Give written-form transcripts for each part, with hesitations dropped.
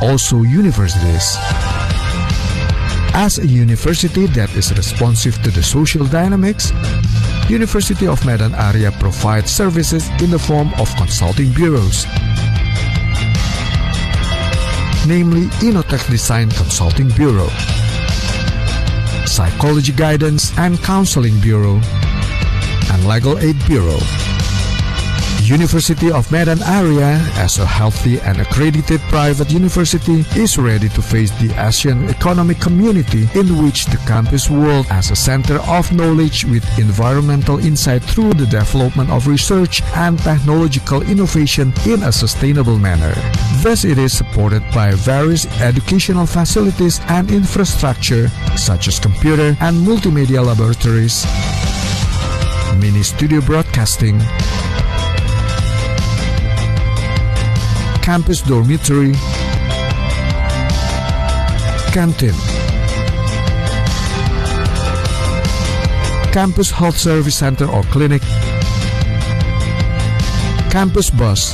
also universities. As a university that is responsive to the social dynamics, University of Medan area provides services in the form of consulting bureaus, namely Innotech Design Consulting Bureau, Psychology Guidance and Counseling Bureau, and Legal Aid Bureau. University of Medan area, as a healthy and accredited private university, is ready to face the Asian economic community in which the campus world as a center of knowledge with environmental insight through the development of research and technological innovation in a sustainable manner. Thus, it is supported by various educational facilities and infrastructure such as computer and multimedia laboratories, mini studio broadcasting, campus dormitory, canteen, campus health service center or clinic, campus bus,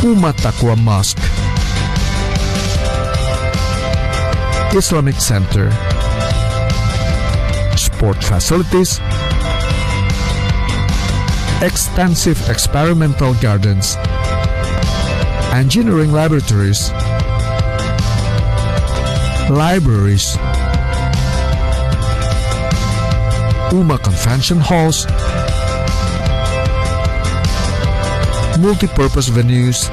Umat Taqwa Mosque, Islamic Center, sport facilities, extensive experimental gardens, engineering laboratories, libraries, UMA convention halls, multi-purpose venues,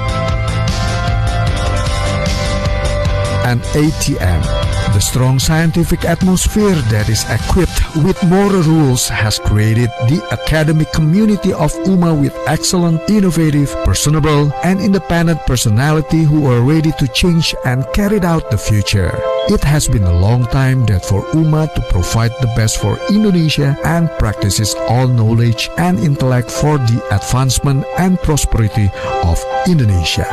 and ATM. The strong scientific atmosphere that is equipped with moral rules has created the academic community of UMA with excellent, innovative, personable, and independent personality who are ready to change and carry out the future. It has been a long time that for UMA to provide the best for Indonesia and practices all knowledge and intellect for the advancement and prosperity of Indonesia.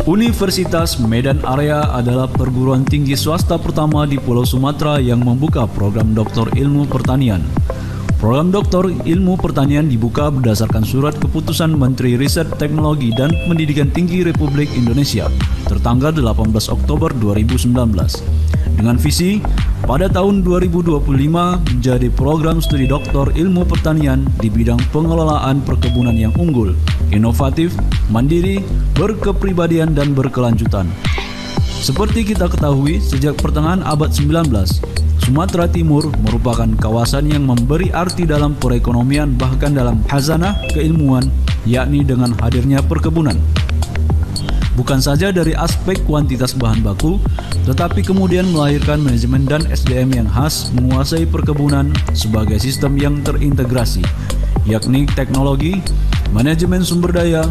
Universitas Medan Area adalah perguruan tinggi swasta pertama di Pulau Sumatera yang membuka program Doktor Ilmu Pertanian. Program Doktor Ilmu Pertanian dibuka berdasarkan surat keputusan Menteri Riset Teknologi dan Pendidikan Tinggi Republik Indonesia tertanggal 18 Oktober 2019 dengan visi pada tahun 2025 menjadi program studi Doktor Ilmu Pertanian di bidang pengelolaan perkebunan yang unggul, inovatif, mandiri, berkepribadian dan berkelanjutan. Seperti kita ketahui, sejak pertengahan abad 19, Sumatera Timur merupakan kawasan yang memberi arti dalam perekonomian bahkan dalam khazanah keilmuan, yakni dengan hadirnya perkebunan. Bukan saja dari aspek kuantitas bahan baku, tetapi kemudian melahirkan manajemen dan SDM yang khas menguasai perkebunan sebagai sistem yang terintegrasi, yakni teknologi, manajemen sumber daya,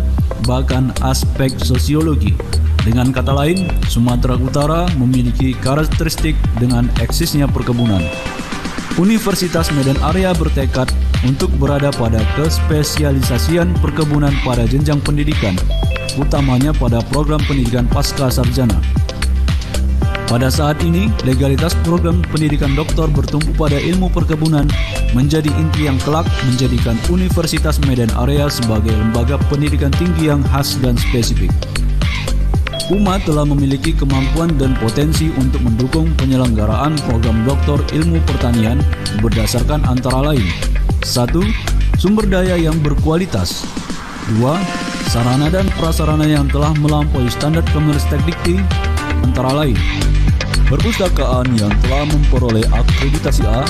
bahkan aspek sosiologi. Dengan kata lain, Sumatera Utara memiliki karakteristik dengan eksisnya perkebunan. Universitas Medan Area bertekad untuk berada pada kespesialisasian perkebunan pada jenjang pendidikan, utamanya pada program pendidikan pasca sarjana. Pada saat ini, legalitas program pendidikan doktor bertumpu pada ilmu perkebunan menjadi inti yang kelak menjadikan Universitas Medan Area sebagai lembaga pendidikan tinggi yang khas dan spesifik. UMA telah memiliki kemampuan dan potensi untuk mendukung penyelenggaraan program doktor ilmu pertanian berdasarkan antara lain: 1. Sumber daya yang berkualitas. 2. Sarana dan prasarana yang telah melampaui standar Kemenristek-Dikti, antara lain perpustakaan yang telah memperoleh akreditasi A,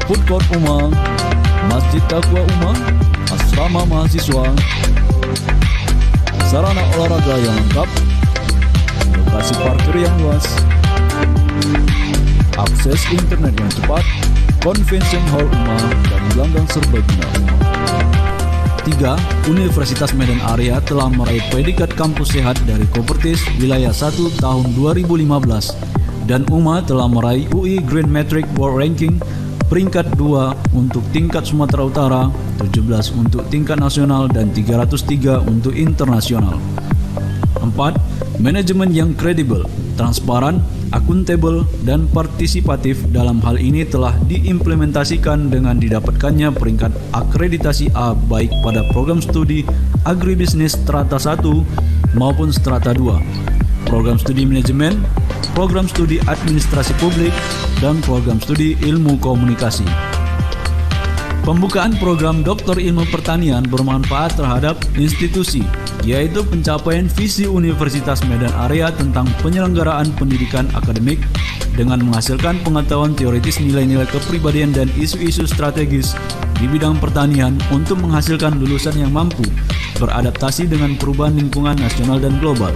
food court UMA, masjid Taqwa UMA, asrama mahasiswa, sarana olahraga yang lengkap, lokasi parkir yang luas, akses internet yang cepat, convention hall UMA, dan gelanggang serbaguna UMA. 3. Universitas Medan Area telah meraih predikat kampus sehat dari Kopertis Wilayah 1 tahun 2015 dan UMA telah meraih UI Green Metric World Ranking peringkat 2 untuk tingkat Sumatera Utara, 17 untuk tingkat nasional dan 303 untuk internasional. 4. Manajemen yang kredibel, transparan, akuntabel, dan partisipatif dalam hal ini telah diimplementasikan dengan didapatkannya peringkat akreditasi A baik pada program studi Agribusiness Strata 1 maupun Strata 2, program studi manajemen, program studi administrasi publik, dan program studi ilmu komunikasi. Pembukaan program Doktor Ilmu Pertanian bermanfaat terhadap institusi, yaitu pencapaian visi Universitas Medan Area tentang penyelenggaraan pendidikan akademik dengan menghasilkan pengetahuan teoritis nilai-nilai kepribadian dan isu-isu strategis di bidang pertanian untuk menghasilkan lulusan yang mampu beradaptasi dengan perubahan lingkungan nasional dan global.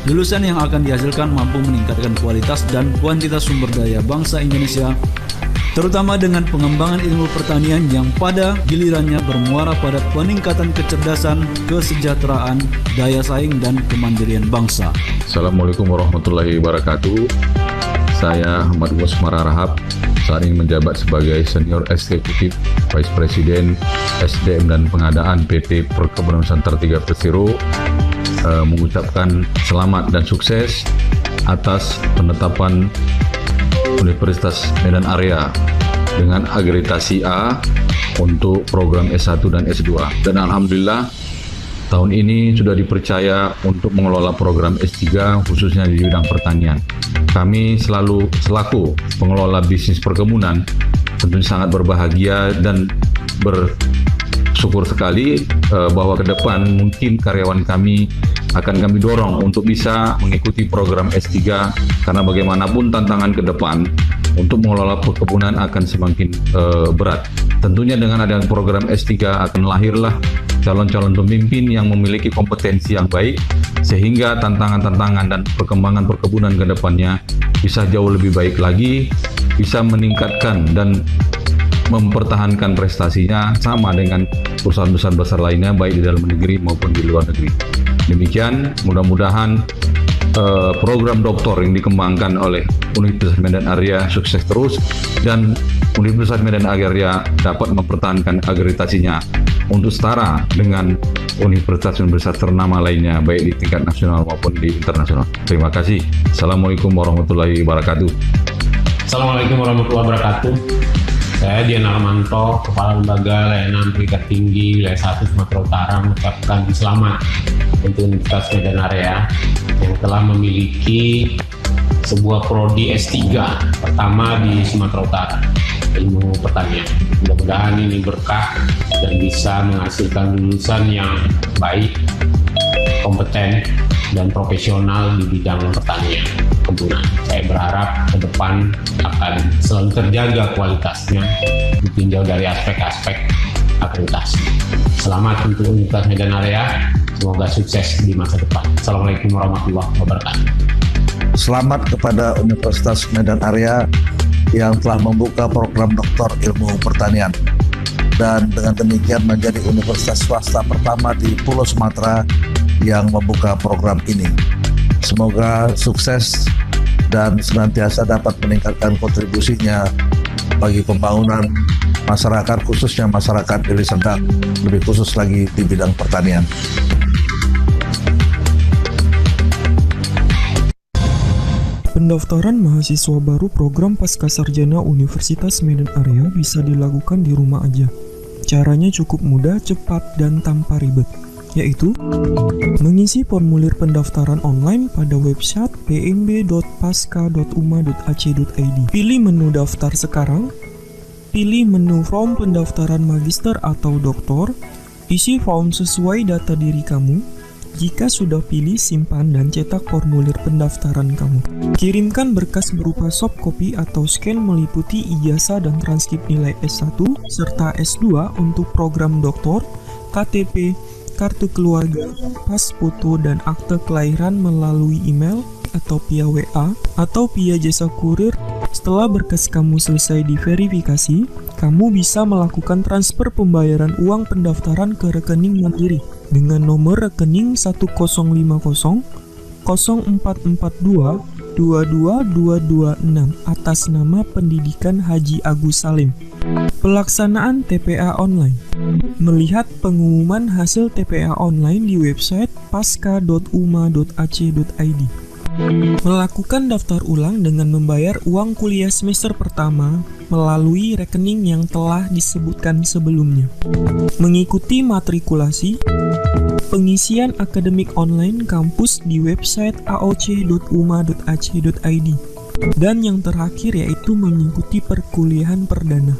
Lulusan yang akan dihasilkan mampu meningkatkan kualitas dan kuantitas sumber daya bangsa Indonesia, terutama dengan pengembangan ilmu pertanian yang pada gilirannya bermuara pada peningkatan kecerdasan, kesejahteraan, daya saing, dan kemandirian bangsa. Assalamualaikum warahmatullahi wabarakatuh. Saya Ahmad Usmara Rahab, saat ini menjabat sebagai Senior Eksekutif Vice President SDM dan Pengadaan PT Perkebunan Nusantara 3 Persero, mengucapkan selamat dan sukses atas penetapan Universitas Medan Area dengan akreditasi A untuk program S1 dan S2. Dan alhamdulillah tahun ini sudah dipercaya untuk mengelola program S3 khususnya di bidang pertanian. Kami selaku pengelola bisnis perkebunan tentunya sangat berbahagia dan bersyukur sekali bahwa ke depan mungkin karyawan kami akan kami dorong untuk bisa mengikuti program S3 karena bagaimanapun tantangan ke depan untuk mengelola perkebunan akan semakin berat. Tentunya dengan adanya program S3 akan lahirlah calon-calon pemimpin yang memiliki kompetensi yang baik sehingga tantangan-tantangan dan perkembangan perkebunan ke depannya bisa jauh lebih baik lagi, bisa meningkatkan dan mempertahankan prestasinya sama dengan perusahaan besar lainnya baik di dalam negeri maupun di luar negeri. Demikian, mudah-mudahan program doktor yang dikembangkan oleh Universitas Medan Area sukses terus dan Universitas Medan Area dapat mempertahankan akreditasinya untuk setara dengan universitas-universitas ternama lainnya baik di tingkat nasional maupun di internasional. Terima kasih. Assalamualaikum warahmatullahi wabarakatuh. Assalamualaikum warahmatullahi wabarakatuh. Saya Dian Armanto, Kepala Lembaga Layanan Pendidikan Tinggi Wilayah 1 Sumatera Utara mengucapkan selamat untuk Universitas Medan Area yang telah memiliki sebuah prodi S3 pertama di Sumatera Utara, ilmu pertanian. Mudah-mudahan ini berkah dan bisa menghasilkan lulusan yang baik, kompeten, dan profesional di bidang pertanian perkebunan. Saya berharap ke depan akan selalu terjaga kualitasnya ditinjau dari aspek-aspek akreditasi. Selamat untuk Universitas Medan Area, semoga sukses di masa depan. Assalamualaikum warahmatullahi wabarakatuh. Selamat kepada Universitas Medan Area yang telah membuka program Doktor Ilmu Pertanian dan dengan demikian menjadi universitas swasta pertama di Pulau Sumatera yang membuka program ini. Semoga sukses dan senantiasa dapat meningkatkan kontribusinya bagi pembangunan masyarakat, khususnya masyarakat Deli Serdang, lebih khusus lagi di bidang pertanian. Pendaftaran mahasiswa baru program Pascasarjana Universitas Medan Area bisa dilakukan di rumah aja. Caranya cukup mudah, cepat, dan tanpa ribet, yaitu mengisi formulir pendaftaran online pada website pmb.pasca.uma.ac.id. Pilih menu daftar sekarang, pilih menu form pendaftaran magister atau doktor, isi form sesuai data diri kamu. Jika sudah pilih, simpan dan cetak formulir pendaftaran kamu. Kirimkan berkas berupa soft copy atau scan meliputi ijazah dan transkrip nilai S1 serta S2 untuk program doktor, KTP, kartu keluarga, pas foto, dan akte kelahiran melalui email atau via WA atau via jasa kurir. Setelah berkas kamu selesai diverifikasi, kamu bisa melakukan transfer pembayaran uang pendaftaran ke rekening Mandiri dengan nomor rekening 1050 0442 22226 atas nama Pendidikan Haji Agus Salim. Pelaksanaan TPA online. Melihat pengumuman hasil TPA online di website pasca.uma.ac.id. Melakukan daftar ulang dengan membayar uang kuliah semester pertama melalui rekening yang telah disebutkan sebelumnya. Mengikuti matrikulasi. Pengisian akademik online kampus di website aoc.uma.ac.id. Dan yang terakhir yaitu mengikuti perkuliahan perdana.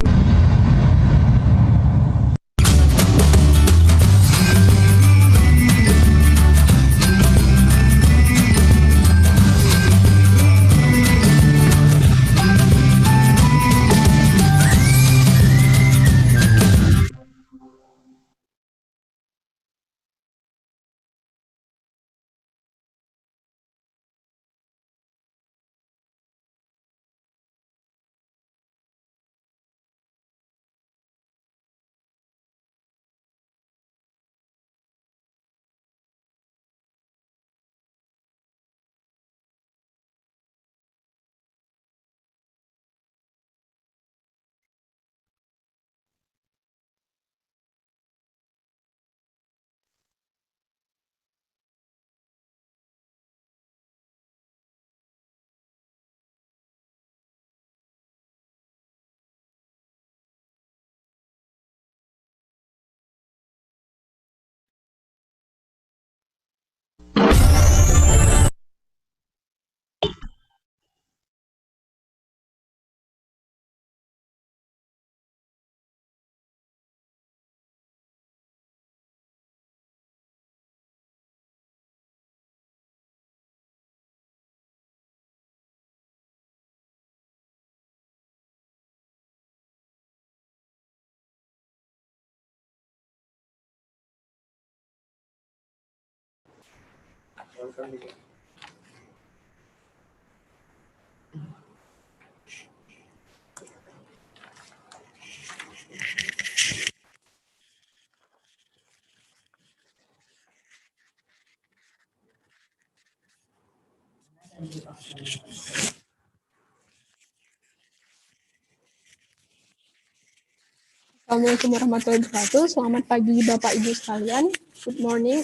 Assalamualaikum warahmatullahi wabarakatuh. Selamat pagi Bapak Ibu sekalian. Good morning.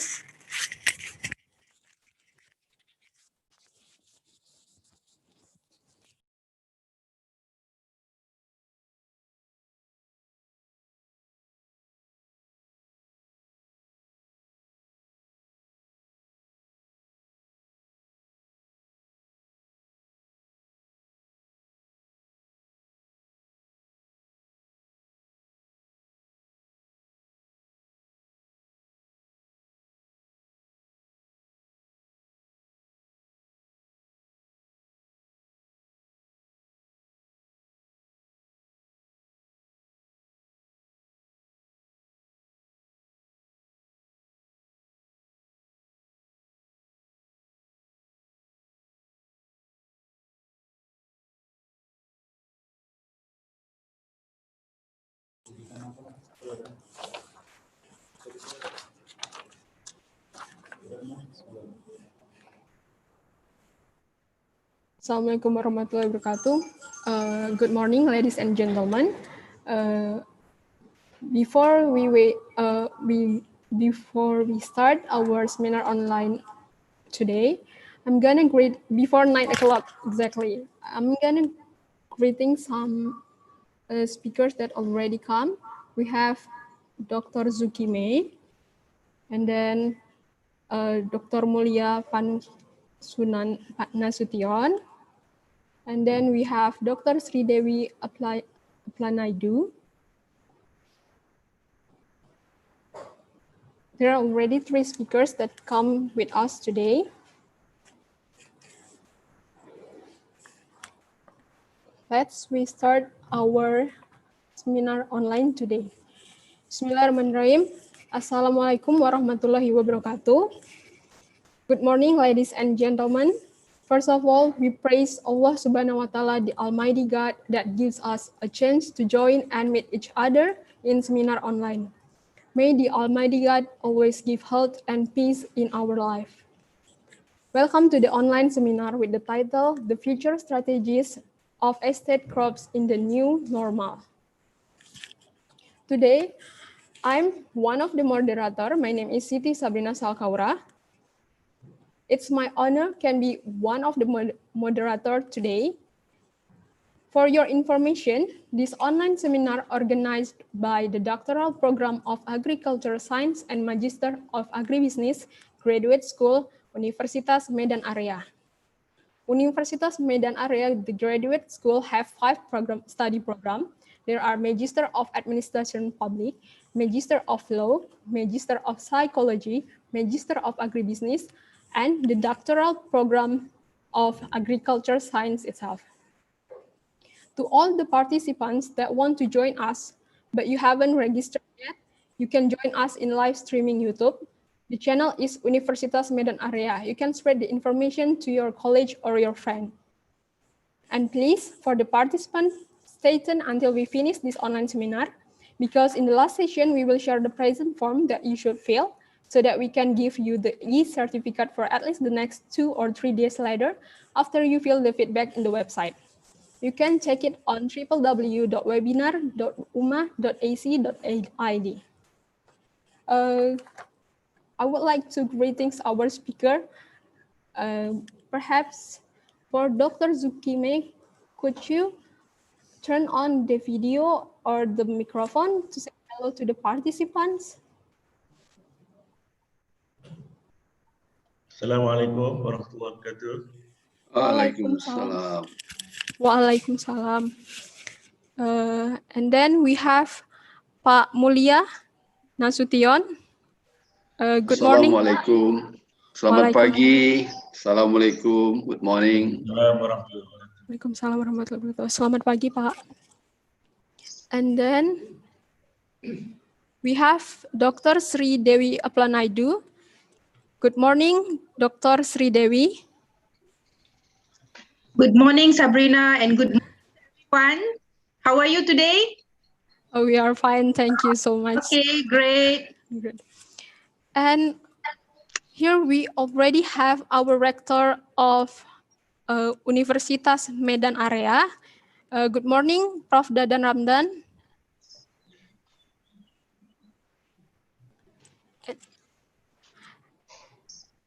Assalamualaikum warahmatullahi wabarakatuh. Good morning, ladies and gentlemen. Before we start our seminar online today, I'm gonna greet before 9 o'clock exactly. I'm gonna greeting some speakers that already come. We have Dr. Zuki May, and then Dr. Mulia Panusunan Nasution. And then we have Dr. Sridewi Aplanaidu. There are already 3 speakers that come with us today. We start our seminar online today. Bismillahirrahmanirrahim. Assalamualaikum warahmatullahi wabarakatuh. Good morning, ladies and gentlemen. First of all, we praise Allah Subhanahu wa Ta'ala, the Almighty God, that gives us a chance to join and meet each other in seminar online. May the Almighty God always give health and peace in our life. Welcome to the online seminar with the title, The Future Strategies of Estate Crops in the New Normal. Today, I'm one of the moderators. My name is Siti Sabrina Salkaura. It's my honor can be one of the moderators today. For your information, this online seminar organized by the Doctoral Program of Agriculture Science and Magister of Agribusiness Graduate School, Universitas Medan Area. Universitas Medan Area, the graduate school, have 5 study programs. There are Magister of Administration Public, Magister of Law, Magister of Psychology, Magister of Agribusiness, and the Doctoral Program of Agriculture Science itself. To all the participants that want to join us, but you haven't registered yet, you can join us in live streaming YouTube. The channel is Universitas Medan Area. You can spread the information to your college or your friend. And please, for the participants, stay tuned until we finish this online seminar, because in the last session, we will share the present form that you should fill so that we can give you the e-certificate for at least the next 2 or 3 days later after you fill the feedback in the website. You can check it on www.webinar.uma.ac.id. I would like to greetings our speaker. Perhaps for Dr. Zukime, could you turn on the video or the microphone to say hello to the participants? Assalamualaikum warahmatullahi wabarakatuh. Waalaikumsalam. Waalaikumsalam. And then we have Pak Mulia Nasution. Good morning. Assalamualaikum. Selamat pagi. Assalamualaikum. Good morning. Waalaikumsalam warahmatullahi wabarakatuh. Selamat pagi, Pak. And then we have Dr. Sri Dewi Aplanaidu. Good morning, Dr. Sri Dewi. Good morning, Sabrina, and good morning, everyone. How are you today? Oh, we are fine. Thank you so much. Okay, great. Good. And here we already have our rector of Universitas Medan Area. Good morning, Prof. Dadan Ramdan.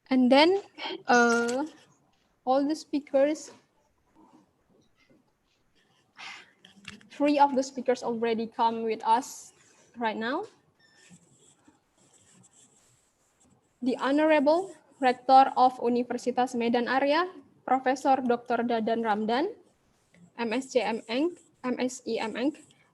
And then all the speakers, 3 of the speakers already come with us right now. The Honorable Rector of Universitas Medan Area, Profesor Dr. Dadan Ramdan, MSc MEng.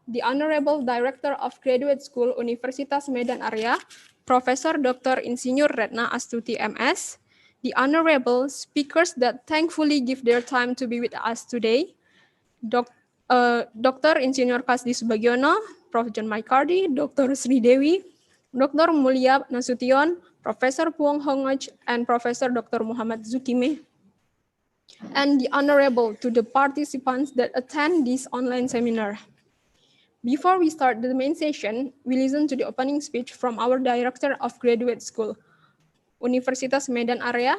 The Honorable Director of Graduate School Universitas Medan Area, Profesor Dr. Insinyur Retna Astuti MS. The honorable speakers that thankfully give their time to be with us today, Dr. Insinyur Kasdi Subagiono, Prof. John Maikardi, Dr. Sri Dewi, Dr. Mulia Nasution, Professor Puong Hongoj, and Professor Dr. Muhammad Zukime. And the honorable to the participants that attend this online seminar. Before we start the main session, we listen to the opening speech from our Director of Graduate School, Universitas Medan Area,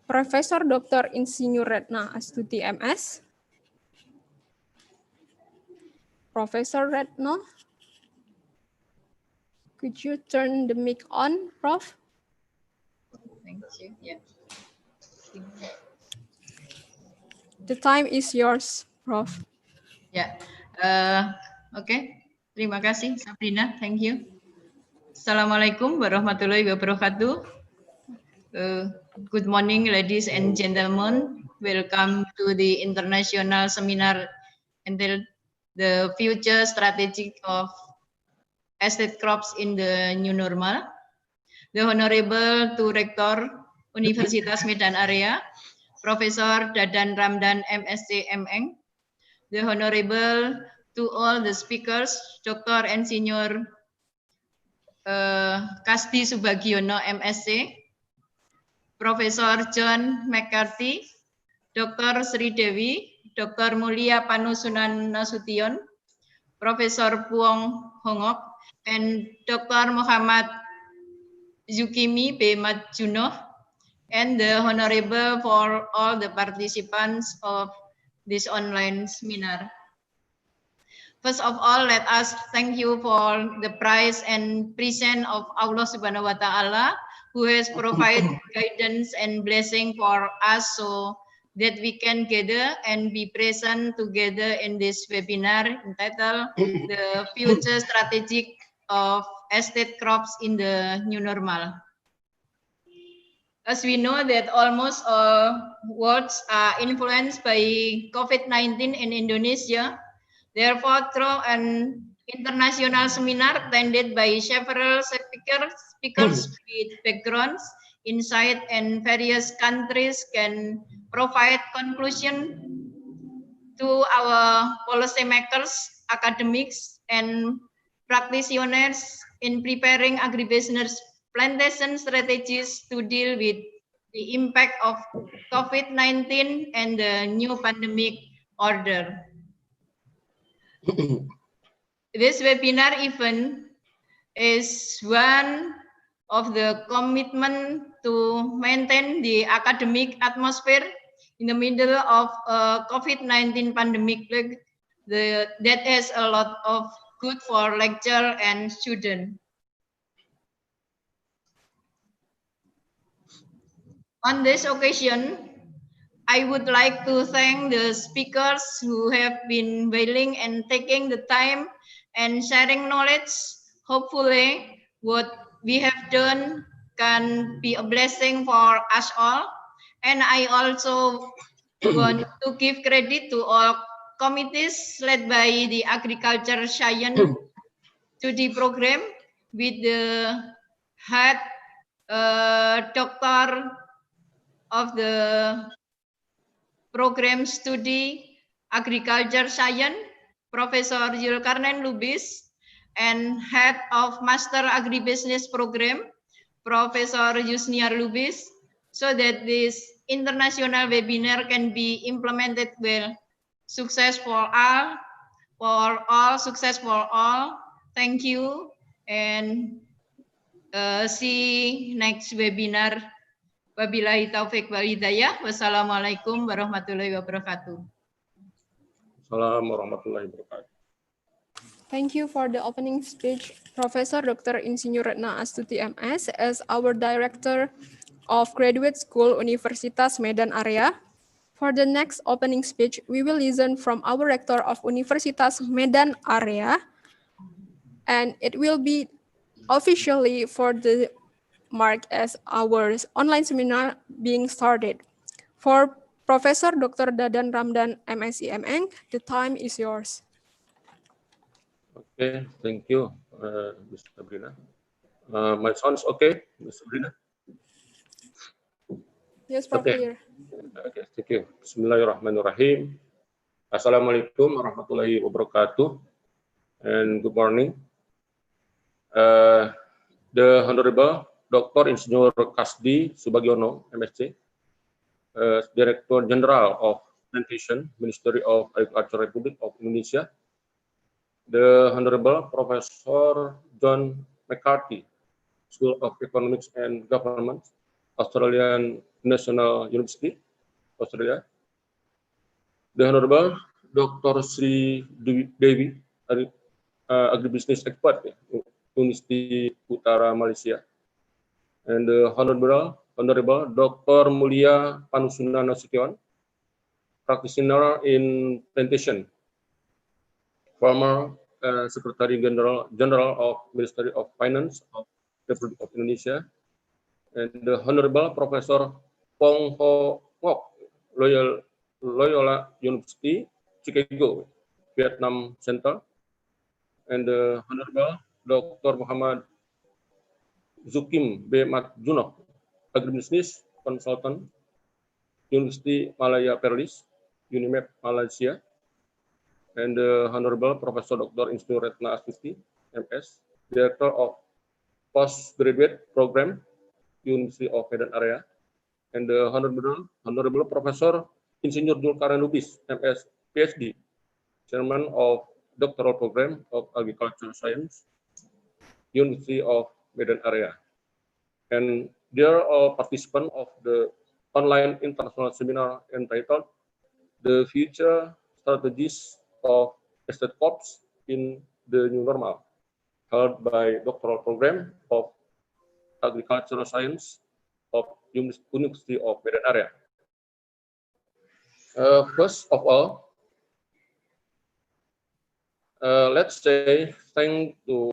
Profesor Dr. Insinyur Retna Astuti MS. Professor Retno, could you turn the mic on, Prof? Thank you. Yeah. The time is yours, Prof. Yeah. Okay. Terima kasih, Sabrina. Thank you. Assalamualaikum warahmatullahi wabarakatuh. Good morning, ladies and gentlemen. Welcome to the International Seminar entitled The Future Strategy of Estate Crops in the New Normal. The Honorable to Rector Universitas Medan Area, Professor Dadan Ramdan MSc MEng. The Honorable to all the speakers, Dr. Insinyur Kasdi Subagiono MSc, Professor John McCarthy, Dr. Sri Dewi, Dr. Mulia Panusunan Nasution, Professor Puong Hongok, and Dr. Muhammad Zukimi B. Matjuno, and the Honorable for all the participants of this online seminar. First of all, let us thank you for the prize and present of Allah Subhanahu wa Ta'ala, who has provided guidance and blessing for us so that we can gather and be present together in this webinar entitled The Future Strategic of Estate Crops in the New Normal. As we know that almost all worlds are influenced by COVID-19 in Indonesia, therefore, through an international seminar attended by several speakers with backgrounds, insight, and various countries can provide conclusion to our policymakers, academics, and practitioners in preparing agribusiness plantation strategies to deal with the impact of COVID-19 and the new pandemic order. This webinar event is one of the commitment to maintain the academic atmosphere in the middle of a COVID-19 pandemic that has a lot of good for lecturer and student. On this occasion, I would like to thank the speakers who have been willing and taking the time and sharing knowledge. Hopefully, what we have done can be a blessing for us all. And I also want to give credit to all committees led by the Agriculture Science Study Program with the head doctor of the program studi agriculture science, Professor Zulkarnain Lubis, and head of master agribusiness program, Professor Yusniar Lubis, so that this international webinar can be implemented well. Success for all, success for all. Thank you, and see next webinar. Wabillahi taufiq wal hidayah. Wassalamualaikum warahmatullahi wabarakatuh. Assalamualaikum warahmatullahi wabarakatuh. Thank you for the opening speech, Professor Dr. Insinyur Retna Astuti MS, as our Director of Graduate School Universitas Medan Area. For the next opening speech, we will listen from our Rector of Universitas Medan Area, and it will be officially for the mark as our online seminar being started. For Professor Dr. Dadan Ramdan, MSc MN, the time is yours. Okay, thank you, Ms. Sabrina. My sound's okay, Ms. Sabrina? Yes, Prof. Okay. Okay, thank you. Bismillahirrahmanirrahim. Assalamualaikum warahmatullahi wabarakatuh, and good morning. The Honorable Dr. Insinyur Kasdi Subagiono, MSc, Director General of Plantation, Ministry of Agriculture Republic of Indonesia, the Honorable Professor John McCarthy, School of Economics and Government, Australian National University, Australia, the Honorable Dr. Sri Dewi, Agribusiness Expert, University Utara, Malaysia, and the Honorable Dr. Mulia Panusunan Nasution, practitioner in plantation, former Secretary General of Ministry of Finance of the Republic of Indonesia, and the Honorable Professor Puong Hongok, Loyola University, Chicago, Vietnam Center, and the Honorable Dr. Muhammad Zukim B. Matjuno, Agribusiness Consultant, University Malaya Perlis, Unimap, Malaysia, and the Honorable Professor Dr. Insinyur Retna Astuti, MS, Director of Postgraduate Program, University of Medan Area, and the Honorable Professor Insinyur Zulkarnain Lubis, MS, PhD, Chairman of Doctoral Program of Agricultural Science, University of Medan area. And they are all participants of the online international seminar entitled The Future Strategies of Estate Corps in the New Normal, held by Doctoral Program of Agricultural Science of University of Medan area. First of all, let's say thank to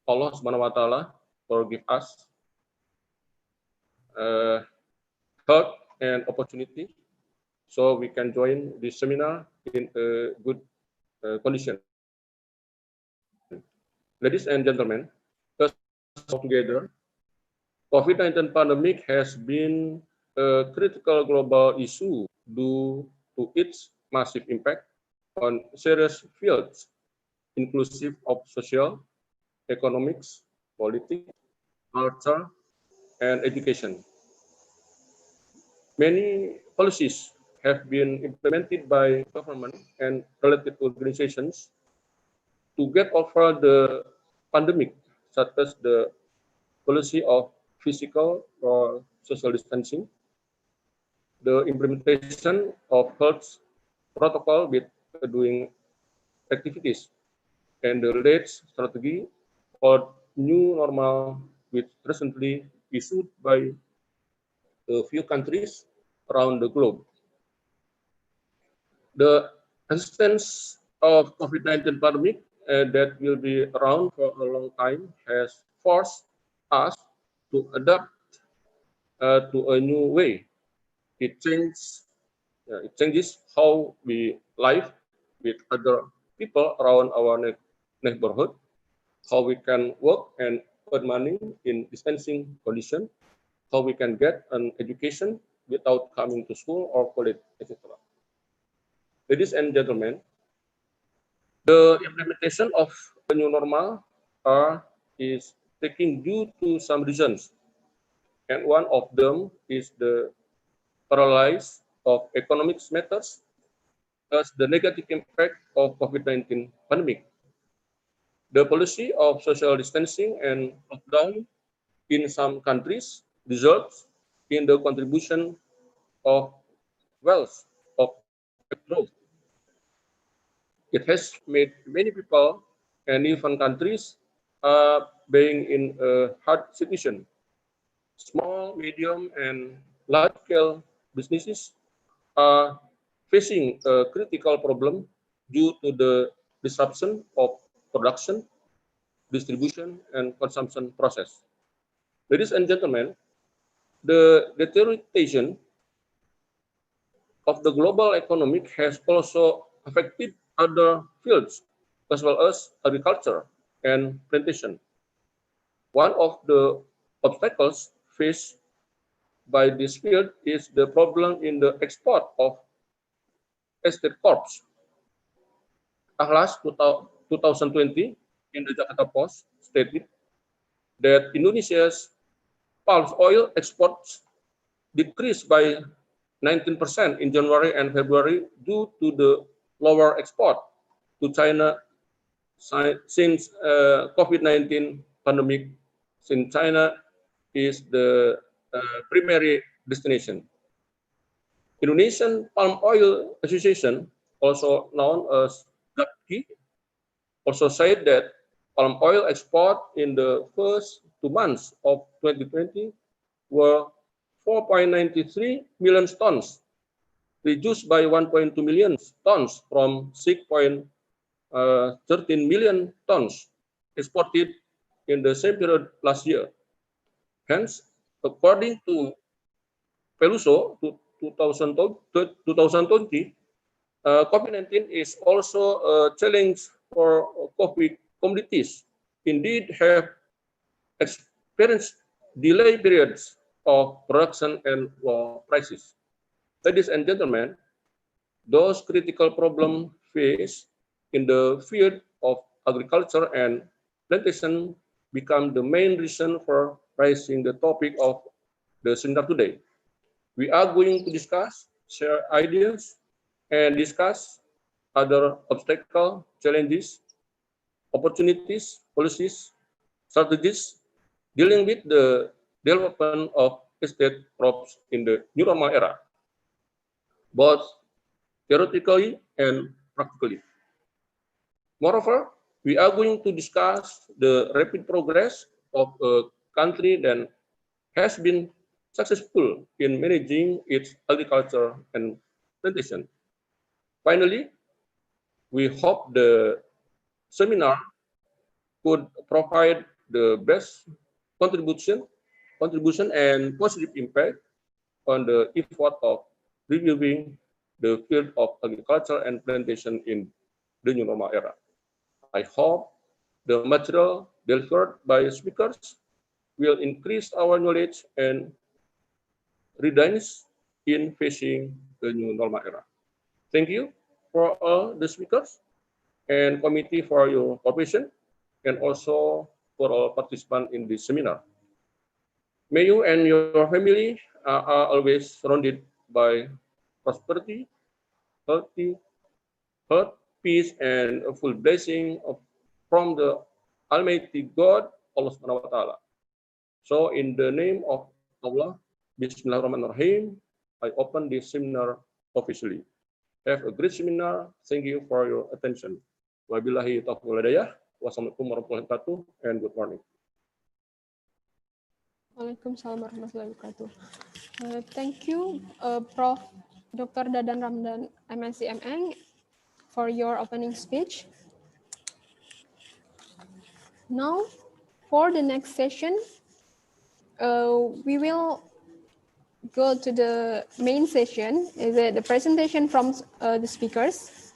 Allah Subhanahu wa Ta'ala for give us help and opportunity so we can join this seminar in a good condition. Ladies and gentlemen, let's talk together. COVID-19 pandemic has been a critical global issue due to its massive impact on serious fields, inclusive of social, economics, politics, culture, and education. Many policies have been implemented by government and related organizations to get over the pandemic, such as the policy of physical or social distancing, the implementation of health protocol with doing activities, and the related strategy for new normal, which recently issued by a few countries around the globe. The existence of COVID-19 pandemic that will be around for a long time has forced us to adapt to a new way. It changes how we live with other people around our neighborhood, how we can work and earn money in distancing condition, how we can get an education without coming to school or college, etc. Ladies and gentlemen, the implementation of the new normal is taking due to some reasons, and one of them is the paralysis of economic matters as the negative impact of COVID-19 pandemic. The policy of social distancing and lockdown in some countries results in the contribution of wealth of growth. It has made many people and even countries being in a hard situation. Small, medium, and large-scale businesses are facing a critical problem due to the disruption of production, distribution, and consumption process. Ladies and gentlemen, the deterioration of the global economy has also affected other fields as well as agriculture and plantation. One of the obstacles faced by this field is the problem in the export of estate crops. Ahlas 2020 in the Jakarta Post stated that Indonesia's palm oil exports decreased by 19% in January and February due to the lower export to China since COVID-19 pandemic, since China is the primary destination. Indonesian Palm Oil Association, also known as GAPI, also said that palm oil export in the first 2 months of 2020 were 4.93 million tons, reduced by 1.2 million tons from 6.13 million tons exported in the same period last year. Hence, according to Peluso 2020, COVID-19 is also a challenge for coffee commodities. Indeed, have experienced delay periods of production and low prices. Ladies and gentlemen, those critical problems faced in the field of agriculture and plantation become the main reason for raising the topic of the seminar today. We are going to discuss share ideas, and discuss other obstacles, challenges, opportunities, policies, strategies dealing with the development of estate crops in the new normal era, both theoretically and practically. Moreover, we are going to discuss the rapid progress of a country that has been successful in managing its agriculture and plantation. Finally, we hope the seminar could provide the best contribution and positive impact on the effort of reviewing the field of agriculture and plantation in the new normal era. I hope the material delivered by speakers will increase our knowledge and readiness in facing the new normal era. Thank you for all the speakers and committee for your cooperation, and also for all participants in this seminar. May you and your family are always surrounded by prosperity, health, peace, and a full blessing from the Almighty God, Allah Subhanahu wa Ta'ala. So, in the name of Allah, Bismillahirrahmanirrahim, I open this seminar officially. Have a great seminar. Thank you for your attention. Wabillahi taufiq wal hidayah. Wassalamualaikum warahmatullahi wabarakatuh, and good morning. Waalaikumsalam warahmatullahi wabarakatuh. Thank you, Prof. Dr. Dadan Ramdan, MSc MN, for your opening speech. Now, for the next session, we will go to the main session. Is it the presentation from the speakers?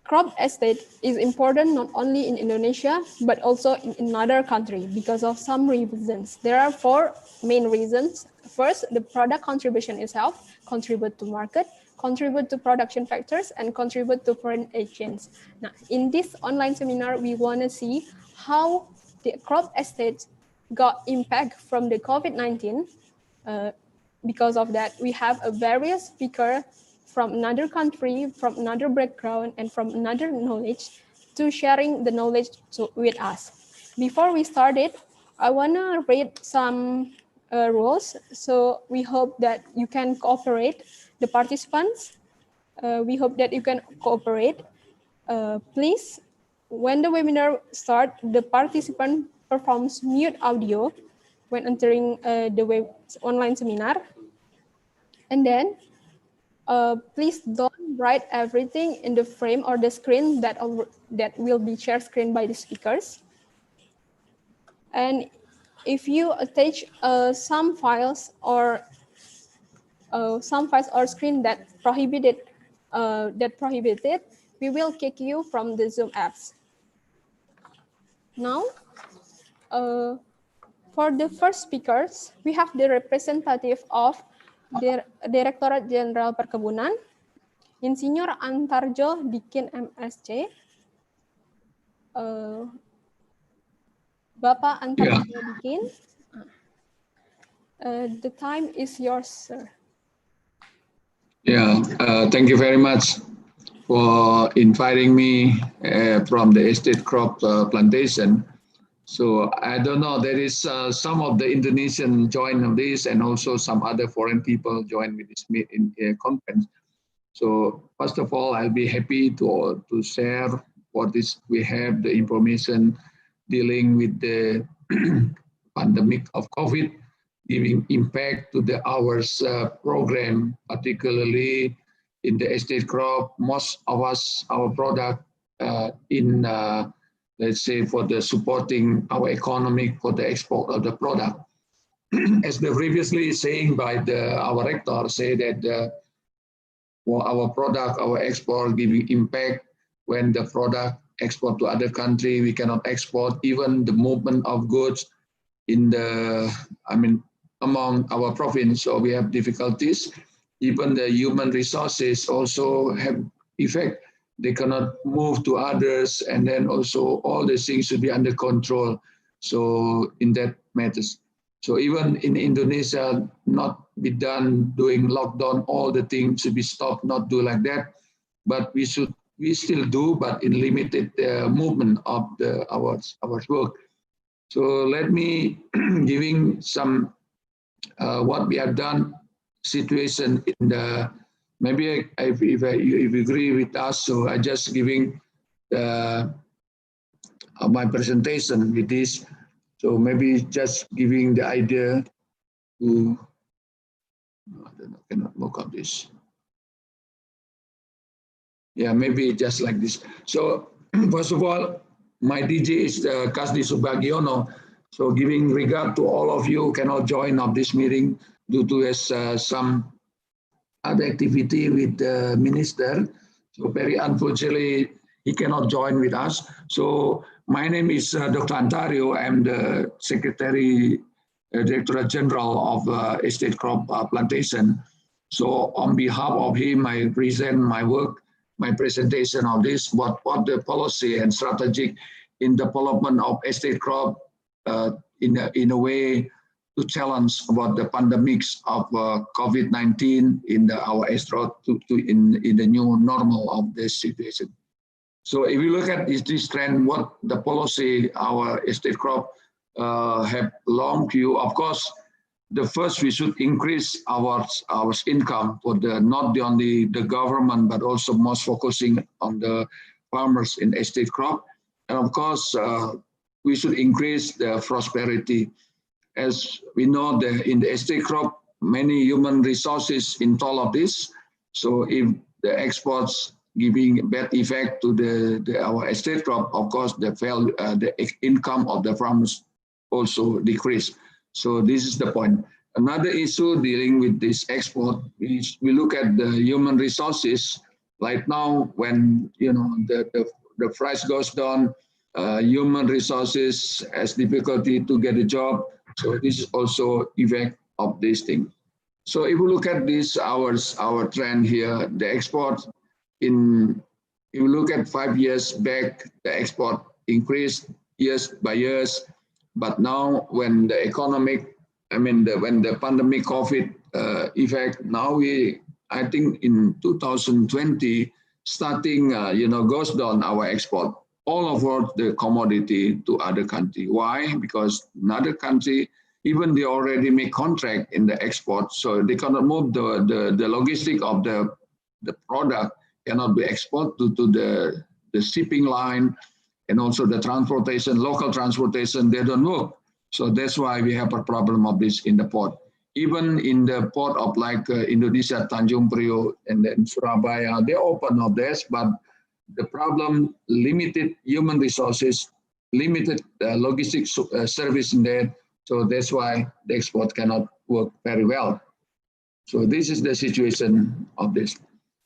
Crop estate is important not only in Indonesia, but also in another country because of some reasons. There are 4 main reasons. First, the product contribution itself, contribute to market, contribute to production factors, and contribute to foreign exchange. Now, in this online seminar, we want to see how the crop estate got impact from the COVID-19. Because of that, we have a various speaker from another country, from another background, and from another knowledge to sharing the knowledge with us. Before we started, I want to read some rules. So we hope that you can cooperate, the participants. We hope that you can cooperate. Please, when the webinar starts, the participant performs mute audio when entering the online seminar. And then, please don't write everything in the frame or the screen that will be shared screen by the speakers. And if you attach some files or screen that prohibited, we will kick you from the Zoom apps. Now, for the first speakers, we have the representative of the Direktorat Jenderal Perkebunan, Insinyur Antarjo Dikin MSc. Bapak Antarjo Dikin, the time is yours, sir. Yeah, thank you very much for inviting me from the estate crop plantation. So I don't know, there is some of the Indonesian join of this and also some other foreign people join with this conference. So first of all, I'll be happy to share what is we have the information dealing with the pandemic of COVID, giving impact to the hours program, particularly in the estate crop. Most of us, our product let's say for the supporting our economy for the export of the product. As the previously saying by our rector say that for our product, our export giving impact when the product export to other country, we cannot export even the movement of goods in the, among our province, so we have difficulties. Even the human resources also have effect. They cannot move to others, and then also all the things should be under control. So in that matters. So even in Indonesia, not be done doing lockdown, all the things should be stopped, not do like that. But we still do, but in limited movement of our work. So let me giving some what we have done situation in the, maybe if you agree with us, so I just giving my presentation with this. So maybe just giving the idea to, I don't know, cannot look up this. Yeah, maybe just like this. So first of all, my DJ is Kasdi Subagiono. So giving regard to all of you who cannot join of this meeting due to some other activity with the minister. So very unfortunately, he cannot join with us. So my name is Dr. Antario. I'm the Secretary, Director General of Estate Crop Plantation. So on behalf of him, I present my work, my presentation of this, what the policy and strategic in development of estate crop in a way to challenge about the pandemics of COVID-19 in our estate in the new normal of this situation. So if you look at this trend, what the policy, our estate crop have long view, of course, the first we should increase our income for not only the government, but also most focusing on the farmers in estate crop. And of course, we should increase the prosperity. As we know, in the estate crop, many human resources in all of this. So if the exports giving bad effect to our estate crop, of course, the income of the farmers also decrease. So this is the point. Another issue dealing with this export, we look at the human resources. Right now, when the price goes down, human resources has difficulty to get a job. So this is also effect of this thing. So if we look at this, our trend here, the export if you look at 5 years back, the export increased years by years. But now when the when the pandemic COVID effect, now I think in 2020, starting, goes down our export, all over the commodity to other country. Why? Because another country, even they already make contract in the export, so they cannot move the logistic of the product cannot be exported to the shipping line, and also the transportation, local transportation, they don't work. So that's why we have a problem of this in the port. Even in the port of like Indonesia, Tanjung Priok, and then Surabaya, they open up this, but the problem, limited human resources, limited logistics service in there. So that's why the export cannot work very well. So this is the situation of this.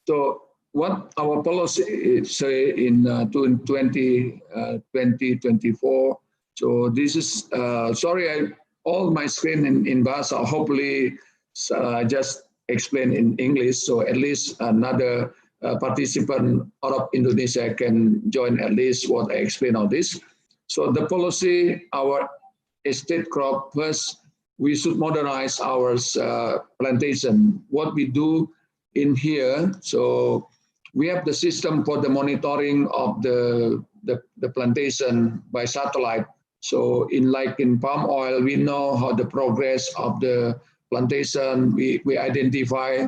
So what our policy say in 2024. So this is, sorry, all my screen in Bahasa, hopefully just explain in English. So at least another participant out of Indonesia can join at least what I explain on this. So the policy, our estate crop, first, we should modernize our plantation. What we do in here, so we have the system for the monitoring of the plantation by satellite. So in palm oil, we know how the progress of the plantation, we identify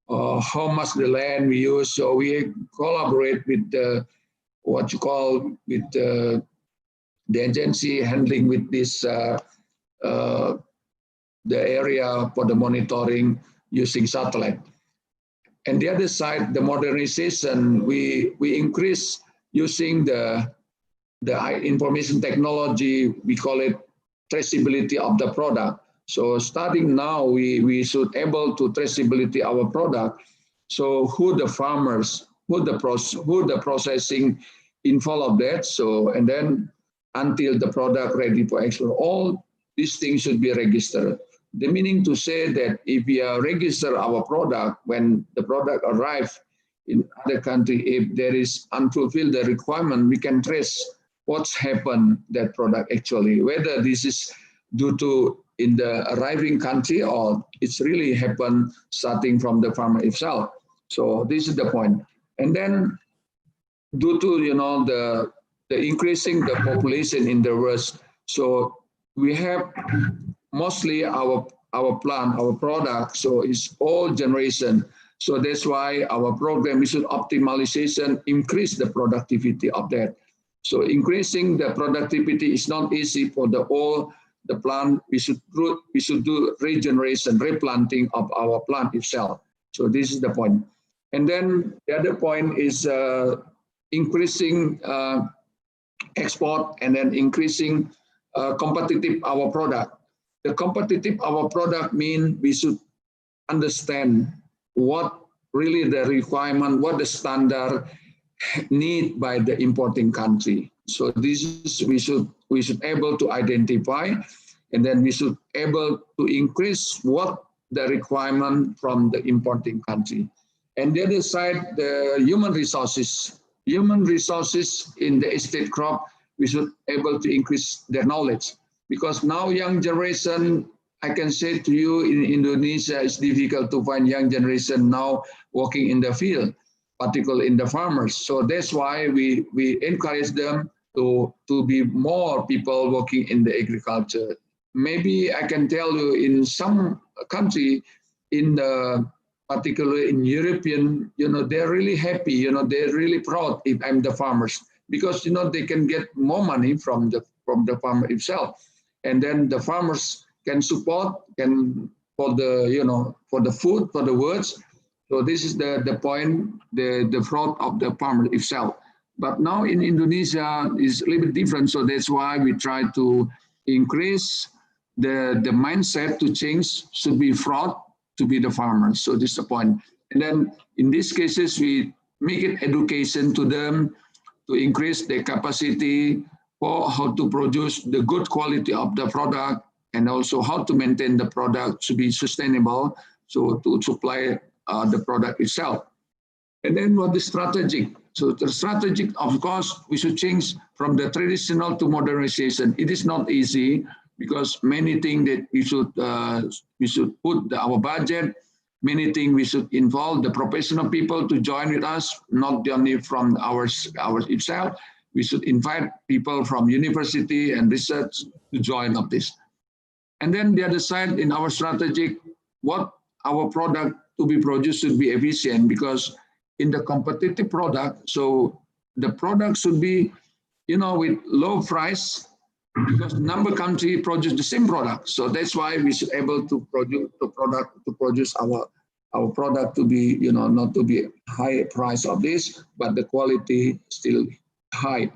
how much the land we use. So we collaborate with what you call with the agency handling with this the area for the monitoring using satellite. And the other side, the modernization, we increase using the information technology, we call it traceability of the product. So starting now, we should able to traceability our product. So who the farmers, who the processing involved of that. So, and then until the product ready for export, all these things should be registered. The meaning to say that if we register our product, when the product arrives in other country, if there is unfulfilled the requirement, we can trace what's happened that product actually, whether this is due to in the arriving country, or it's really happen starting from the farmer itself. So this is the point. And then due to the increasing the population in the West, so we have mostly our plant, our product, so it's all generation. So that's why our program is optimization, increase the productivity of that. So increasing the productivity is not easy for the plant. We should do regeneration, replanting of our plant itself. So this is the point. And then the other point is increasing export, and then increasing competitive our product. The competitive our product mean we should understand what really the requirement, what the standard need by the importing country. So this is we should able to identify, and then we should able to increase what the requirement from the importing country. And the other side, the human resources in the estate crop, we should able to increase their knowledge, because now young generation, I can say to you, in Indonesia, it's difficult to find young generation now working in the field, particularly in the farmers. So that's why we encourage them to be more people working in the agriculture. Maybe I can tell you in some country, particularly in European, they're really happy, they're really proud if I'm the farmers, because they can get more money from the farmer itself, and then the farmers can support for the food, for the words. So this is the point, the fraud of the farmer itself. But now in Indonesia is a little bit different, so that's why we try to increase the mindset to change, should be fraud to be the farmers. So this is the point. And then in these cases, we make it education to them to increase their capacity for how to produce the good quality of the product, and also how to maintain the product to be sustainable, so to supply the product itself. And then what is strategic? So the strategic, of course, we should change from the traditional to modernization. It is not easy, because many things that we should put our budget, many things we should involve the professional people to join with us, not only from ours itself. We should invite people from university and research to join of this. And then the other side, in our strategic, what our product to be produced should be efficient, because in the competitive product, so the product should be, with low price, because number country produce the same product. So that's why we should able to produce our product to be, not to be high price of this, but the quality still high.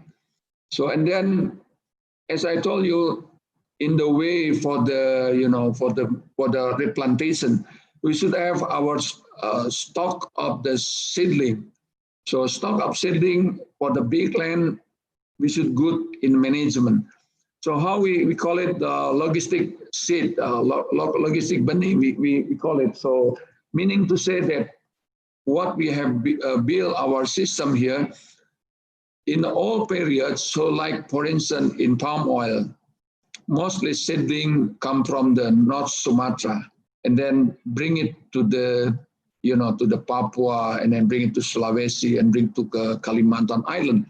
So, and then, as I told you, in the way for the, for the replantation, we should have our stock of the seedling. So stock of seedling for the big land, we should good in management. So how we call it the logistic seed, logistic benih, we call it. So meaning to say that what we have built our system here in all periods. So like, for instance, in palm oil, mostly seedling come from the North Sumatra, and then bring it to the, to the Papua, and then bring it to Sulawesi, and bring to Kalimantan Island.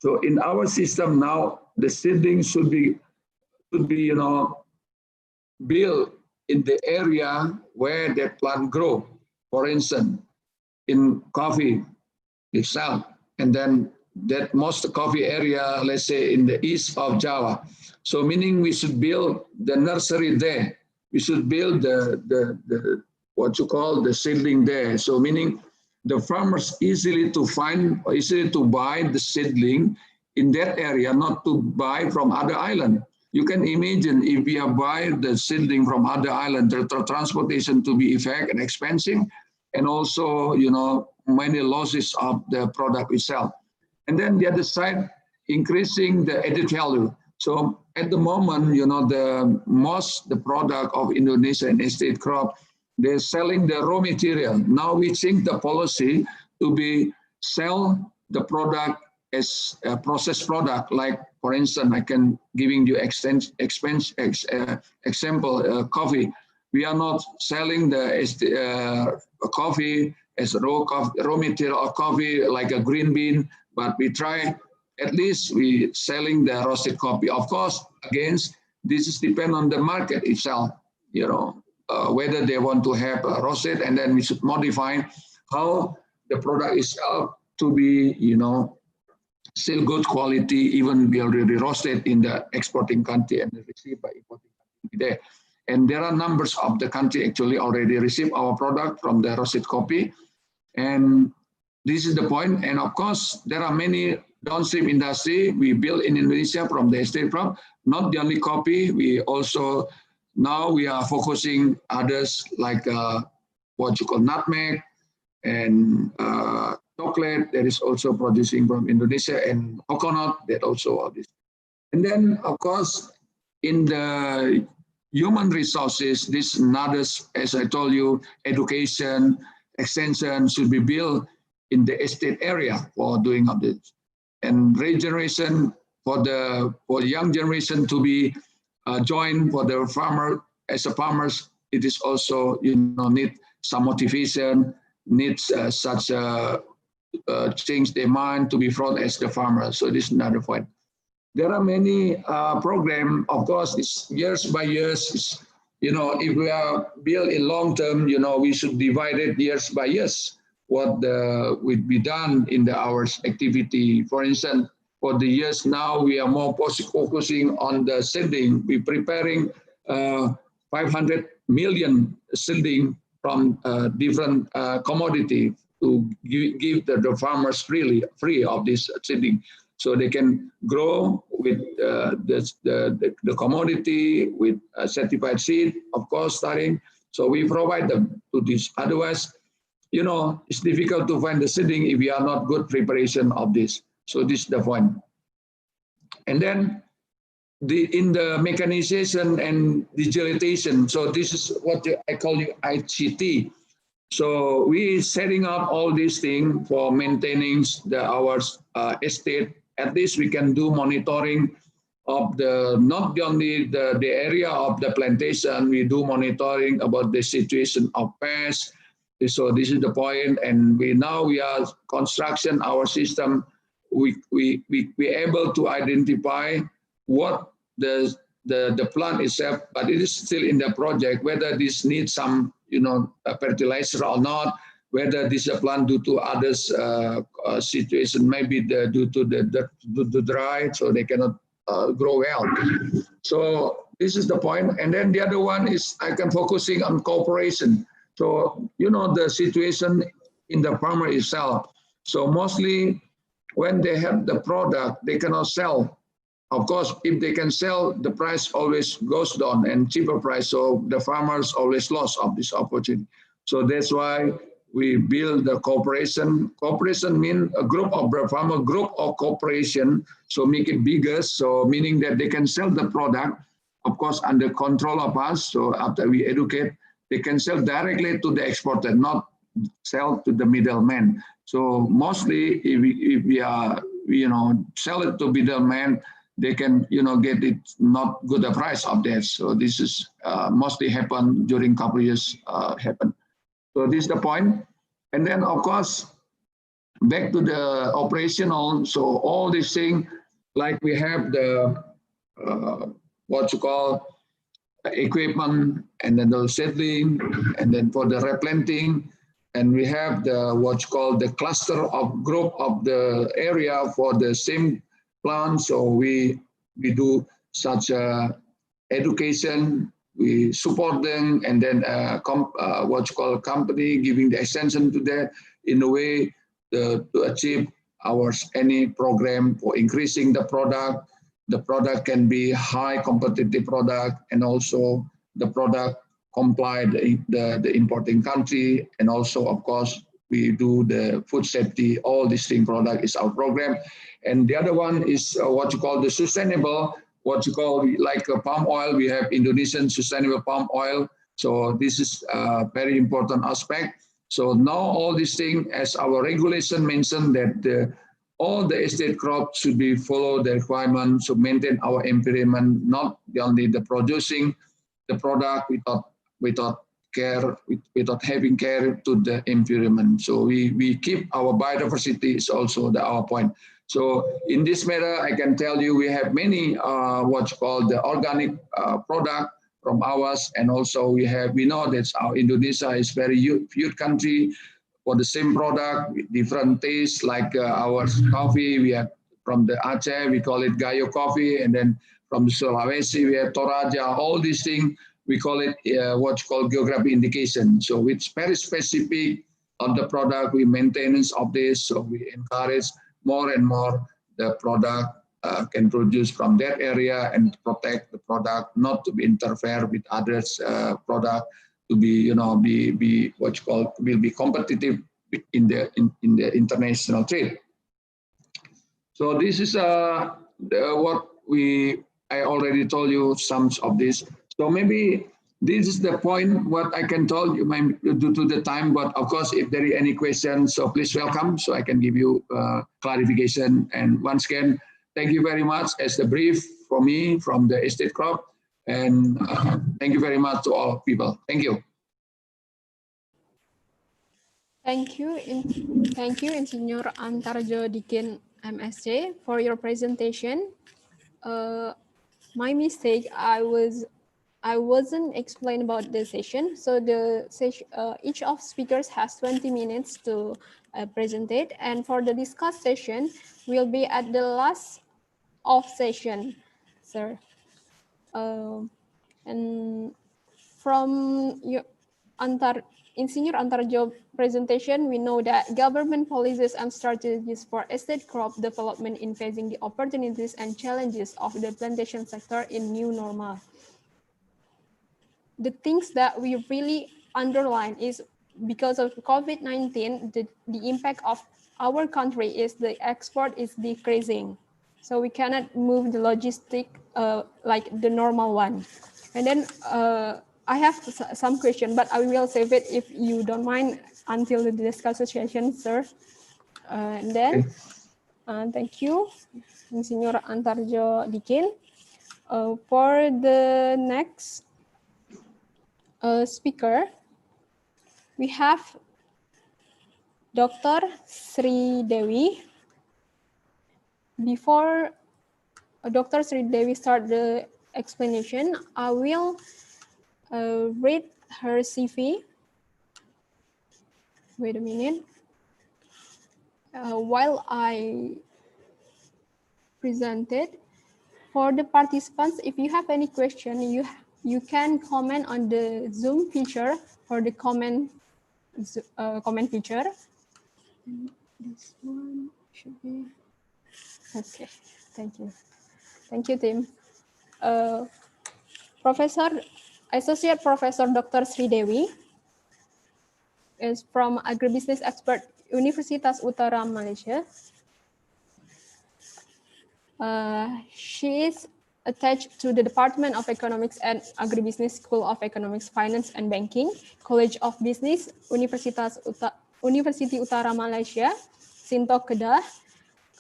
So in our system now, the seedling should be built in the area where that plant grow. For instance, in coffee itself, and then that most coffee area, let's say in the east of Java. So meaning we should build the nursery there. We should build the what you call the seedling there. So meaning the farmers easily to find, or easily to buy the seedling in that area, not to buy from other island. You can imagine if we buy the seedling from other island, the transportation to be effective and expensive, and also, many losses of the product itself. And then the other side, increasing the added value. So at the moment, the product of Indonesia and estate crop, they're selling the raw material. Now we change the policy to be sell the product as a processed product, like For instance, I can giving you example, coffee. We are not selling the coffee as raw material of coffee like a green bean, but we try at least we selling the roasted coffee. Of course, again, this is depend on the market itself, whether they want to have a roasted, and then we should modify how the product is to be, still good quality, even we already roasted in the exporting country and received by importing country there. And there are numbers of the country actually already receive our product from the roasted coffee. And this is the point. And of course, there are many downstream industry we build in Indonesia from the estate crop. Not the only coffee, we also, now we are focusing others like what you call nutmeg and chocolate that is also producing from Indonesia, and coconut that also all this. And then of course, in the human resources, this another, as I told you, education, extension should be built in the estate area for doing of this. And regeneration for the young generation to be joined for the farmer as a farmers, it is also need some motivation, needs such a change their mind to be front as the farmer. So this is another point. There are many programs, of course, it's years by years. If we are built in long term, we should divide it years by years. What would be done in the hours activity. For instance, for the years now, we are more focusing on the seeding. We're preparing 500 million seeding from different commodity to give the farmers free of this seeding, so they can grow with the commodity with certified seed, of course, starting. So we provide them to this. Otherwise, it's difficult to find the seeding if we are not good preparation of this. So this is the point. And then in the mechanization and digitalization, so this is what I call you ICT. So we setting up all these things for maintaining our estate. At least we can do monitoring of not only the area of the plantation, we do monitoring about the situation of pests. So this is the point. And we are construction our system. We able to identify what the plant itself, but it is still in the project, whether this needs some fertilizer or not, whether this is a plant due to others situation, maybe due to the dry, so they cannot grow well. So this is the point. And then the other one is I can focusing on cooperation. So the situation in the farmer itself. So mostly when they have the product, they cannot sell. Of course, if they can sell, the price always goes down and cheaper price. So the farmers always lost of this opportunity. So that's why we build the cooperation. Cooperation means a group of the farmer, group of cooperation. So make it bigger. So meaning that they can sell the product, of course, under control of us. So after we educate, they can sell directly to the exporter, not sell to the middleman. So mostly, if we are, sell it to middleman, they can, get it not good a price of that. So this is mostly happen during couple years happen. So this is the point. And then of course, back to the operational. So all these things, like we have the what you call equipment, and then the seedling, and then for the replanting, and we have the what you call the cluster of group of the area for the same plant. So we do such education, we support them, and then what you call a company giving the extension to that in a way to achieve any program for increasing the product. The product can be high competitive product, and also the product comply the importing country, and also of course we do the food safety. All these thing product is our program. And the other one is what you call the sustainable, what you call like palm oil. We have Indonesian sustainable palm oil. So this is a very important aspect. So now all these things, as our regulation mentioned, that all the estate crops should be follow the requirements to maintain our environment, not only the producing the product without care, without having care to the environment. So we keep our biodiversity is also our point. So in this matter, I can tell you we have many what's called the organic product from ours, and also we know that our Indonesia is very huge country for the same product, different tastes, like our coffee, we have from the Aceh, we call it Gayo coffee, and then from the Sulawesi, we have Toraja, all these things, we call it what's called geographic indication. So it's very specific on the product, we maintenance of this, so we encourage more and more the product can produce from that area and protect the product, not to be interfere with others' product, to be, be what's called, will be competitive in the international trade. So this is what I already told you some of this. So maybe this is the point what I can tell you due to the time, but of course, if there is any questions, so please welcome, so I can give you clarification. And once again, thank you very much as the brief for me from the estate crop. And thank you very much to all people. Thank you. Thank you, Insinyur Antarjo Dikin, MSc, for your presentation. My mistake, I wasn't explained about the session. So the session, each of speakers has 20 minutes to present it, and for the discuss session will be at the last of session, sir. And from your Insinyur Antarjo presentation, we know that government policies and strategies for estate crop development in facing the opportunities and challenges of the plantation sector in new normal. The things that we really underline is because of COVID-19, the impact of our country is the export is decreasing. So we cannot move the logistic like the normal one. And then I have some question, but I will save it if you don't mind until the discussion session, sir. And then, thank you, Insinyur Antarjo Dikin. For the next speaker, we have Dr. Sri Dewi. Before Dr. Sri Dewi start the explanation, I will read her CV. Wait a minute. While I presented, for the participants, if you have any question, you can comment on the Zoom feature or the comment feature. This one should be okay. Thank you, Tim. Associate Professor Dr. Sri Dewi is from Agribusiness Expert, Universitas Utara, Malaysia. She is attached to the Department of Economics and Agribusiness, School of Economics, Finance and Banking, College of Business, University Utara Malaysia, Sintok Kedah.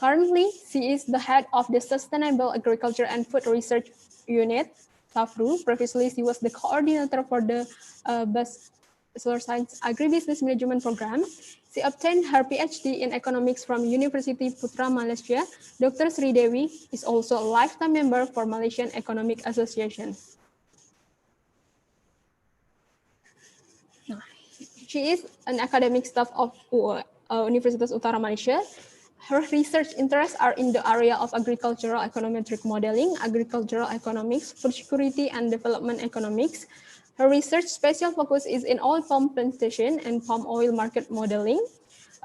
Currently, she is the head of the Sustainable Agriculture and Food Research Unit, SAFRU. Previously, she was the coordinator for the Bachelor Science Agribusiness Management Program. She obtained her PhD in economics from University Putra, Malaysia. Dr. Sri Dewi is also a lifetime member for Malaysian Economic Association. She is an academic staff of Universitas Utara, Malaysia. Her research interests are in the area of agricultural econometric modeling, agricultural economics, food security, and development economics. Her research special focus is in oil palm plantation and palm oil market modeling.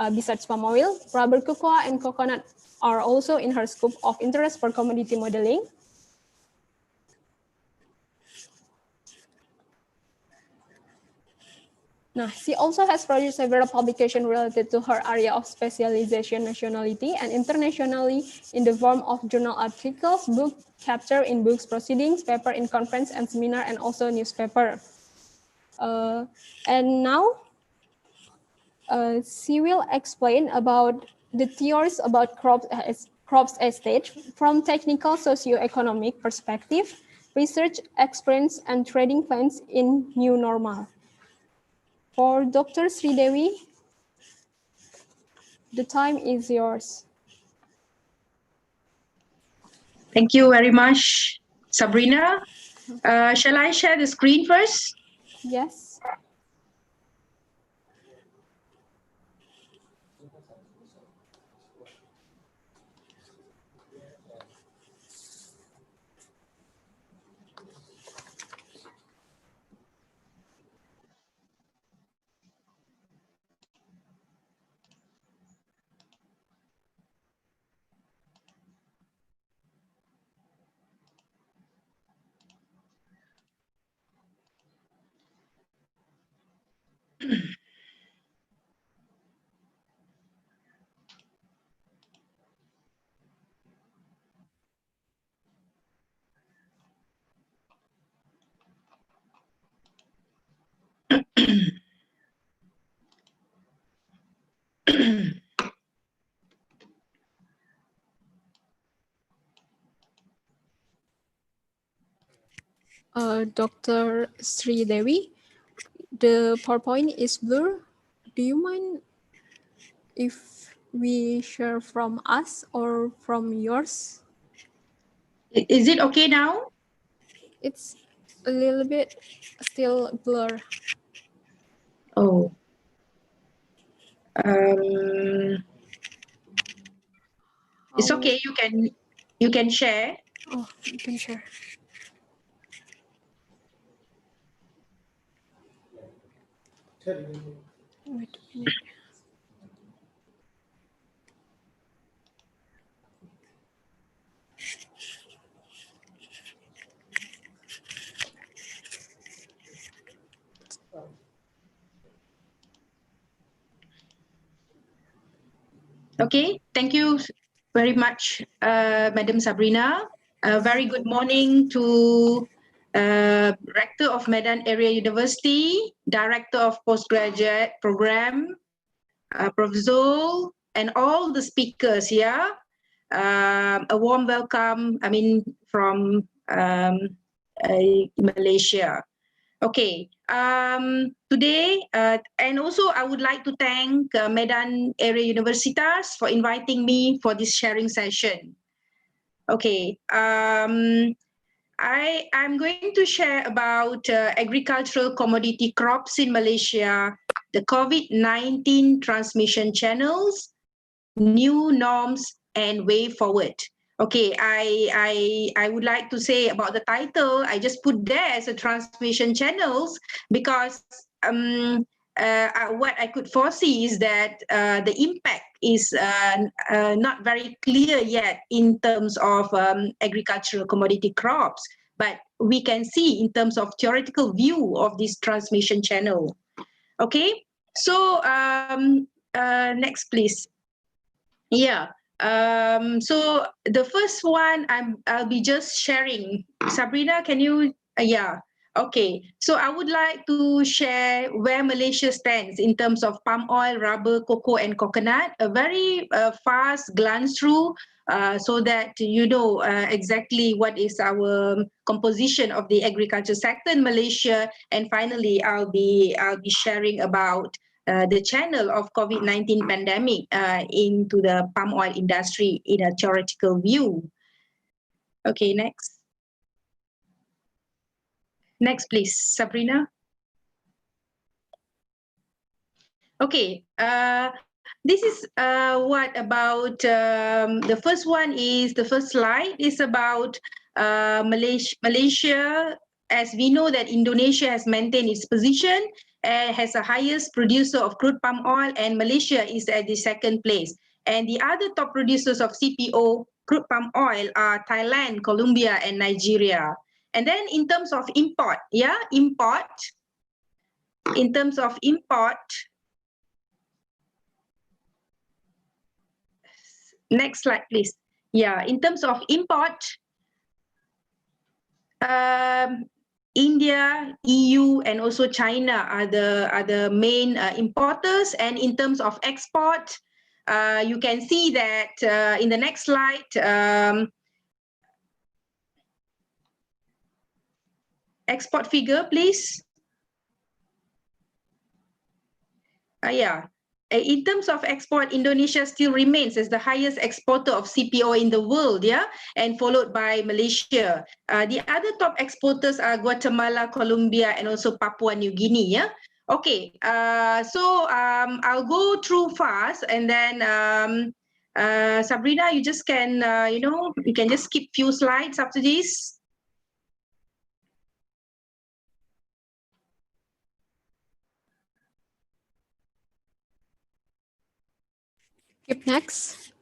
Besides palm oil, rubber, cocoa, and coconut are also in her scope of interest for commodity modeling. She also has produced several publications related to her area of specialization nationally and internationally in the form of journal articles, book capture in books proceedings, paper in conference and seminar, and also newspaper. And now she will explain about the theories about crops estate from technical socio-economic perspective, research experience and trading plans in new normal. For Dr. Sridewi, the time is yours. Thank you very much, Sabrina. Shall I share the screen first? Yes. Dr. Sridewi, the PowerPoint is blur. Do you mind if we share from us or from yours? Is it okay now? It's a little bit still blur. Oh. It's okay. You can share. Oh, you can share. Wait a minute. Okay, thank you very much, Madam Sabrina. Very good morning to Rector of Medan Area University, Director of Postgraduate Program, Prof. Zul, and all the speakers here. A warm welcome, from Malaysia. Okay, today, and also I would like to thank Medan Area Universitas for inviting me for this sharing session. Okay, I'm going to share about agricultural commodity crops in Malaysia, the COVID-19 transmission channels, new norms, and way forward. Okay, I would like to say about the title, I just put there as a transmission channels because what I could foresee is that the impact is not very clear yet in terms of agricultural commodity crops, but we can see in terms of theoretical view of this transmission channel. Okay, so next please. Yeah. So the first one I'll be just sharing. Sabrina, can you? Yeah. Okay. So I would like to share where Malaysia stands in terms of palm oil, rubber, cocoa, and coconut. A very fast glance through, so that you know exactly what is our composition of the agriculture sector in Malaysia. And finally, I'll be sharing about the channel of COVID-19 pandemic into the palm oil industry in a theoretical view. Okay, next. Next, please, Sabrina. Okay, this is what about the first one is the first slide is about Malaysia. As we know that Indonesia has maintained its position has the highest producer of crude palm oil, and Malaysia is at the second place. And the other top producers of CPO, crude palm oil, are Thailand, Colombia, and Nigeria. And then in terms of import, in terms of import, next slide, please. Yeah, in terms of import, India, EU, and also China are the main importers. And in terms of export, you can see that in the next slide, export figure, please. In terms of export, Indonesia still remains as the highest exporter of CPO in the world, and followed by Malaysia. The other top exporters are Guatemala, Colombia, and also Papua New Guinea. Okay, so I'll go through fast, and then Sabrina, you just can, you can just skip few slides after this. Skip next.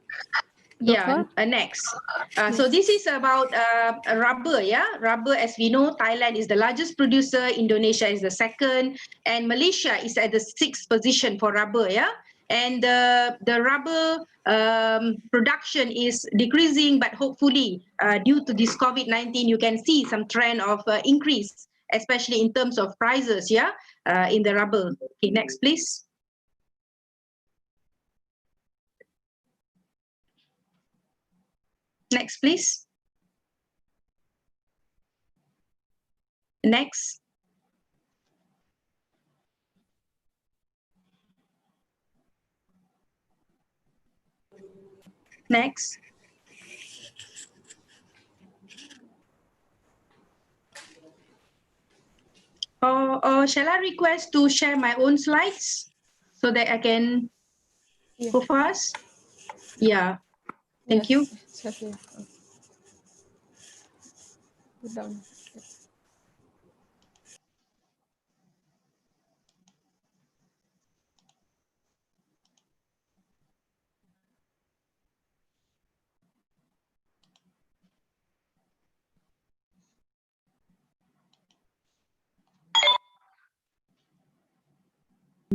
Next. So this is about rubber, Rubber, as we know, Thailand is the largest producer, Indonesia is the second, and Malaysia is at the 6th position for rubber, And the rubber production is decreasing, but hopefully due to this COVID-19, you can see some trend of increase, especially in terms of prices, in the rubber. Okay, next, please. Next, please. Next. Next. Or shall I request to share my own slides so that I can go fast? Yeah. Thank you. Okay. Put down.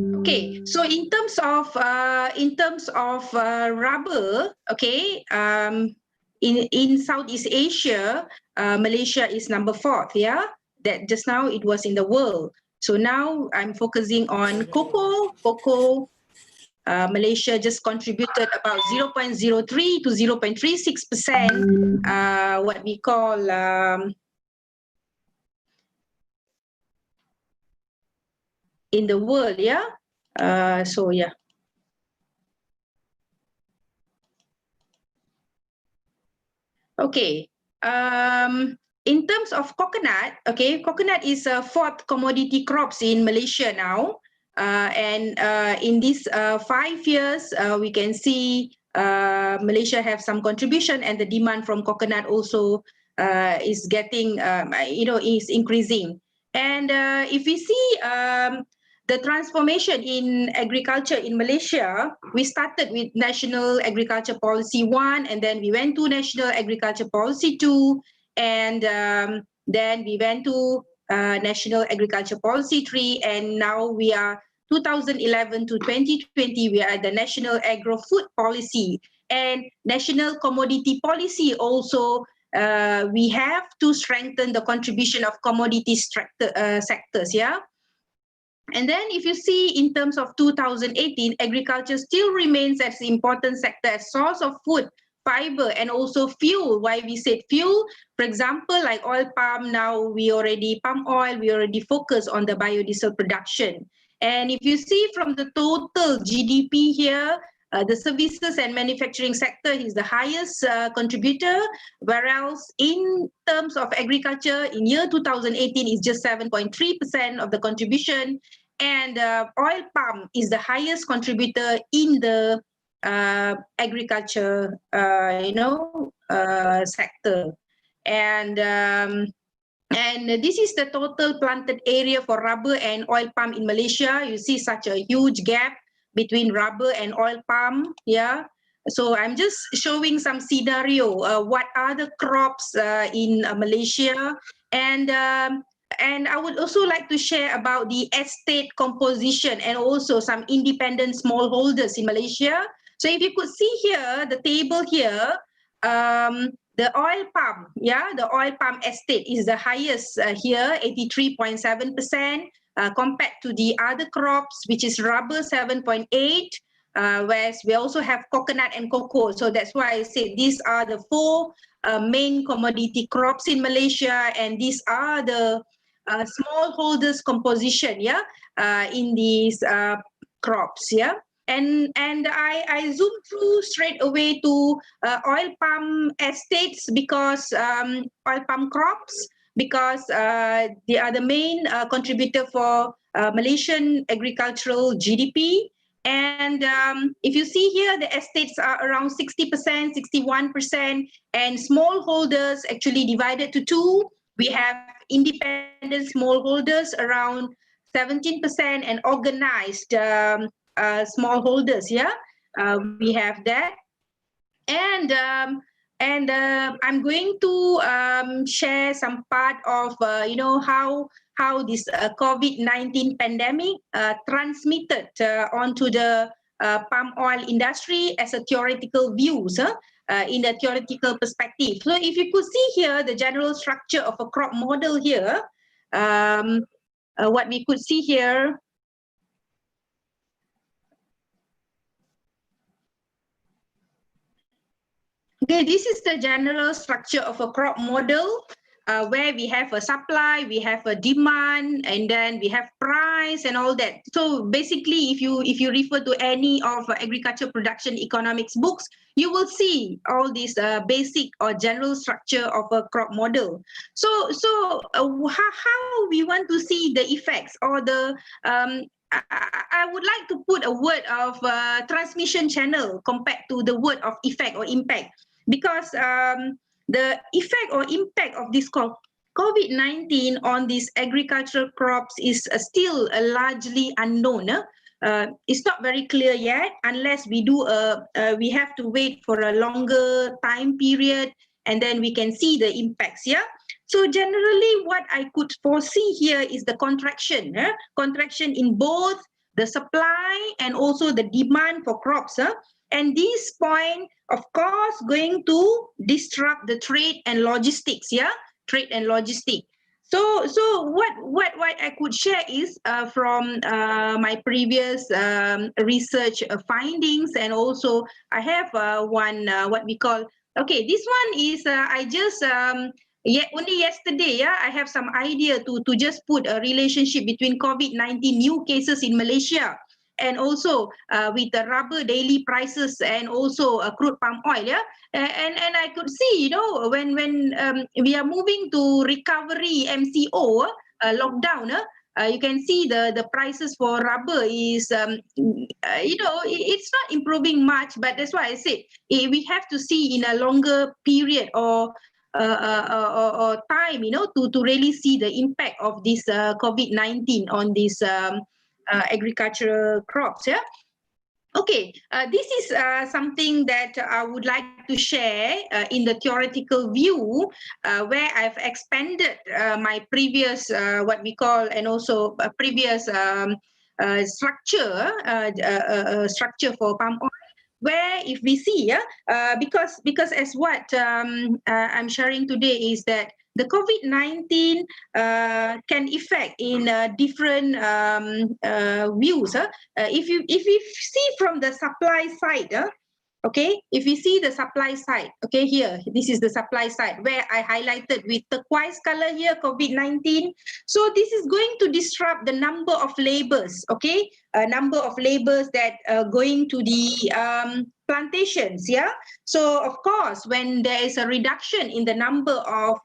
Okay, so in terms of rubber, okay, in Southeast Asia, Malaysia is number 4th, That just now it was in the world. So now I'm focusing on cocoa. Malaysia just contributed about 0.03 to 0.36%, what we call in the world, Okay. In terms of coconut, coconut is a 4th commodity crops in Malaysia now. And in these 5 years, we can see Malaysia have some contribution, and the demand from coconut also is getting, is increasing. And if we see the transformation in agriculture in Malaysia, we started with National Agriculture Policy 1, and then we went to National Agriculture Policy 2, and then we went to National Agriculture Policy 3, and now we are 2011 to 2020, we are the National Agro-Food Policy and National Commodity Policy also. We have to strengthen the contribution of commodity sectors, And then if you see in terms of 2018, agriculture still remains as an important sector as source of food, fiber, and also fuel. Why we said fuel? For example, like oil palm, now palm oil, we already focus on the biodiesel production. And if you see from the total GDP here, the services and manufacturing sector is the highest contributor, whereas in terms of agriculture, in year 2018 is just 7.3% of the contribution, and oil palm is the highest contributor in the agriculture, sector. And this is the total planted area for rubber and oil palm in Malaysia. You see such a huge gap between rubber and oil palm, So I'm just showing some scenario. What are the crops in Malaysia? And I would also like to share about the estate composition and also some independent smallholders in Malaysia. So if you could see here, the table here, the oil palm, the oil palm estate is the highest here, 83.7%, compared to the other crops, which is rubber, 7.8%, whereas we also have coconut and cocoa. So that's why I said these are the four main commodity crops in Malaysia, and these are the smallholders composition, in these crops, And I zoom through straight away to oil palm estates because oil palm crops, because they are the main contributor for Malaysian agricultural GDP. And if you see here, the estates are around 60%, 61%, and smallholders actually divided to two. We have independent smallholders around 17% and organized smallholders. We have that. And I'm going to share some part of how this COVID-19 pandemic transmitted onto the palm oil industry as a theoretical views in a theoretical perspective. So if you could see here the general structure of a crop model here, what we could see here. Okay, this is the general structure of a crop model where we have a supply, we have a demand, and then we have price and all that. So basically, if you refer to any of agriculture production economics books, you will see all this basic or general structure of a crop model. So how we want to see the effects or the I would like to put a word of transmission channel compared to the word of effect or impact, because the effect or impact of this COVID-19 on these agricultural crops is still largely unknown. It's not very clear yet, unless we we have to wait for a longer time period, and then we can see the impacts. So generally, what I could foresee here is the contraction in both the supply and also the demand for crops. And this point, of course, going to disrupt the trade and logistics. Trade and logistics. So what I could share is from my previous research findings, and also I have one what we call, okay, this one is I just only yesterday, I have some idea to just put a relationship between COVID-19 new cases in Malaysia and also with the rubber daily prices and also crude palm oil. And I could see, when we are moving to recovery MCO lockdown, you can see the prices for rubber is it's not improving much, but that's why I said we have to see in a longer period or time, to really see the impact of this COVID-19 on this agricultural crops. Okay, this is something that I would like to share in the theoretical view, where I've expanded my previous what we call, and also previous structure for palm oil. Where if we see, because as what I'm sharing today is that the COVID-19 can affect in different views. If you see from the supply side, okay, if you see the supply side, okay, here, this is the supply side where I highlighted with turquoise color here, COVID-19. So this is going to disrupt the number of labors, okay, number of labors that are going to the plantations. So of course, when there is a reduction in the number of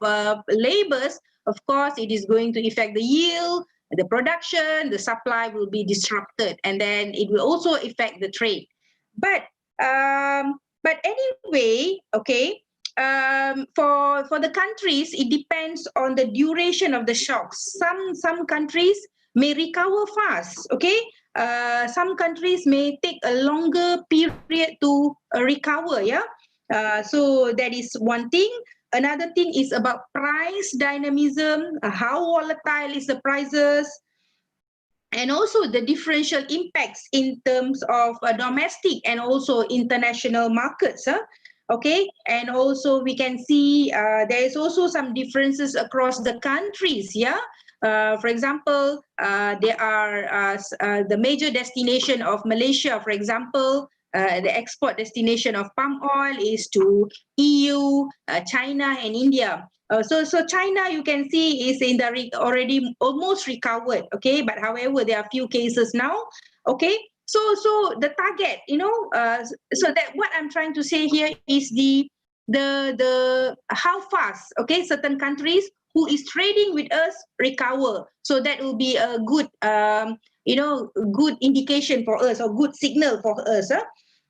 labors, of course, it is going to affect the yield, the production, the supply will be disrupted, and then it will also affect the trade. But anyway, okay, for the countries, it depends on the duration of the shocks. Some countries may recover fast, okay. Some countries may take a longer period to recover. So that is one thing. Another thing is about price dynamism. How volatile is the prices? And also the differential impacts in terms of domestic and also international markets. Okay, and also we can see there is also some differences across the countries. For example, there are the major destination of Malaysia, for example, the export destination of palm oil is to EU, China, and India. So China, you can see, is in the already almost recovered. Okay, but however, there are few cases now. Okay, so the target, so that what I'm trying to say here is the how fast, okay, certain countries who is trading with us recover. So that will be a good, good indication for us, or good signal for us.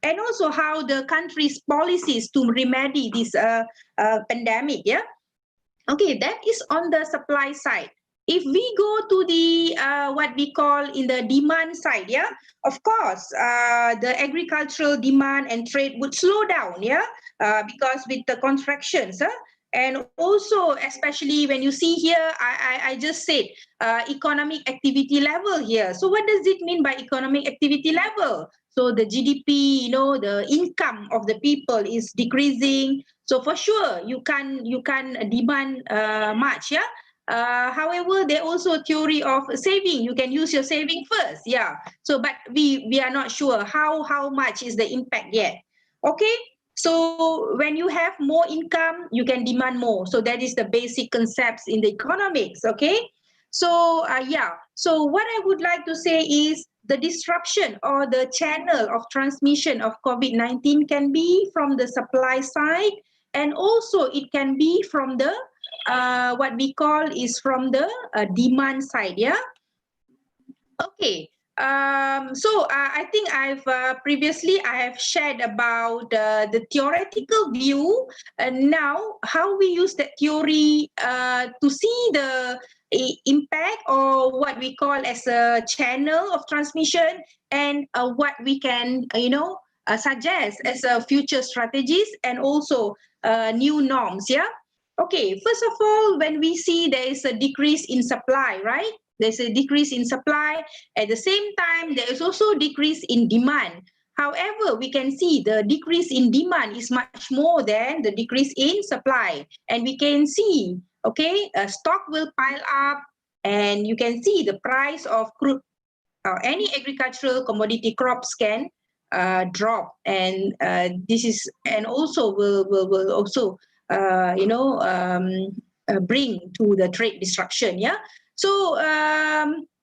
And also how the country's policies to remedy this pandemic. Yeah. Okay, that is on the supply side. If we go to the what we call in the demand side, yeah, of course, the agricultural demand and trade would slow down, yeah, because with the contractions, and also especially when you see here, I just said economic activity level here. So what does it mean by economic activity level? So the GDP, the income of the people is decreasing. So for sure, you can demand much, yeah. However, there also theory of saving. You can use your saving first, yeah. So, but we are not sure how much is the impact yet. Okay. So when you have more income, you can demand more. So that is the basic concepts in the economics. Okay. So yeah. So what I would like to say is the disruption or the channel of transmission of COVID-19 can be from the supply side, and also it can be from the what we call is from the demand side. Yeah. Okay. So I think I've previously I have shared about the theoretical view, and now how we use that theory to see the impact, or what we call as a channel of transmission, and what we can suggest as a future strategies, and also new norms. Yeah. Okay. First of all, when we see there is a decrease in supply, right? There's a decrease in supply. At the same time, there is also a decrease in demand. However, we can see the decrease in demand is much more than the decrease in supply. And we can see, okay, stock will pile up, and you can see the price of crude or any agricultural commodity crops can drop. And this is, and also will also, bring to the trade disruption. Yeah. So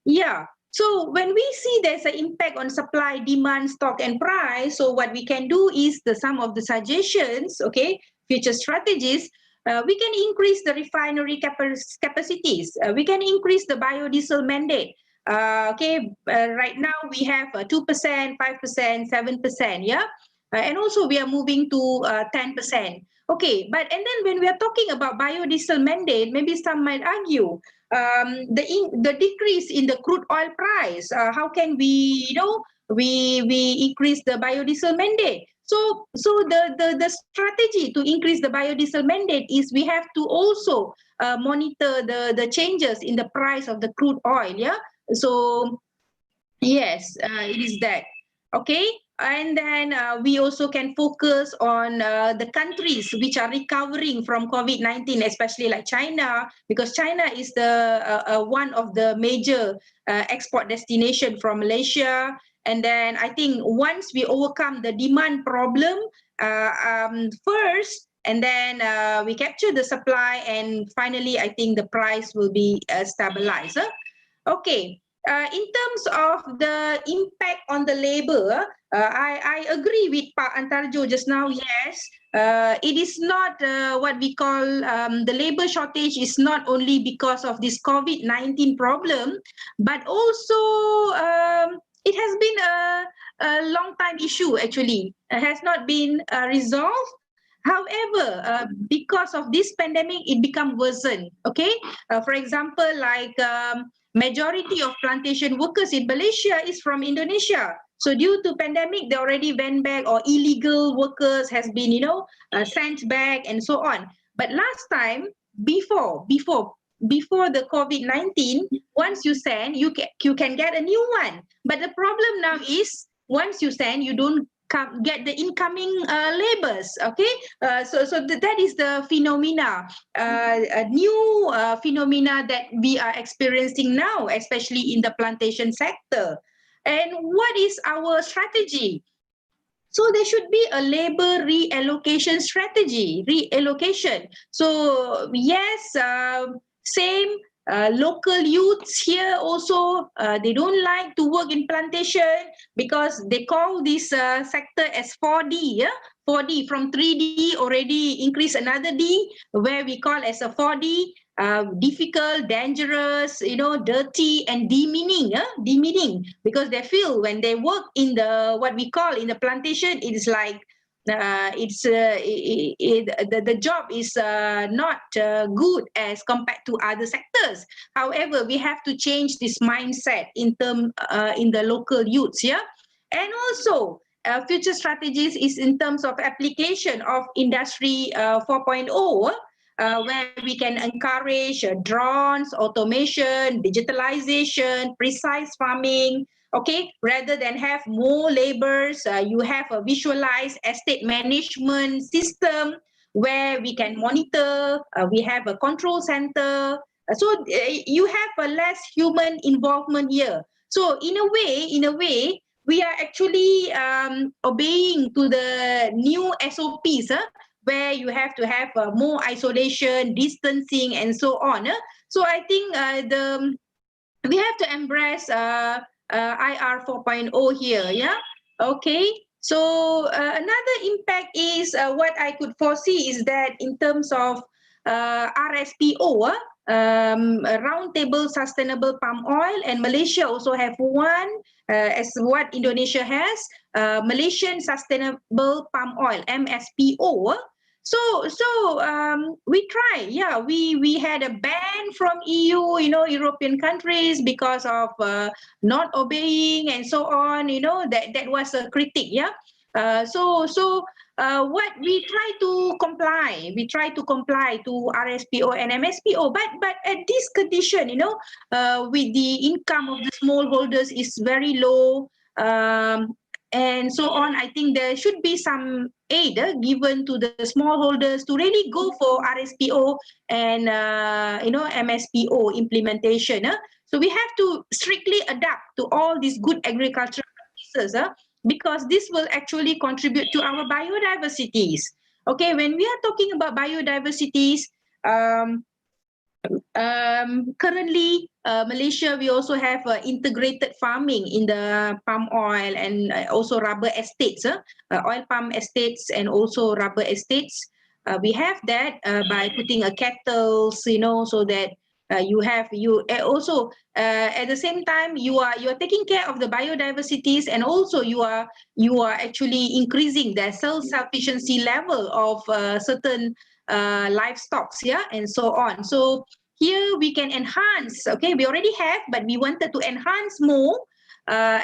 yeah. So when we see there's an impact on supply, demand, stock, and price, so what we can do is some of the suggestions, okay, future strategies. We can increase the refinery capacities. We can increase the biodiesel mandate. Right now we have 2%, 5%, 7%. Yeah, and also we are moving to 10%. Okay, but and then when we are talking about biodiesel mandate, maybe some might argue the decrease in the crude oil price. How can we, we increase the biodiesel mandate? So the strategy to increase the biodiesel mandate is we have to also monitor the changes in the price of the crude oil. Yeah. So yes, it is that. Okay. And then we also can focus on the countries which are recovering from COVID-19, especially like China, because China is the one of the major export destination from Malaysia. And then I think once we overcome the demand problem first, and then we capture the supply, and finally I think the price will be stabilized. Okay. In terms of the impact on the labor, I agree with Pak Antarjo just now. Yes, it is not what we call the labor shortage is not only because of this COVID-19 problem, but also it has been a long time issue. Actually, it has not been resolved. However, because of this pandemic, it become worsened. Okay, for example, like majority of plantation workers in Malaysia is from Indonesia. So due to pandemic, they already went back, or illegal workers has been, sent back, and so on. But last time, before the COVID-19, once you send, you can get a new one. But the problem now is, once you send, you don't get the incoming labors. Okay, that is the phenomena, a new phenomena that we are experiencing now, especially in the plantation sector. And what is our strategy? So there should be a labor reallocation strategy, reallocation. So yes, same local youths here also, they don't like to work in plantation because they call this sector as 4D, yeah? 4D, from 3D already increase another D, where we call as a 4D, difficult, dangerous, dirty, and demeaning, demeaning, because they feel when they work in the, what we call in the plantation, it is like the job is not good as compared to other sectors. However, we have to change this mindset in the local youths, yeah. And also future strategies is in terms of application of industry 4.0, where we can encourage drones, automation, digitalization, precise farming. Okay, rather than have more laborers, you have a visualized estate management system where we can monitor, we have a control center. So you have a less human involvement here. So in a way, we are actually obeying to the new SOPs, where you have to have more isolation, distancing, and so on. So I think we have to embrace IR 4.0 here, yeah. Okay, so another impact is what I could foresee is that in terms of RSPO, Roundtable Sustainable Palm Oil, and Malaysia also have one, as what Indonesia has, Malaysian Sustainable Palm Oil, MSPO. So we try, yeah, we had a ban from EU, European countries, because of not obeying and so on, that was a critic, yeah. What we try to comply, to RSPO and MSPO, but at this condition, with the income of the smallholders is very low, and so on. I think there should be some aid given to the smallholders to really go for RSPO and MSPO implementation. So we have to strictly adapt to all these good agricultural practices, because this will actually contribute to our biodiversities. Okay, when we are talking about biodiversities, currently Malaysia, we also have integrated farming in the palm oil and also rubber estates, oil palm estates and also rubber estates. We have that by putting a cattle, so that also at the same time you are taking care of the biodiversities, and also you are actually increasing the self-sufficiency level of certain livestock, yeah, and so on. So here we can enhance. Okay, we already have, but we wanted to enhance more,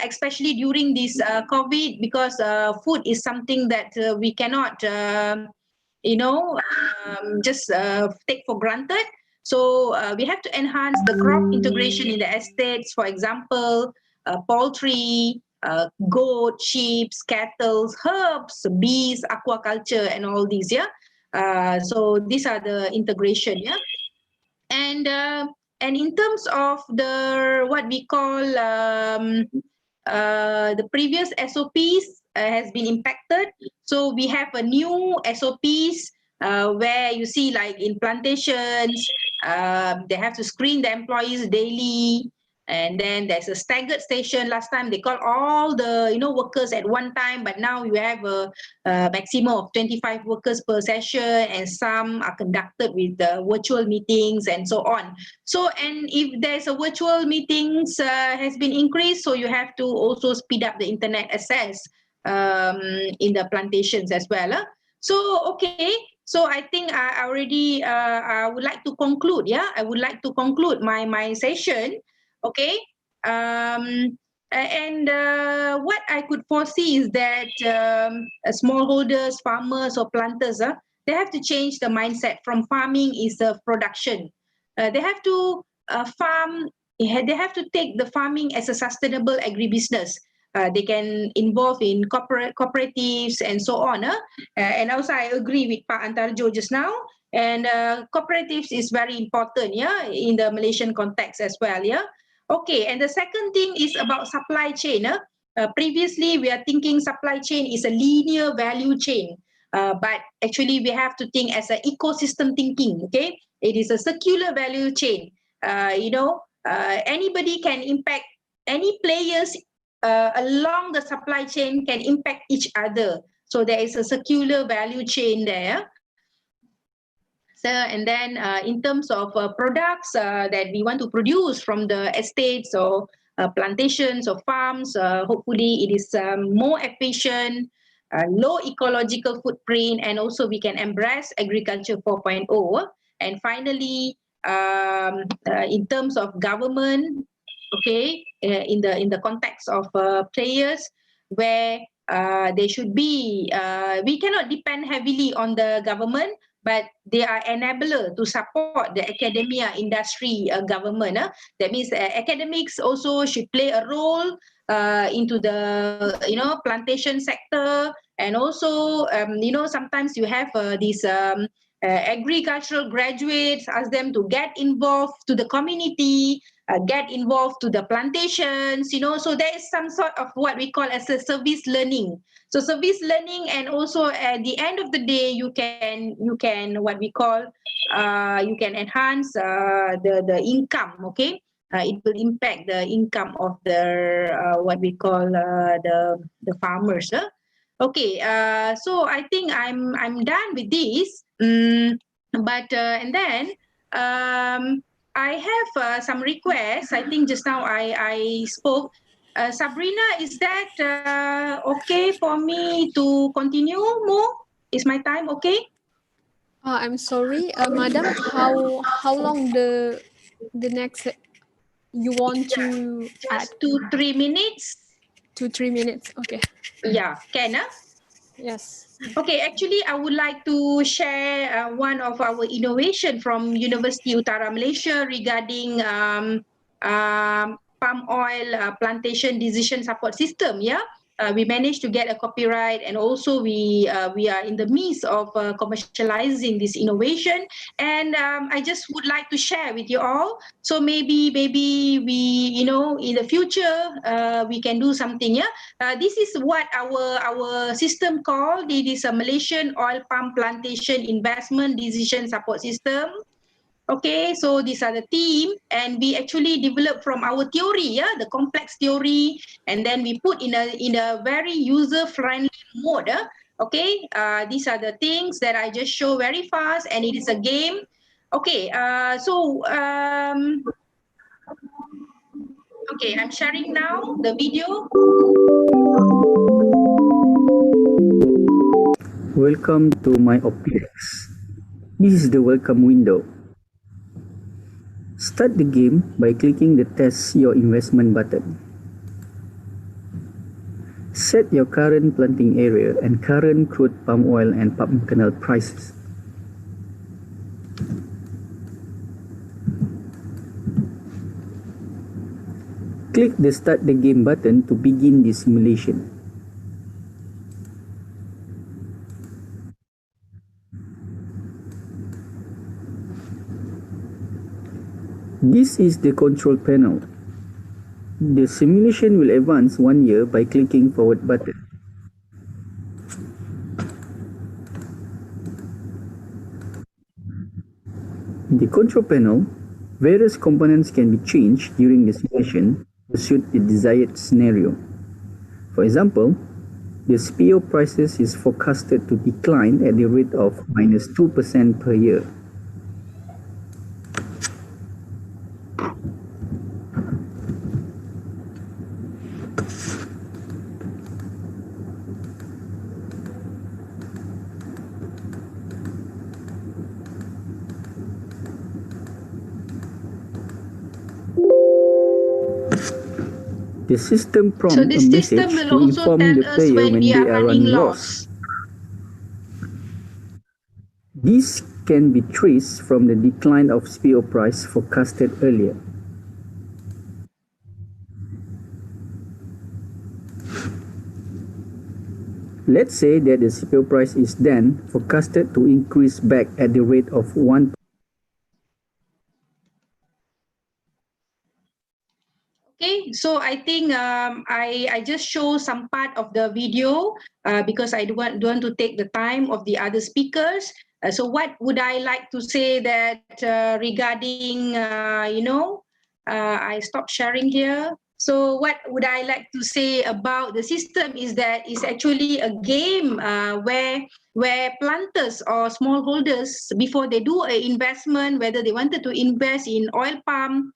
especially during this COVID, because food is something that we cannot just take for granted. So we have to enhance the crop integration in the estates, for example, poultry, goat, sheep, cattle, herbs, bees, aquaculture, and all these, yeah. So these are the integration, yeah. And in terms of the what we call the previous SOPs has been impacted. So we have a new SOPs where you see, like in plantations, they have to screen the employees daily. And then there's a staggered station. Last time they call all the workers at one time, but now you have a maximum of 25 workers per session, and some are conducted with virtual meetings and so on. So, and if there's a virtual meetings has been increased, so you have to also speed up the internet access in the plantations as well. So okay. So I think I already I would like to conclude. Yeah, I would like to conclude my session. Okay, and what I could foresee is that smallholders, farmers, or planters, they have to change the mindset from farming is production. They have to farm. They have to take the farming as a sustainable agribusiness. They can involve in cooperatives and so on. And also I agree with Pak Antarjo just now. And cooperatives is very important, in the Malaysian context as well, Okay, and the second thing is about supply chain. Previously, we are thinking supply chain is a linear value chain, but actually we have to think as an ecosystem thinking. Okay, it is a circular value chain. Anybody can impact, any players along the supply chain can impact each other. So there is a circular value chain there. So, and then in terms of products that we want to produce from the estates or plantations or farms, hopefully it is more efficient, low ecological footprint, and also we can embrace agriculture 4.0. And finally, in terms of government, okay, in the context of players, where they should be, we cannot depend heavily on the government, but they are enabler to support the academia industry government. That means academics also should play a role into the plantation sector, and also sometimes you have these agricultural graduates, ask them to get involved to the community, get involved to the plantations, so there is some sort of what we call as a service learning. So service learning, and also at the end of the day, you can what we call you can enhance the income. Okay, it will impact the income of the what we call the farmers. Okay, so I think I'm done with this. But and then I have some requests. I think just now I spoke. Sabrina, is that okay for me to continue more? Is my time okay? I'm sorry, madam. How long the next you want to add? 2-3 minutes. 2-3 minutes. Okay. Yeah, can Yes. Okay, actually, I would like to share one of our innovation from University Utara Malaysia regarding palm oil plantation decision support system. We managed to get a copyright, and also we are in the midst of commercializing this innovation, and I just would like to share with you all. So maybe we in the future we can do something. This is what our system called. It is a Malaysian oil palm plantation investment decision support system. Okay, so these are the team, and we actually developed from our theory, the complex theory, and then we put in a very user-friendly mode. Okay, these are the things that I just show very fast, and it is a game. Okay, okay, I'm sharing now the video. Welcome to my OPX. This is the welcome window. Start the game by clicking the Test Your Investment button. Set your current planting area and current crude palm oil and palm kernel prices. Click the Start the Game button to begin the simulation. This is the control panel. The simulation will advance 1 year by clicking forward button. In the control panel, various components can be changed during the simulation to suit the desired scenario. For example, the SPO prices is forecasted to decline at the rate of -2% per year. The system prompts a message to inform the player when they are running loss. This can be traced from the decline of SPO price forecasted earlier. Let's say that the CPO price is then forecasted to increase back at the rate of 1%. Okay, so I think I just show some part of the video because I don't want to take the time of the other speakers. So what would I like to say that regarding, I stop sharing here. So what would I like to say about the system is that it's actually a game where planters or smallholders, before they do an investment, whether they wanted to invest in oil palm,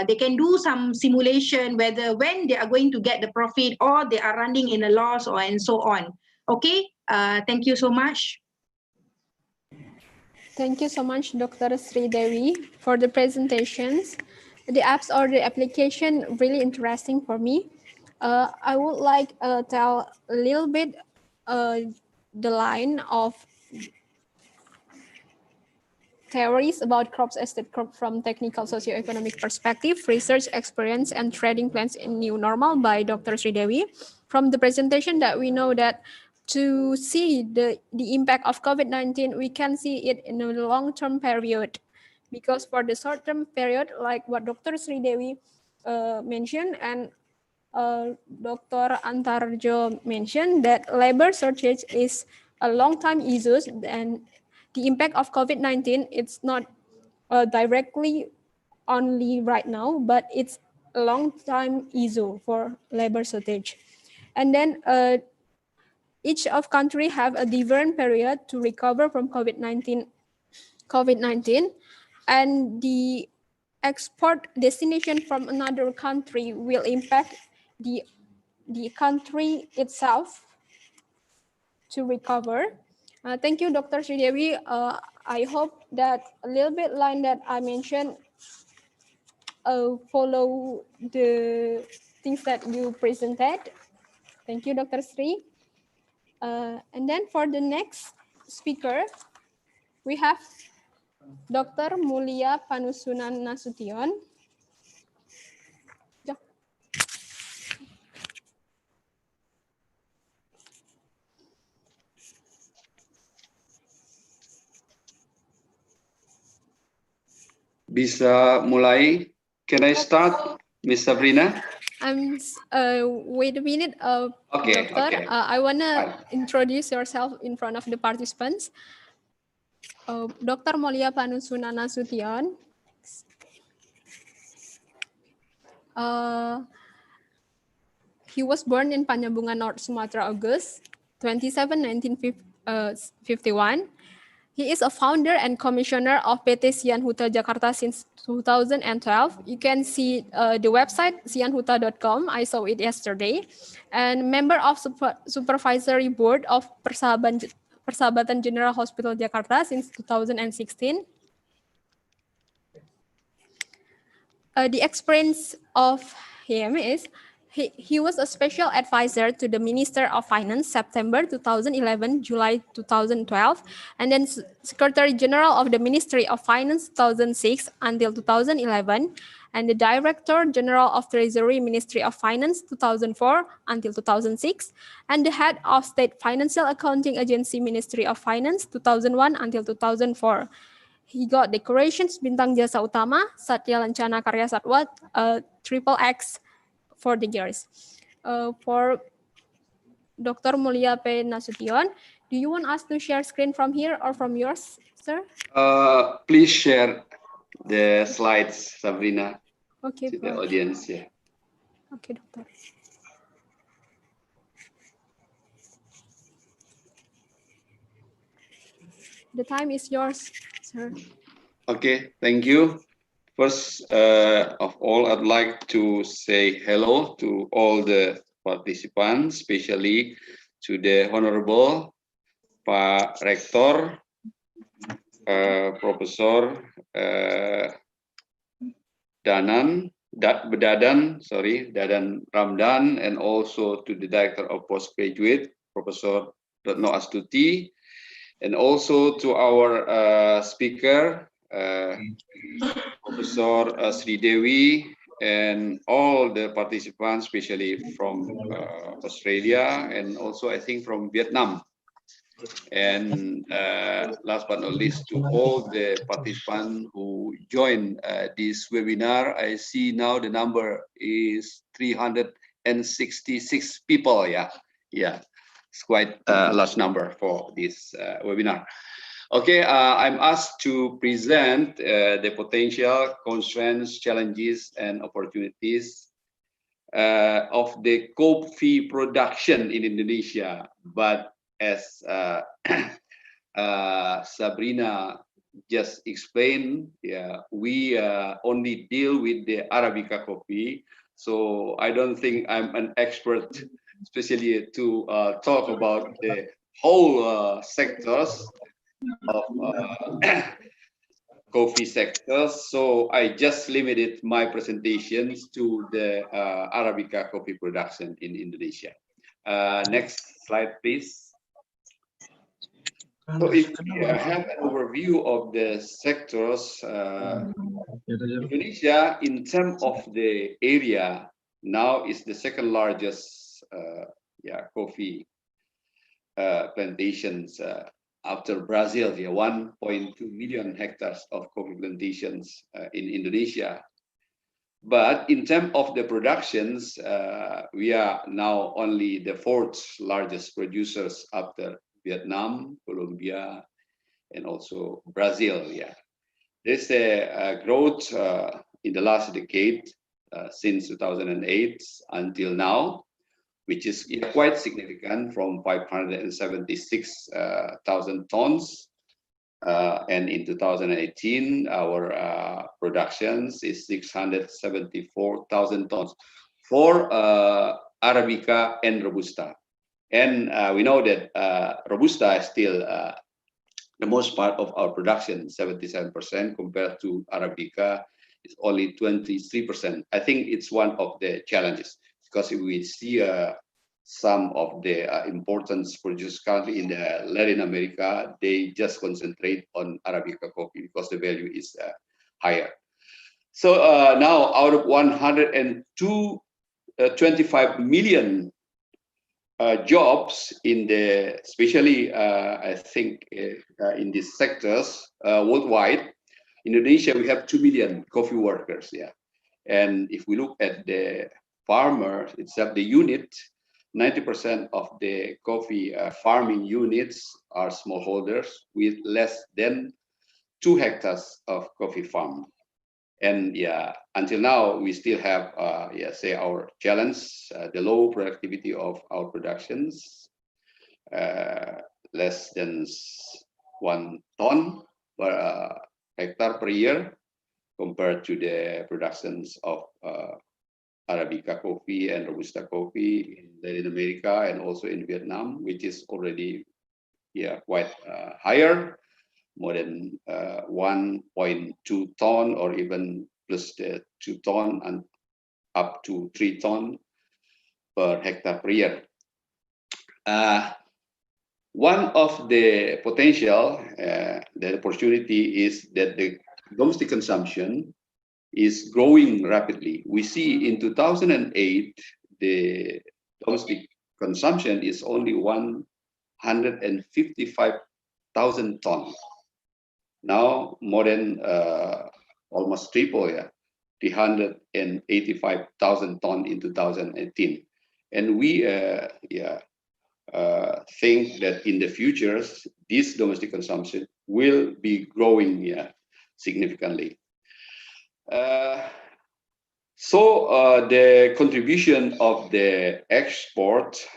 they can do some simulation whether when they are going to get the profit or they are running in a loss or and so on. Okay, thank you so much. Thank you so much, Dr. Sri Dewi, for the presentations. The apps or the application really interesting for me. I would like tell a little bit the line of theories about crops estate crop from technical socio-economic perspective, research experience, and trading plans in new normal by Dr. Sridewi. From the presentation that we know that to see the impact of COVID-19, we can see it in a long-term period. Because for the short-term period, like what Dr. Sridewi mentioned and Dr. Antarjo mentioned, that labor shortage is a long-time issue, and the impact of COVID-19, it's not directly only right now, but it's a long-time issue for labor shortage. And then each of country have a different period to recover from COVID-19, and the export destination from another country will impact the country itself to recover. Thank you, Dr. Sridewi. I hope that a little bit line that I mentioned follow the things that you presented. Thank you, Dr. Sri. And then for the next speaker, we have Dr. Mulia Panusunan Nasution. Bisa mulai? Can I start, Miss Sabrina? Wait a minute, Okay, Doctor. okay. I wanna introduce yourself in front of the participants. Dr. Mulia Panusunan Nasution. He was born in Panjabungan, North Sumatra, August 27, 1951. He is a founder and commissioner of PT Sian Huta Jakarta since 2012. You can see the website sianhuta.com. I saw it yesterday. And member of supervisory board of Persahabatan General Hospital Jakarta since 2016. The experience of him is he was a special advisor to the Minister of Finance September 2011, July 2012, and then Secretary General of the Ministry of Finance 2006 until 2011, and the Director General of Treasury Ministry of Finance 2004 until 2006, and the Head of State Financial Accounting Agency Ministry of Finance 2001 until 2004. He got decorations Bintang Jasa Utama, Satya Lancana Karya Satwa, XXX for the years. For Dr. Mulia P. Nasution, do you want us to share screen from here or from yours, sir? Please share the slides, Sabrina, to the audience. Yeah. Okay, Doctor. The time is yours, sir. Okay, thank you. First of all, I'd like to say hello to all the participants, especially to the Honorable Pak Rektor, Professor Dadan Ramdan, and also to the Director of Postgraduate, Professor Retno Astuti, and also to our speaker, Professor Sri Dewi, and all the participants, especially from Australia and also I think from Vietnam. And last but not least, to all the participants who joined this webinar, I see now the number is 366 people. Yeah, it's quite a large number for this webinar. Okay, I'm asked to present the potential constraints, challenges, and opportunities of the coffee production in Indonesia. But as Sabrina just explained, we only deal with the Arabica coffee. So I don't think I'm an expert, especially to talk about the whole sectors of coffee sectors. So I just limited my presentations to the Arabica coffee production in Indonesia. Next slide, please. So if we have an overview of the sectors, Indonesia, in terms of the area, now is the second largest coffee plantations after Brazil, 1.2 million hectares of coffee plantations in Indonesia. But in terms of the productions, we are now only the fourth largest producers after Vietnam, Colombia, and also Brazil. There's a growth in the last decade, since 2008 until now, which is quite significant, from 576,000 tons. And in 2018, our productions is 674,000 tons for Arabica and Robusta. And we know that Robusta is still the most part of our production, 77%, compared to Arabica is only 23%. I think it's one of the challenges, because if we see some of the important producers currently in the Latin America, they just concentrate on Arabica coffee because the value is higher. So now out of 125 million jobs in the, especially I think in these sectors worldwide, Indonesia, we have 2 million coffee workers. And if we look at the farmer itself, the unit, 90% of the coffee farming units are smallholders with less than 2 hectares of coffee farm. And until now, we still have, say, our challenge, the low productivity of our productions, less than 1 ton per hectare per year, compared to the productions of Arabica coffee and Robusta coffee in Latin America and also in Vietnam, which is already quite higher, more than 1.2 ton, or even plus the 2 ton and up to 3 ton per hectare per year. One of the potential, the opportunity is that the domestic consumption is growing rapidly. We see in 2008, the domestic consumption is only 155,000 tons. Now more than almost triple, 385,000 tons in 2018. And we think that in the future, this domestic consumption will be growing significantly. So the contribution of the export,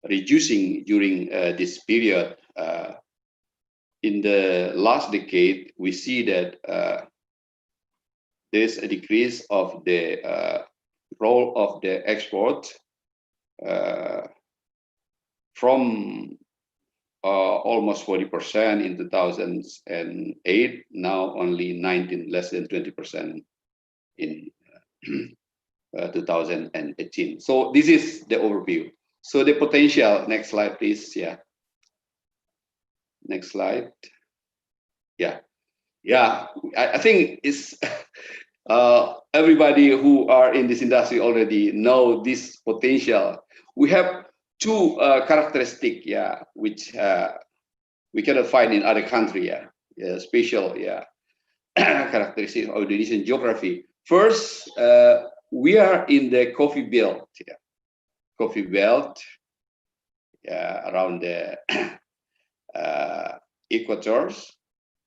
reducing during this period. In the last decade, we see that there's a decrease of the role of the export from almost 40% in 2008, now only less than 20% in 2018. So this is the overview. So the potential, next slide, please. Next slide. I think it's everybody who are in this industry already know this potential. We have two characteristics, yeah, which we cannot find in other country, special, characteristics of Indonesian geography. First, we are in the coffee belt, around the equators,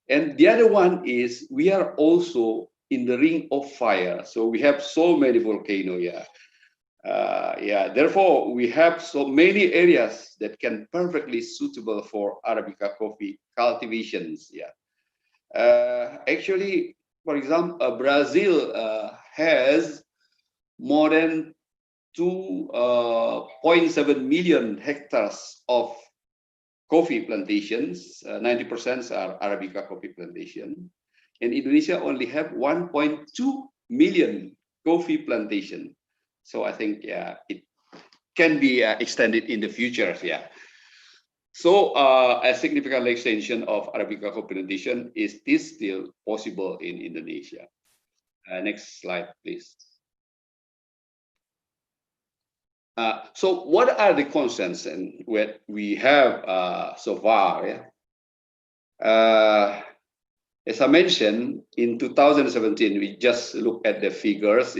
and the other one is we are also in the ring of fire. So we have so many volcanoes, therefore we have so many areas that can perfectly suitable for Arabica coffee cultivations. Actually, for example, Brazil has more than 2.7 million hectares of coffee plantations. 90% are Arabica coffee plantation, and Indonesia only have 1.2 million coffee plantation. So I think it can be extended in the future. So a significant extension of Arabica coffee plantation is still possible in Indonesia. Next slide, please. So what are the concerns and what we have so far? As I mentioned, in 2017, we just looked at the figures.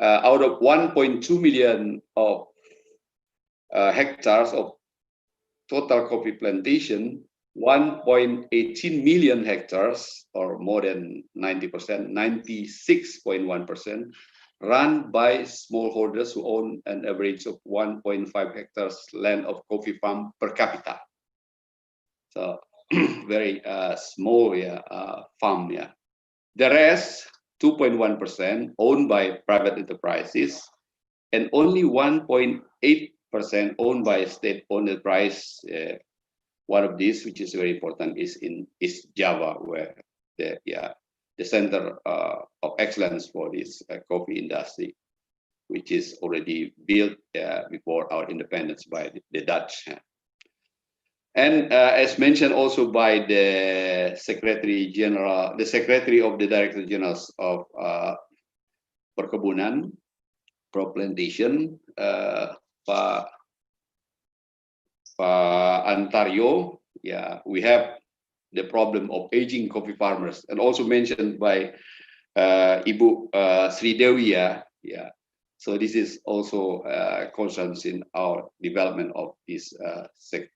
Out of 1.2 million of hectares of total coffee plantation, 1.18 million hectares, or more than 90%, 96.1%, run by smallholders who own an average of 1.5 hectares land of coffee farm per capita. So very small farm. The rest, 2.1%, owned by private enterprises, and only 1.8% owned by state-owned enterprise. One of these, which is very important, is in East Java, where the center of excellence for this coffee industry, which is already built before our independence by the Dutch. And as mentioned also by the Secretary of the Director Generals of Perkebunan, Pro Plantation, Pak Antario, we have the problem of aging coffee farmers, and also mentioned by Ibu Sri Dewi. So this is also concerns in our development of this sector,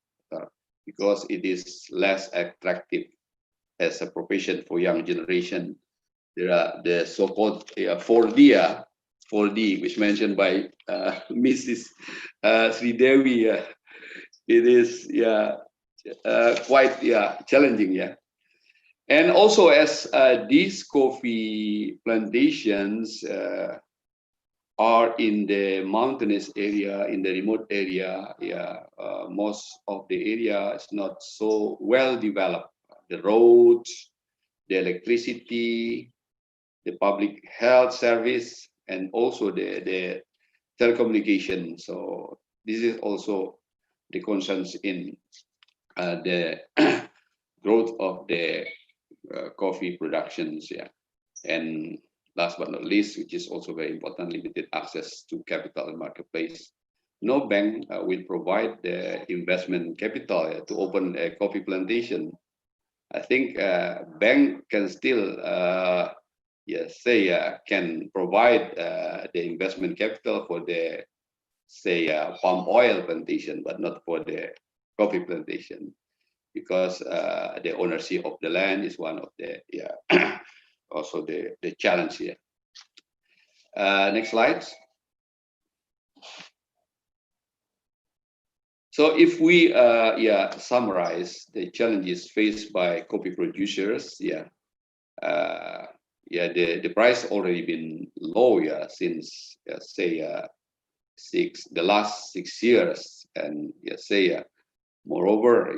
because it is less attractive as a profession for young generation. There are the so-called 4D, which mentioned by Mrs. Sri Dewi. It is quite challenging. And also, as these coffee plantations are in the mountainous area, in the remote area, most of the area is not so well developed. The roads, the electricity, the public health service, and also the telecommunication. So this is also the concerns in the growth of the coffee productions. And last but not least, which is also very important, limited access to capital and marketplace. No bank will provide the investment capital to open a coffee plantation. I think bank can still can provide the investment capital for the palm oil plantation, but not for the coffee plantation, because the ownership of the land is one of the also the challenge here. Next slide. So if we summarize the challenges faced by coffee producers, the price already been low since the last 6 years, and moreover,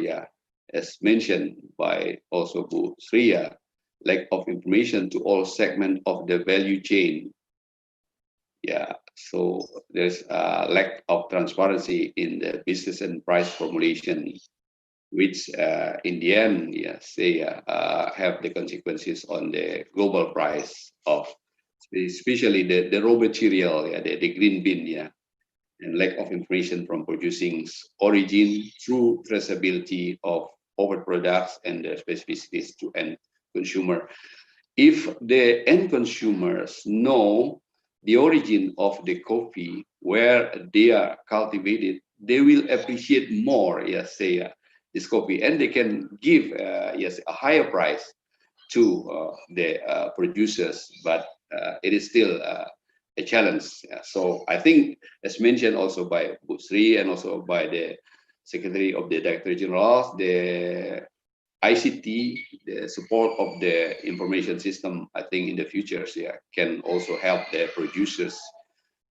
as mentioned by also Bu Sri, lack of information to all segments of the value chain. So there's a lack of transparency in the business and price formulation, which in the end, have the consequences on the global price of especially the raw material, the green bean, and lack of information from producing origin through traceability of over products and the specificities to end consumer. If the end consumers know the origin of the coffee, where they are cultivated, they will appreciate more, this coffee, and they can give, a higher price to the producers. But it is still a challenge. So I think, as mentioned also by Bu Sri and also by the Secretary of the Director General, the ICT, the support of the information system, I think in the future, can also help the producers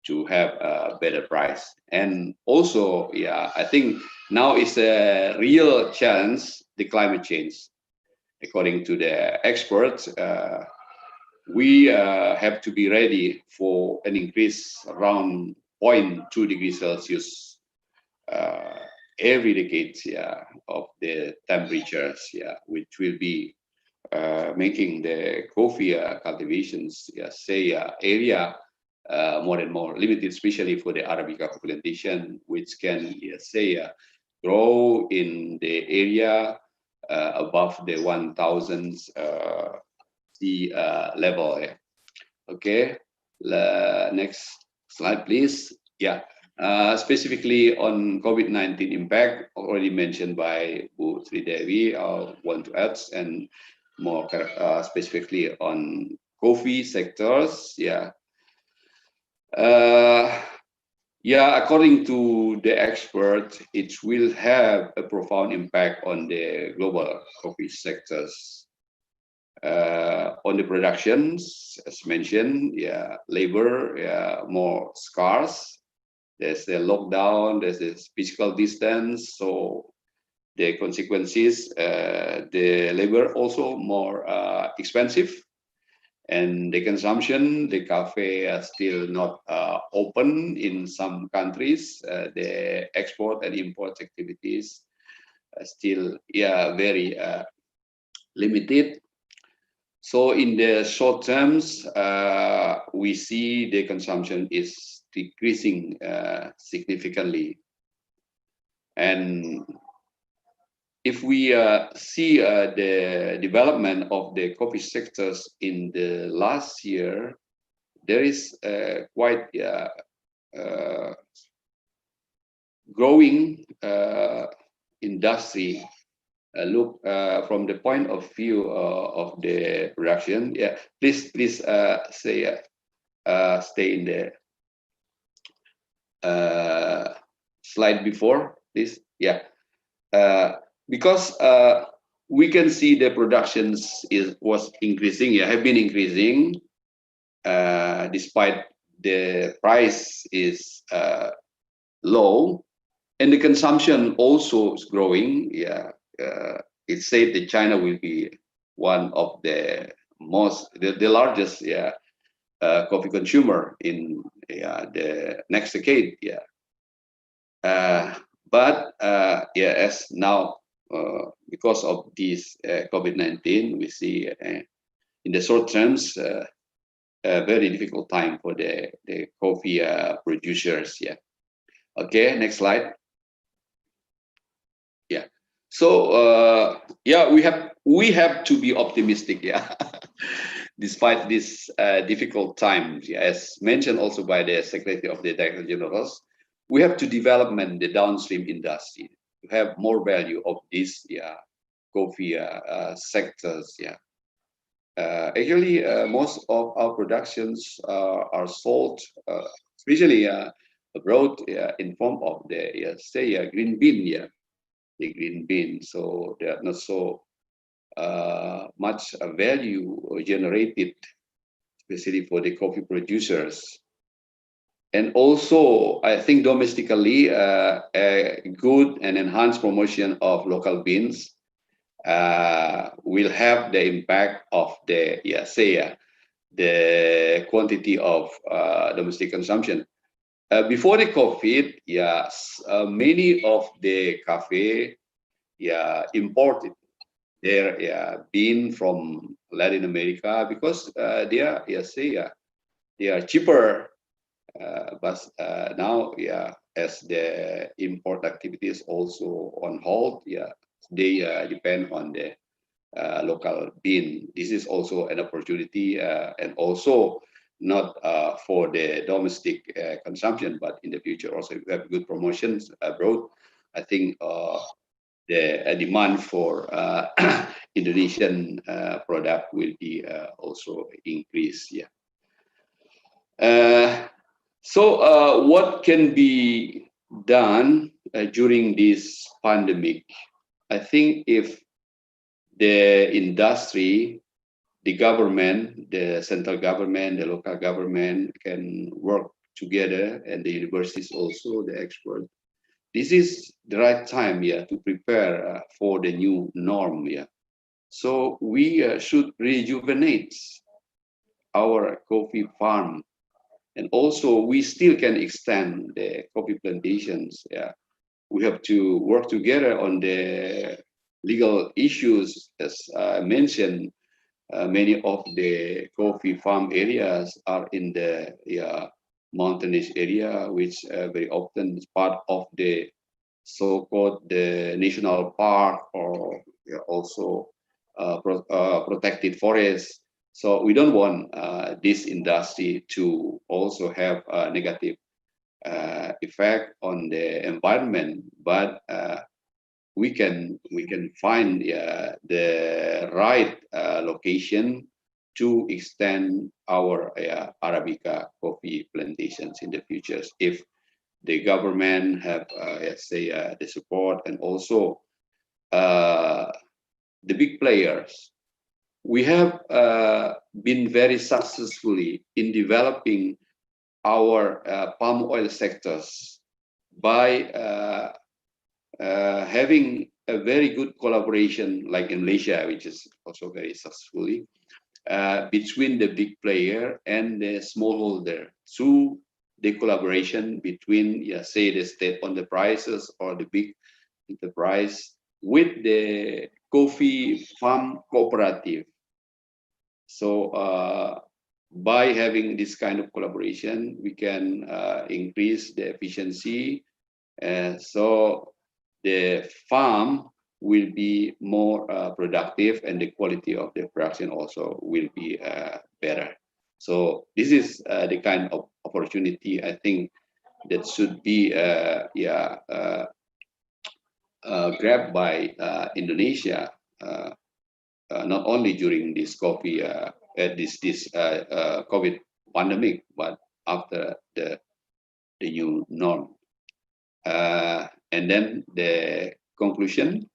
to have a better price. And also, I think now is a real challenge, the climate change. According to the experts, we have to be ready for an increase around 0.2 degrees Celsius every decade, of the temperatures, which will be making the coffee cultivations, area more and more limited, especially for the Arabica plantation, which can, grow in the area above the 1,000 sea level. Okay, next slide, please. Specifically on COVID-19 impact, already mentioned by Bu Sri Dewi, I want to add, and more specifically on coffee sectors. According to the expert, it will have a profound impact on the global coffee sectors. On the productions, as mentioned, labor more scarce. There's the lockdown, there's the physical distance, so the consequences, the labor also more expensive, and the consumption, the cafe are still not open in some countries. The export and import activities are still very limited. So in the short terms, we see the consumption is decreasing significantly. And if we see the development of the coffee sectors in the last year, there is quite growing industry. Look from the point of view of the production. Please stay in the slide before this. Because we can see the productions was increasing, have been increasing, despite the price is low, and the consumption also is growing. It's said that China will be one of the largest coffee consumer in the next decade. But as now, because of this COVID-19, we see in the short terms a very difficult time for the coffee producers. Okay, next slide. So we have to be optimistic. Despite this difficult times, as mentioned also by the Secretary of the Director General, we have to develop the downstream industry to have more value of these coffee sectors. Actually, most of our productions are sold, especially abroad, in form of the green bean. The green bean, so they are not so much value generated, especially for the coffee producers. And also, I think domestically, a good and enhanced promotion of local beans will have the impact of the the quantity of domestic consumption. Before the COVID, many of the cafe imported their bean from Latin America because they are they are cheaper, but now, as the import activity is also on hold, they depend on the local bean. This is also an opportunity, and also not for the domestic consumption, but in the future also, if we have good promotions abroad, I think the demand for Indonesian product will be also increased. So what can be done during this pandemic? I think if the industry, the government, the central government, the local government can work together, and the universities also, the experts, this is the right time to prepare for the new norm. So we should rejuvenate our coffee farm, and also we still can extend the coffee plantations. We have to work together on the legal issues. As I mentioned, many of the coffee farm areas are in the mountainous area, which very often is part of the so-called the national park, or also protected forest. So we don't want this industry to also have a negative effect on the environment, but we can find the right location to extend our Arabica coffee plantations in the future, if the government have let's say the support, and also the big players. We have been very successfully in developing our palm oil sectors by having a very good collaboration, like in Malaysia, which is also very successfully, between the big player and the smallholder, through the collaboration between, say, the state on the prices or the big enterprise with the coffee farm cooperative. So by having this kind of collaboration, we can increase the efficiency, so the farm will be more productive, and the quality of the production also will be better. So this is the kind of opportunity, I think, that should be grabbed by Indonesia, not only during this COVID pandemic, but after the new norm. And then the conclusion.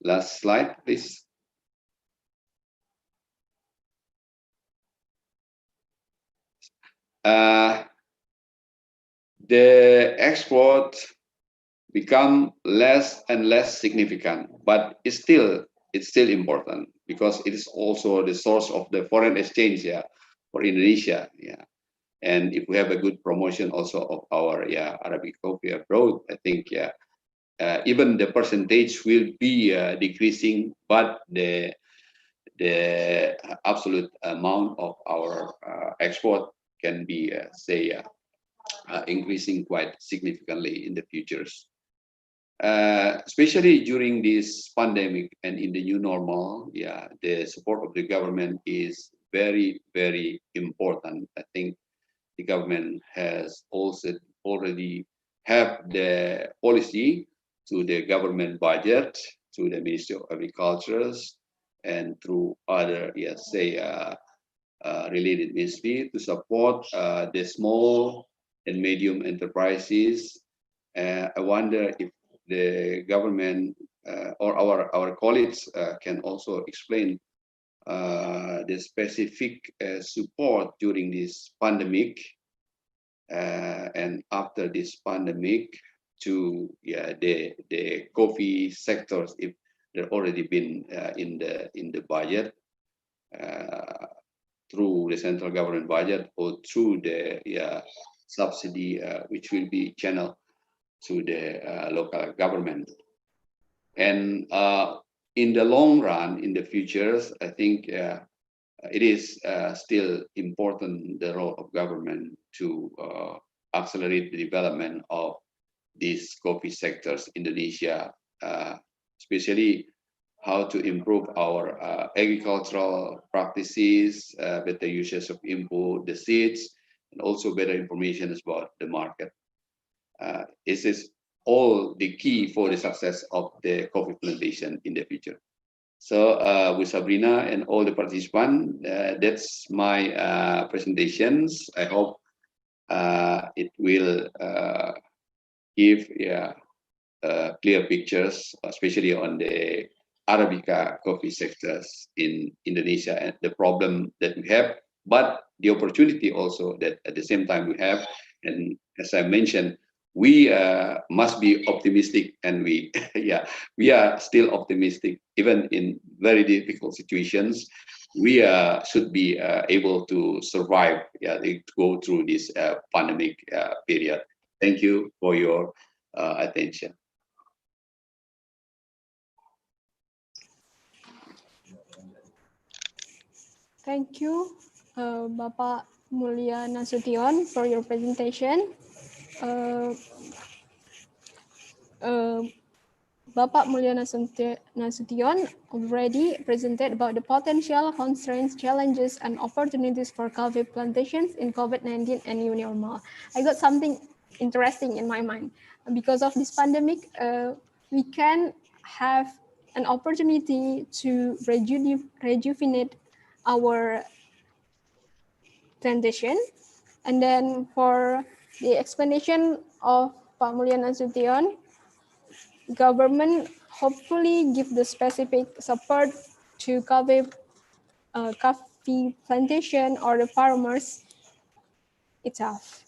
Last slide, please. The export become less and less significant, but it's still important, because it is also the source of the foreign exchange for Indonesia. And if we have a good promotion also of our Arabic coffee abroad, I think even the percentage will be decreasing, but the absolute amount of our export can be increasing quite significantly in the futures. Especially during this pandemic and in the new normal, the support of the government is very, very important. I think the government has also already have the policy to the government budget, to the Ministry of Agriculture, and through other, related ministry, to support the small and medium enterprises. I wonder if the government or our colleagues can also explain the specific support during this pandemic and after this pandemic to the coffee sectors, if they've already been in the budget through the central government budget, or through the subsidy which will be channeled to the local government. And in the long run, in the futures, I think it is still important the role of government to accelerate the development of these coffee sectors in Indonesia, especially how to improve our agricultural practices, better usage of input, the seeds, and also better information about the market. This is all the key for the success of the coffee plantation in the future. So with Sabrina and all the participants, that's my presentations. I hope it will give clear pictures, especially on the Arabica coffee sectors in Indonesia and the problem that we have, but the opportunity also that at the same time we have. And as I mentioned, we must be optimistic, and we we are still optimistic even in very difficult situations. We should be able to survive, to go through this pandemic period. Thank you for your attention. Thank you, Bapak Mulia Nasution, for your presentation. Bapak Mulia Nasution already presented about the potential constraints, challenges, and opportunities for coffee plantations in COVID-19 and new normal. I got something interesting in my mind. Because of this pandemic, we can have an opportunity to rejuvenate our plantation. And then for the explanation of Pak Mulia Nasution, government hopefully give the specific support to coffee plantation or the farmers itself.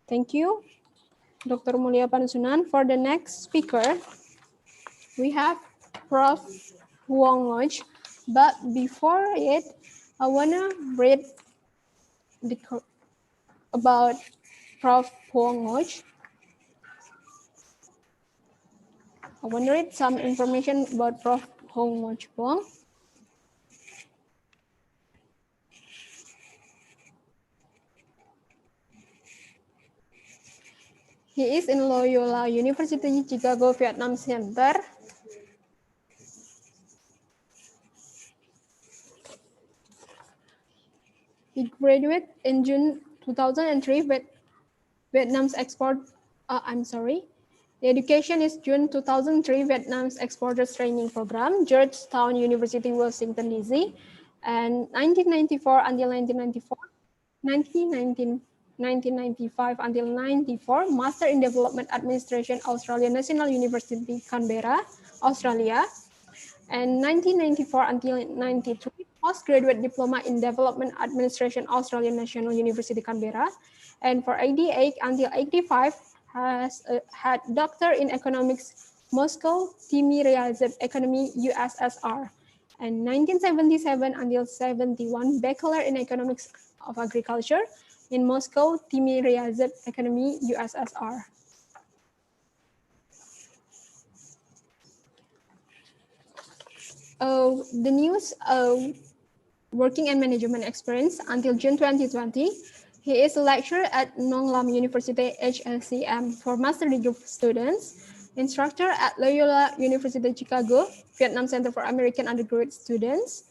Thank you, Dr. Mulia Panusunan. For the next speaker, we have Prof. Huang Ngoj. But before it, I wanna read about Prof. Huang Ngoj. I want to read some information about Prof. Huang Ngoj. He is in Loyola University Chicago Vietnam Center. He graduated in June 2003 with Vietnam's The education is June 2003 Vietnam's Exporters Training Program, Georgetown University, Washington, D.C. And 1994 until 1995 until 94, Master in Development Administration, Australian National University, Canberra, Australia. And 1994 until 93, Postgraduate Diploma in Development Administration, Australian National University, Canberra. And for 88 until 85, has had Doctor in Economics, Moscow, Timiryazeb Economy, USSR. And 1977 until 71, Bachelor in Economics of Agriculture in Moscow, Timiryazeb Economy, USSR. The news working and management experience until June 2020. He is a lecturer at Nong Lam University HLCM for master degree students, instructor at Loyola University Chicago, Vietnam Center for American Undergraduate Students,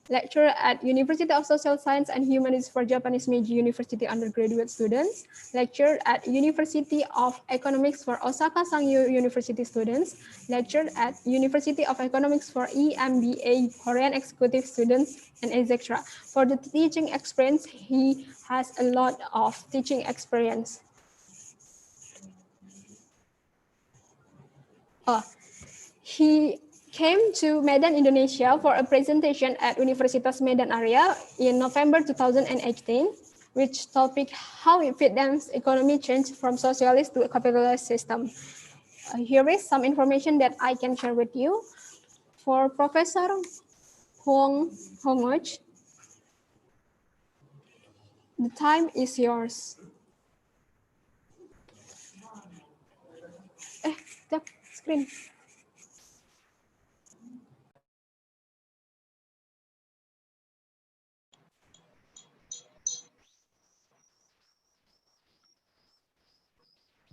lecturer at University of Social Science and Humanities for Japanese Meiji University undergraduate students, lecturer at University of Economics for Osaka Sangyo University students, lecturer at University of Economics for EMBA Korean executive students, and etc. For the teaching experience, he has a lot of teaching experience. He came to Medan, Indonesia for a presentation at Universitas Medan area in November 2018, which topic how Vietnam's economy changed from socialist to a capitalist system. Here is some information that I can share with you. For Professor Huang Ngoj, the time is yours. Tap screen.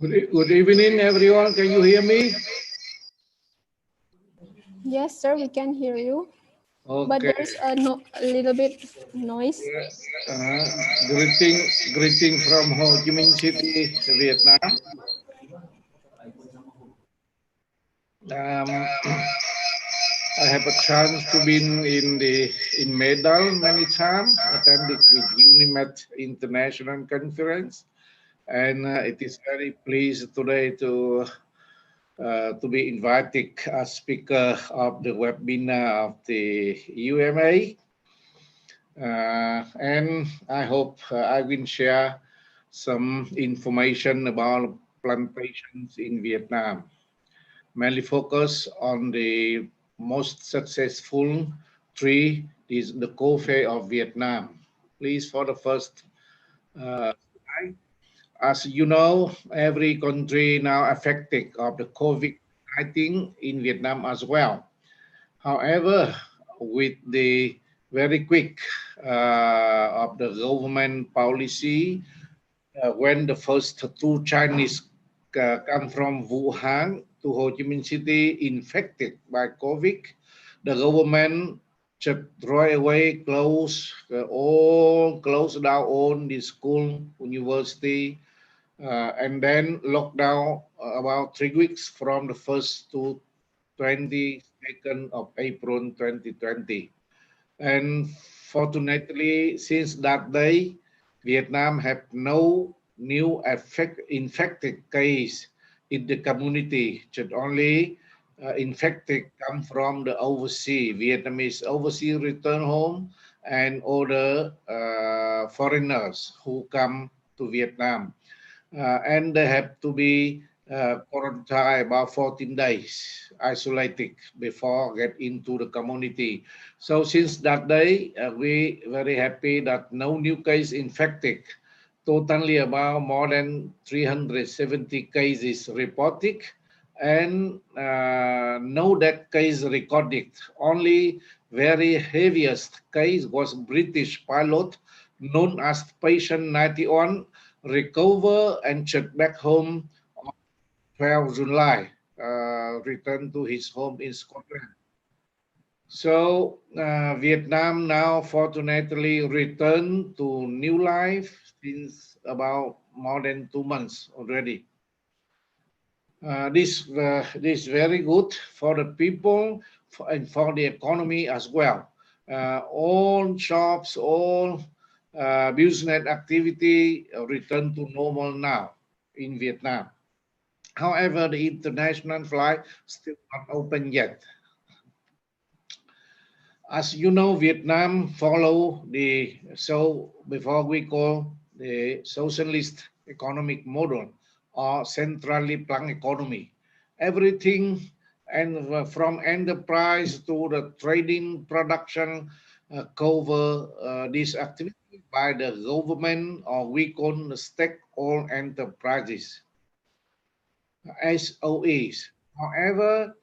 Good evening, everyone. Can you hear me? Yes, sir, we can hear you. Okay. But there's a little bit noise. Greeting from Ho Chi Minh City, Vietnam. I have a chance to be in Medan many times, attending with UNIMED International Conference, and it is very pleased today to be invited as speaker of the webinar of the UMA. And I hope I will share some information about plantations in Vietnam, mainly focus on the most successful tree is the coffee of Vietnam. Please, for the first slide. As you know, every country now affected of the COVID-19 in Vietnam as well. However, with the very quick of the government policy, when the first two Chinese come from Wuhan to Ho Chi Minh City infected by COVID, the government just right away close down all the school, university, and then locked down about 3 weeks from the 1st to 22nd of April 2020. And fortunately, since that day, Vietnam have no new infected case in the community. Just only infected come from the overseas, Vietnamese overseas return home and other foreigners who come to Vietnam. And they have to be quarantined about 14 days, isolated before get into the community. So since that day, we very happy that no new case infected. Totally about more than 370 cases reported and no death case recorded. Only very heaviest case was British pilot known as patient 91 recover and check back home on 12 July, returned to his home in Scotland. So Vietnam now fortunately returned to new life since about more than 2 months already. This is very good for the people and for the economy as well. All shops, all business activity return to normal now in Vietnam. However, the international flight still not open yet. As you know, Vietnam follow before we call the socialist economic model or centrally planned economy. Everything and from enterprise to the trading production cover this activity by the government, or we call the state-owned enterprises, SOEs. However,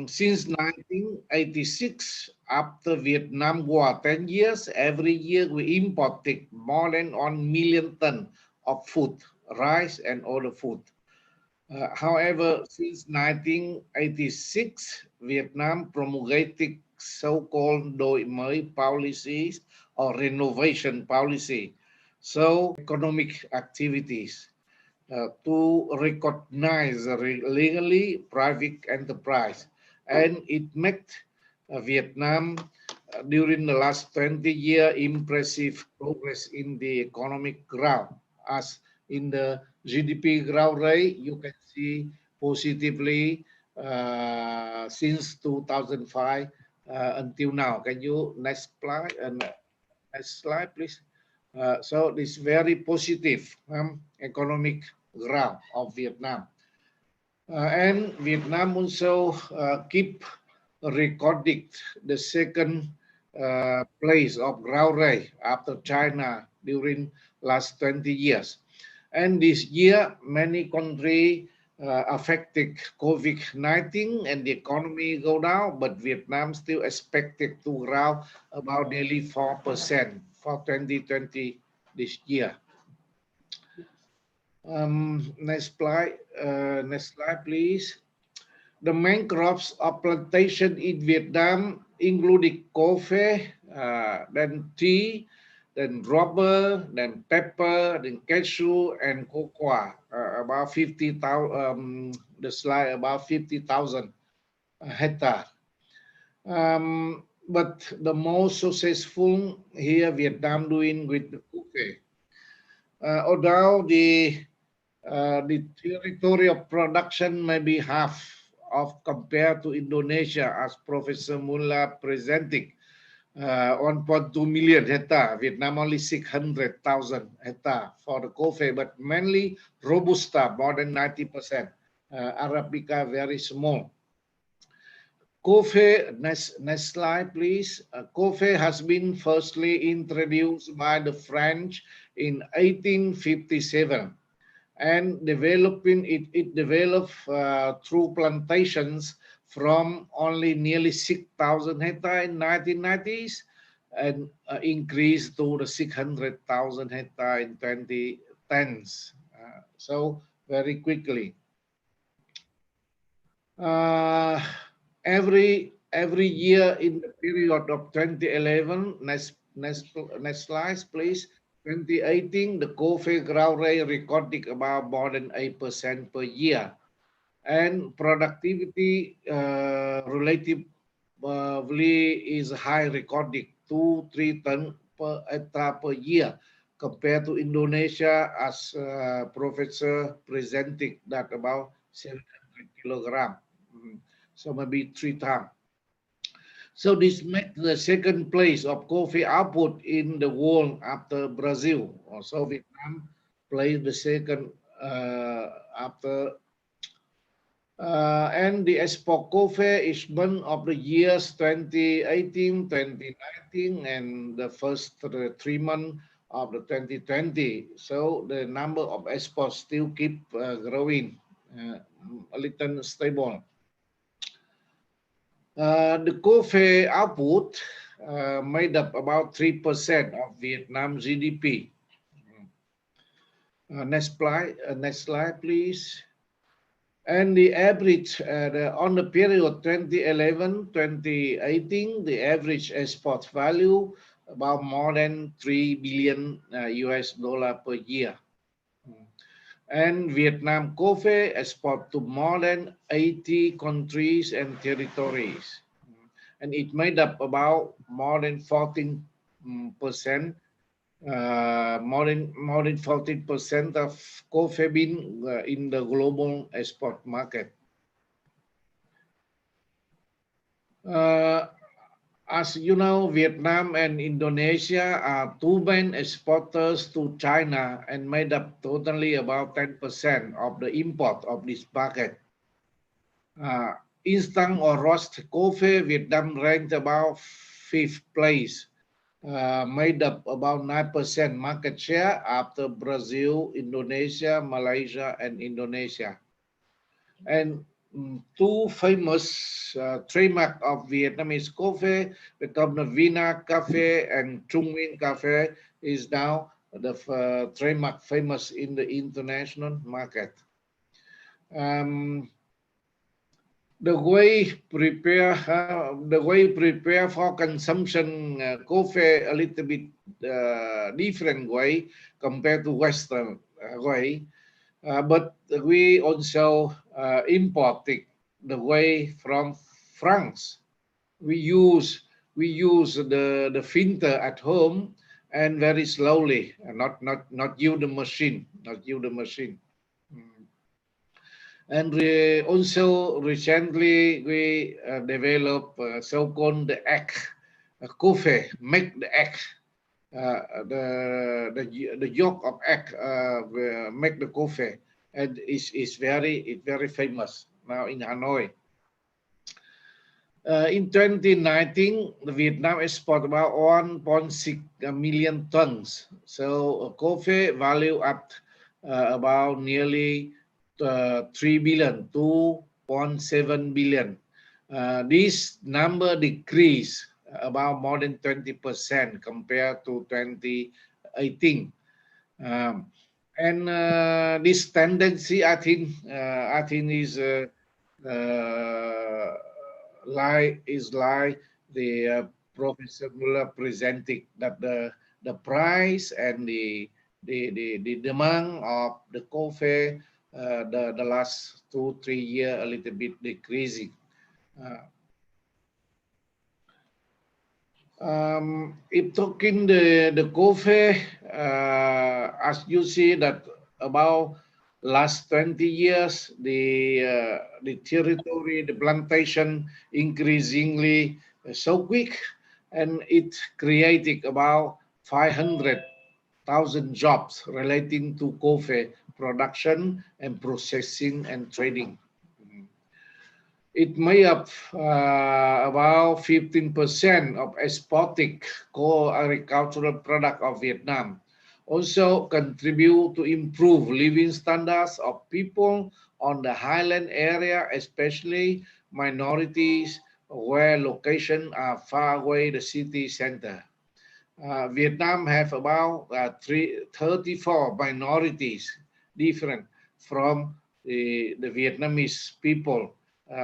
since 1986, after Vietnam War, 10 years, every year we imported more than 1 million tons of food, rice and other food. However, since 1986, Vietnam promulgated so-called đổi mới policies or renovation policy, so economic activities to recognize legally private enterprise, and it made Vietnam during the last 20 years impressive progress in the economic growth. As in the GDP growth rate, you can see positively since 2005 until now. Can you next slide, please? So this very positive economic growth of Vietnam. And Vietnam also keep recording the second place of growth rate after China during last 20 years. And this year, many countries affected COVID-19 and the economy go down, but Vietnam still expected to grow about nearly 4% for 2020 this year. Next slide, please. The main crops of plantation in Vietnam including coffee, then tea, then rubber, then pepper, then cashew and cocoa. About 50,000. The slide about 50,000 hectare. But the most successful here Vietnam doing with the coffee. Although the territory of production may be half of compared to Indonesia, as Professor Mullah presenting, 1.2 million hectare. Vietnam only 600,000 hectare for the coffee, but mainly Robusta, more than 90%. Arabica, very small. Coffee, next slide, please. Coffee has been firstly introduced by the French in 1857. And developing it developed through plantations from only nearly 6,000 hectares in 1990s and increased to the 600,000 hectares in 2010s. So very quickly. Every year in the period of 2011, next slide, please. 2018, the coffee growth rate recorded about more than 8% per year, and productivity relatively is high, recorded 2-3 tons per hectare per year, compared to Indonesia, as Professor presented, that about 700 kilogram. So maybe 3 times. So this makes the second place of coffee output in the world after Brazil. Also Vietnam plays the second after. And the export coffee is one of the years 2018, 2019, and the first 3 months of the 2020. So the number of exports still keep growing, a little stable. The coffee output made up about 3% of Vietnam's GDP. Next slide, please. And the average on the period 2011-2018, the average export value about more than $3 billion US per year. And Vietnam coffee export to more than 80 countries and territories, and it made up about more than 14%, more than 14% of coffee bean in the global export market. As you know, Vietnam and Indonesia are two main exporters to China and made up totally about 10% of the import of this market. Instant or roast coffee, Vietnam ranked about 5th place, made up about 9% market share after Brazil, Indonesia, Malaysia, and Indonesia. And two famous trademark of Vietnamese coffee, become the Vina Cafe and Trung Nguyen Cafe, is now the trademark famous in the international market. The way prepare for consumption coffee a little bit different way compared to Western way. But we also imported the way from France. We use the filter at home and very slowly, not use the machine, And also recently we developed so-called the egg coffee, make the egg. The yolk of egg make the coffee, and it's very famous now in Hanoi. In 2019, Vietnam export about 1.6 million tons. So coffee value at about nearly 3 billion, 2.7 billion. This number decreased about more than 20% compared to 2018. And this tendency, I think is like the Professor Muller presenting that the price and the demand of the coffee the last 2-3 years a little bit decreasing. If talking the coffee, as you see that about last 20 years, the territory, the plantation increasingly so quick, and it created about 500,000 jobs relating to coffee production and processing and trading. It made up about 15% of exported core agricultural product of Vietnam. Also contribute to improve living standards of people on the highland area, especially minorities where locations are far away the city center. Vietnam have about 34 minorities different from the Vietnamese people.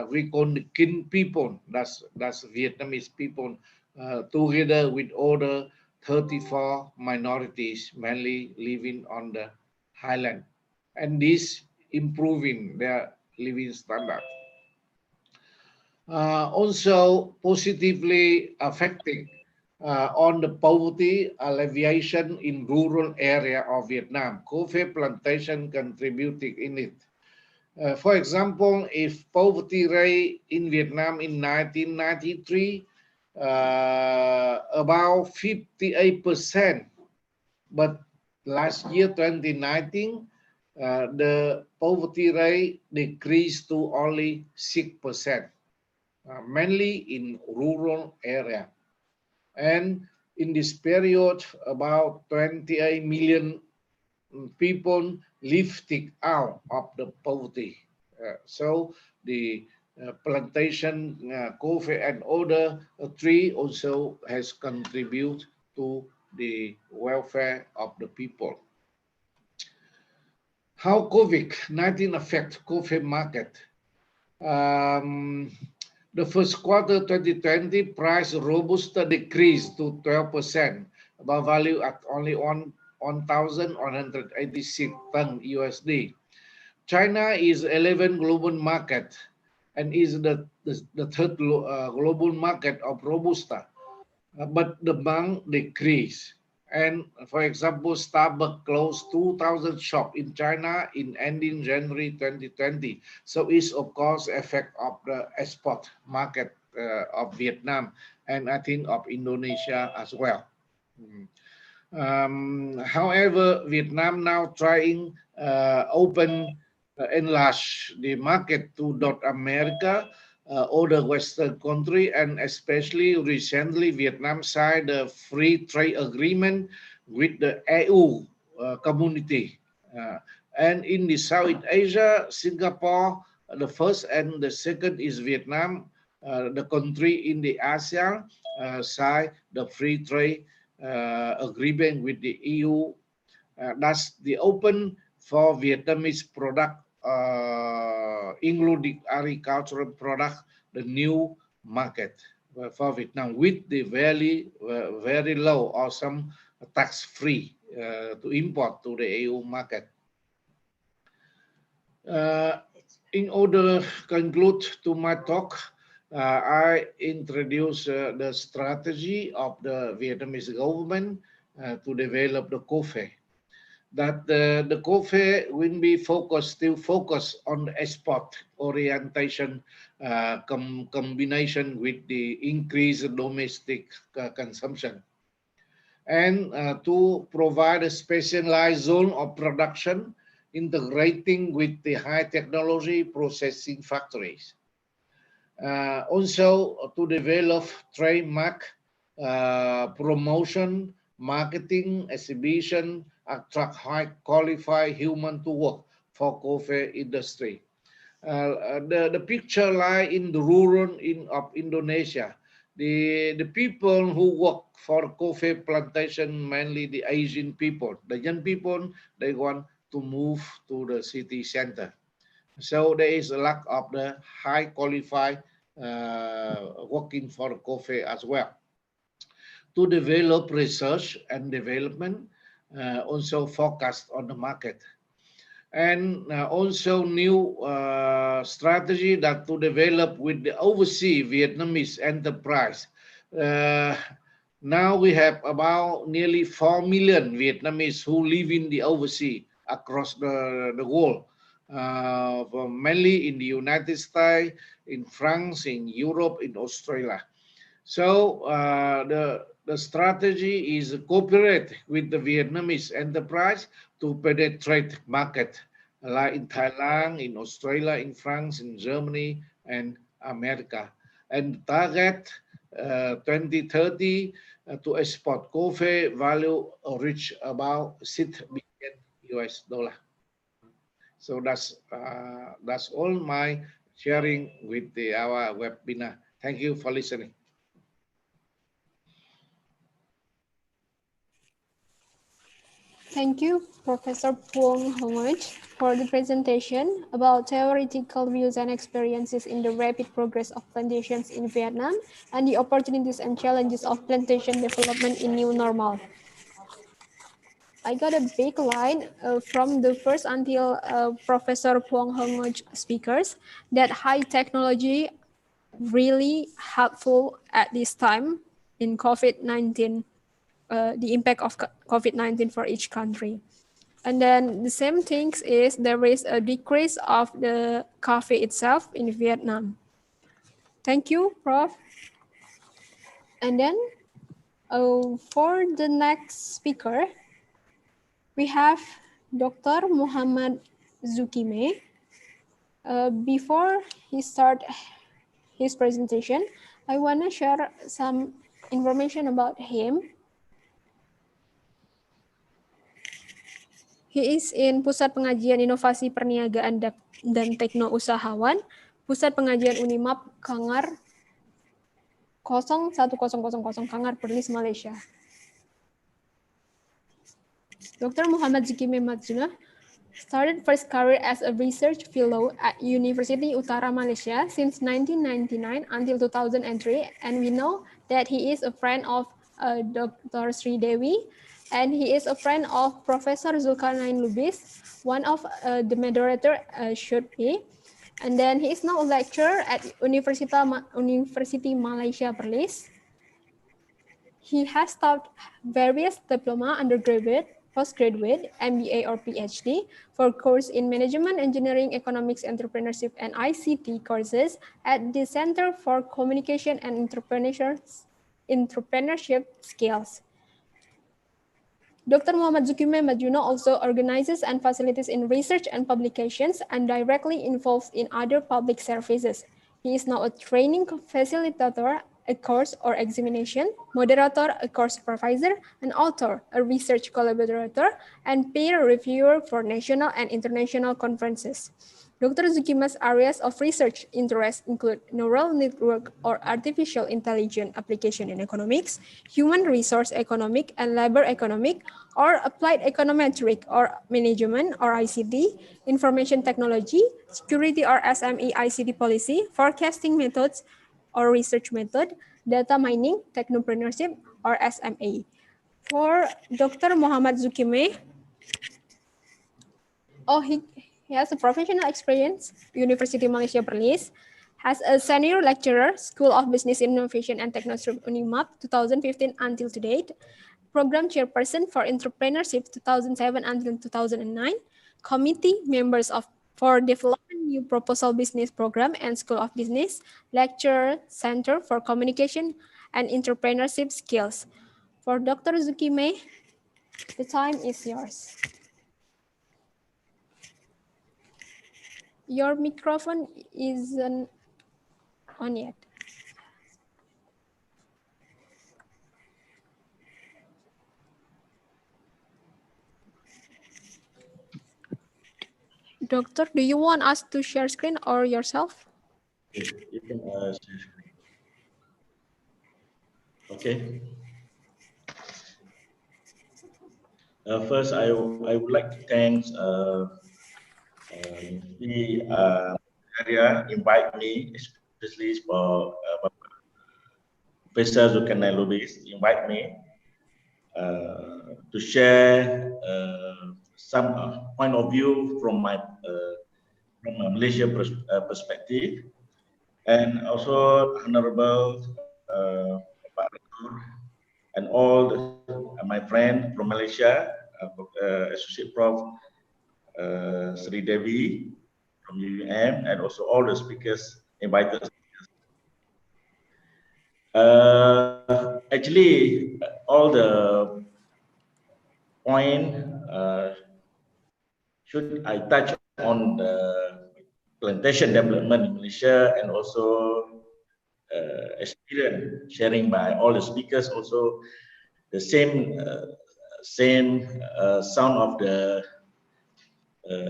We call the Kin people, that's Vietnamese people, together with other 34 minorities, mainly living on the highland. And this improving their living standard. Also positively affecting on the poverty alleviation in rural area of Vietnam. Coffee plantation contributed in it. For example, if poverty rate in Vietnam in 1993 about 58%, but last year 2019 the poverty rate decreased to only 6%, mainly in rural area. And in this period, about 28 million people lifted out of the poverty. So the plantation, coffee and other tree also has contributed to the welfare of the people. How COVID-19 affect coffee market? The first quarter 2020 price Robusta decreased to 12%, about value at only 1,186 ton USD. China is 11 global market and is the third global market of Robusta, but the demand decreased. And for example, Starbucks closed 2,000 shops in China in ending January 2020. So it's of course effect of the export market of Vietnam and I think of Indonesia as well. However, Vietnam now trying enlarge the market to North America, other Western country, and especially recently Vietnam signed a free trade agreement with the EU community. And in the South Asia, Singapore, the first and the second is Vietnam, the country in the ASEAN signed the free trade agreement with the EU. That's the open for Vietnamese product, including agricultural product, the new market for Vietnam with the very low or some tax-free to import to the EU market. In order to conclude to my talk, I introduce the strategy of the Vietnamese government to develop the coffee. That the coffee will be still focused on the export orientation combination with the increased domestic consumption. And to provide a specialized zone of production integrating with the high technology processing factories. Also to develop trademark promotion, marketing, exhibition, attract high qualified human to work for coffee industry. The picture lie in the rural of Indonesia. The people who work for coffee plantation, mainly the Asian people, the young people, they want to move to the city center. So there is a lack of the high qualified working for coffee as well. To develop research and development, also focused on the market. And also new strategy that to develop with the overseas Vietnamese enterprise. Now we have about nearly 4 million Vietnamese who live in the overseas across the world, mainly in the United States, in France, in Europe, in Australia. So the strategy is cooperate with the Vietnamese enterprise to penetrate market like in Thailand, in Australia, in France, in Germany, and America. And target 2030 to export coffee value reach about $6 billion. So that's all my sharing with our webinar. Thank you for listening. Thank you, Professor Puong Hongoj, for the presentation about theoretical views and experiences in the rapid progress of plantations in Vietnam and the opportunities and challenges of plantation development in new normal. I got a big line from the first until Professor Puong Hongoj speakers that high technology really helpful at this time in COVID-19, the impact of COVID-19 for each country. And then the same things is there is a decrease of the coffee itself in Vietnam. Thank you, Prof. And then for the next speaker, we have Dr. Muhammad Zukime. Before he starts his presentation, I want to share some information about him. He is in Pusat Pengajian Inovasi Perniagaan dan Tekno Usahawan, Pusat Pengajian Unimap, Kangar 01000 Kangar, Perlis, Malaysia. Dr. Muhammad Zukime Majuna started first career as a research fellow at University Utara Malaysia since 1999 until 2003, and we know that he is a friend of Dr. Sri Dewi, and he is a friend of Professor Zulkarnain Lubis, one of the moderator should be. And then he is now a lecturer at University Malaysia Perlis. He has taught various diploma, undergraduate, postgraduate, MBA or PhD for course in Management, Engineering, Economics, Entrepreneurship, and ICT courses at the Center for Communication and Entrepreneurship Skills. Dr. Muhammad Zukime Majuna also organizes and facilitates in research and publications and directly involved in other public services. He is now a training facilitator, a course or examination, moderator, a course supervisor, an author, a research collaborator, and peer reviewer for national and international conferences. Dr. Zukime's areas of research interest include neural network or artificial intelligence application in economics, human resource economic and labor economic, or applied econometric or management or ICT, information technology, security or SME ICT policy, forecasting methods or research method, data mining, technopreneurship, or SMA. For Dr. Muhammad Zukime, he has a professional experience, University Malaysia Perlis, has a senior lecturer, School of Business Innovation and Technology Unimap, 2015 until to date, program chairperson for entrepreneurship 2007 until 2009, committee members for development new proposal business program and School of Business, lecturer, Center for Communication and Entrepreneurship Skills. For Dr. Zukime, the time is yours. Your microphone isn't on yet. Doctor, do you want us to share screen or yourself? You can share screen. Okay. First, I would like to thank the area invite me, especially for Professor Zulkarnain Lubis invite me to share some point of view from my from a Malaysia perspective, and also Honorable Pak Rektor and all my friend from Malaysia, Associate Prof. Sri Devi from UUM, and also all the speakers invited. Actually, all the point should I touch on the plantation development in Malaysia, and also experience sharing by all the speakers, also the same sound of the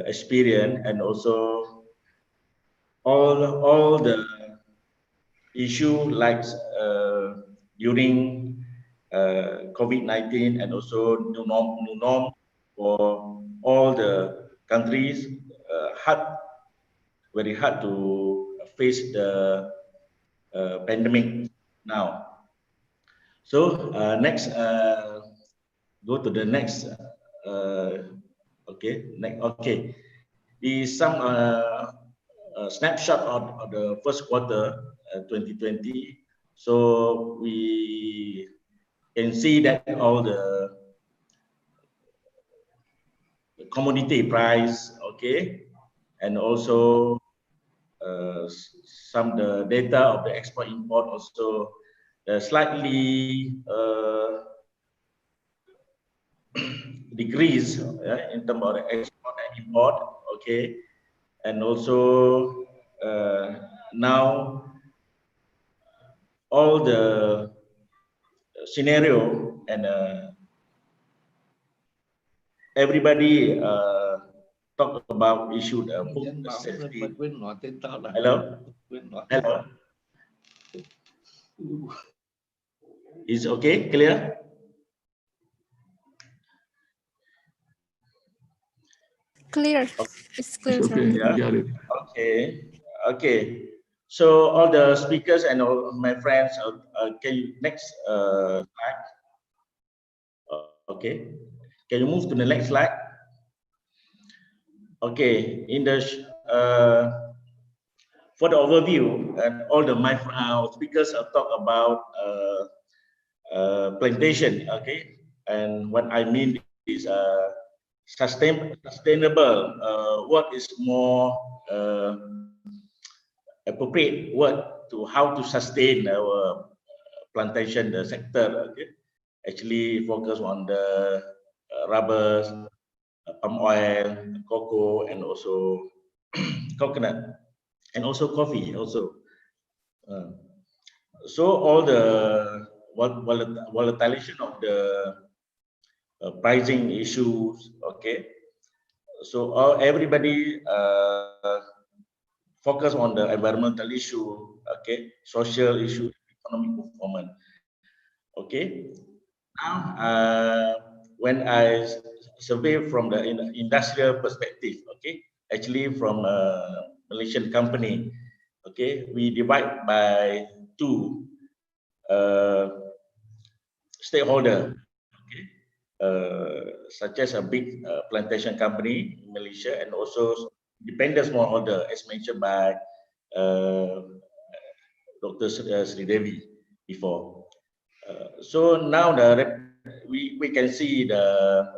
experience, and also all the issue like during COVID-19, and also new norm for all the countries, very hard to face the pandemic now. So next, go to the next. Okay. Some snapshot of the first quarter 2020. So we can see that all the commodity price, okay, and also some the data of the export import also slightly decrease in terms of the export and import, okay, and also now all the scenario and everybody talk about issue food safety. Hello. Is okay, clear? Clear. It's clear. It's okay, yeah. Okay. So all the speakers and all my friends, can you next slide? Okay. Can you move to the next slide? Okay. In the for the overview, and all the my speakers talk about plantation. Okay. And what I mean is sustainable. What is more appropriate word to how to sustain our plantation sector? Okay? Actually focus on the rubbers, palm oil, cocoa, and also coconut, and also coffee also. So all the volatilization of the pricing issues, okay. So everybody focus on the environmental issue, okay, social issue, economic performance, okay. Now, when I survey from the industrial perspective, okay, actually from a Malaysian company, okay, we divide by two stakeholder, okay, such as a big plantation company in Malaysia, and also independent smallholder, as mentioned by Dr. Sri Devi before. So now we can see the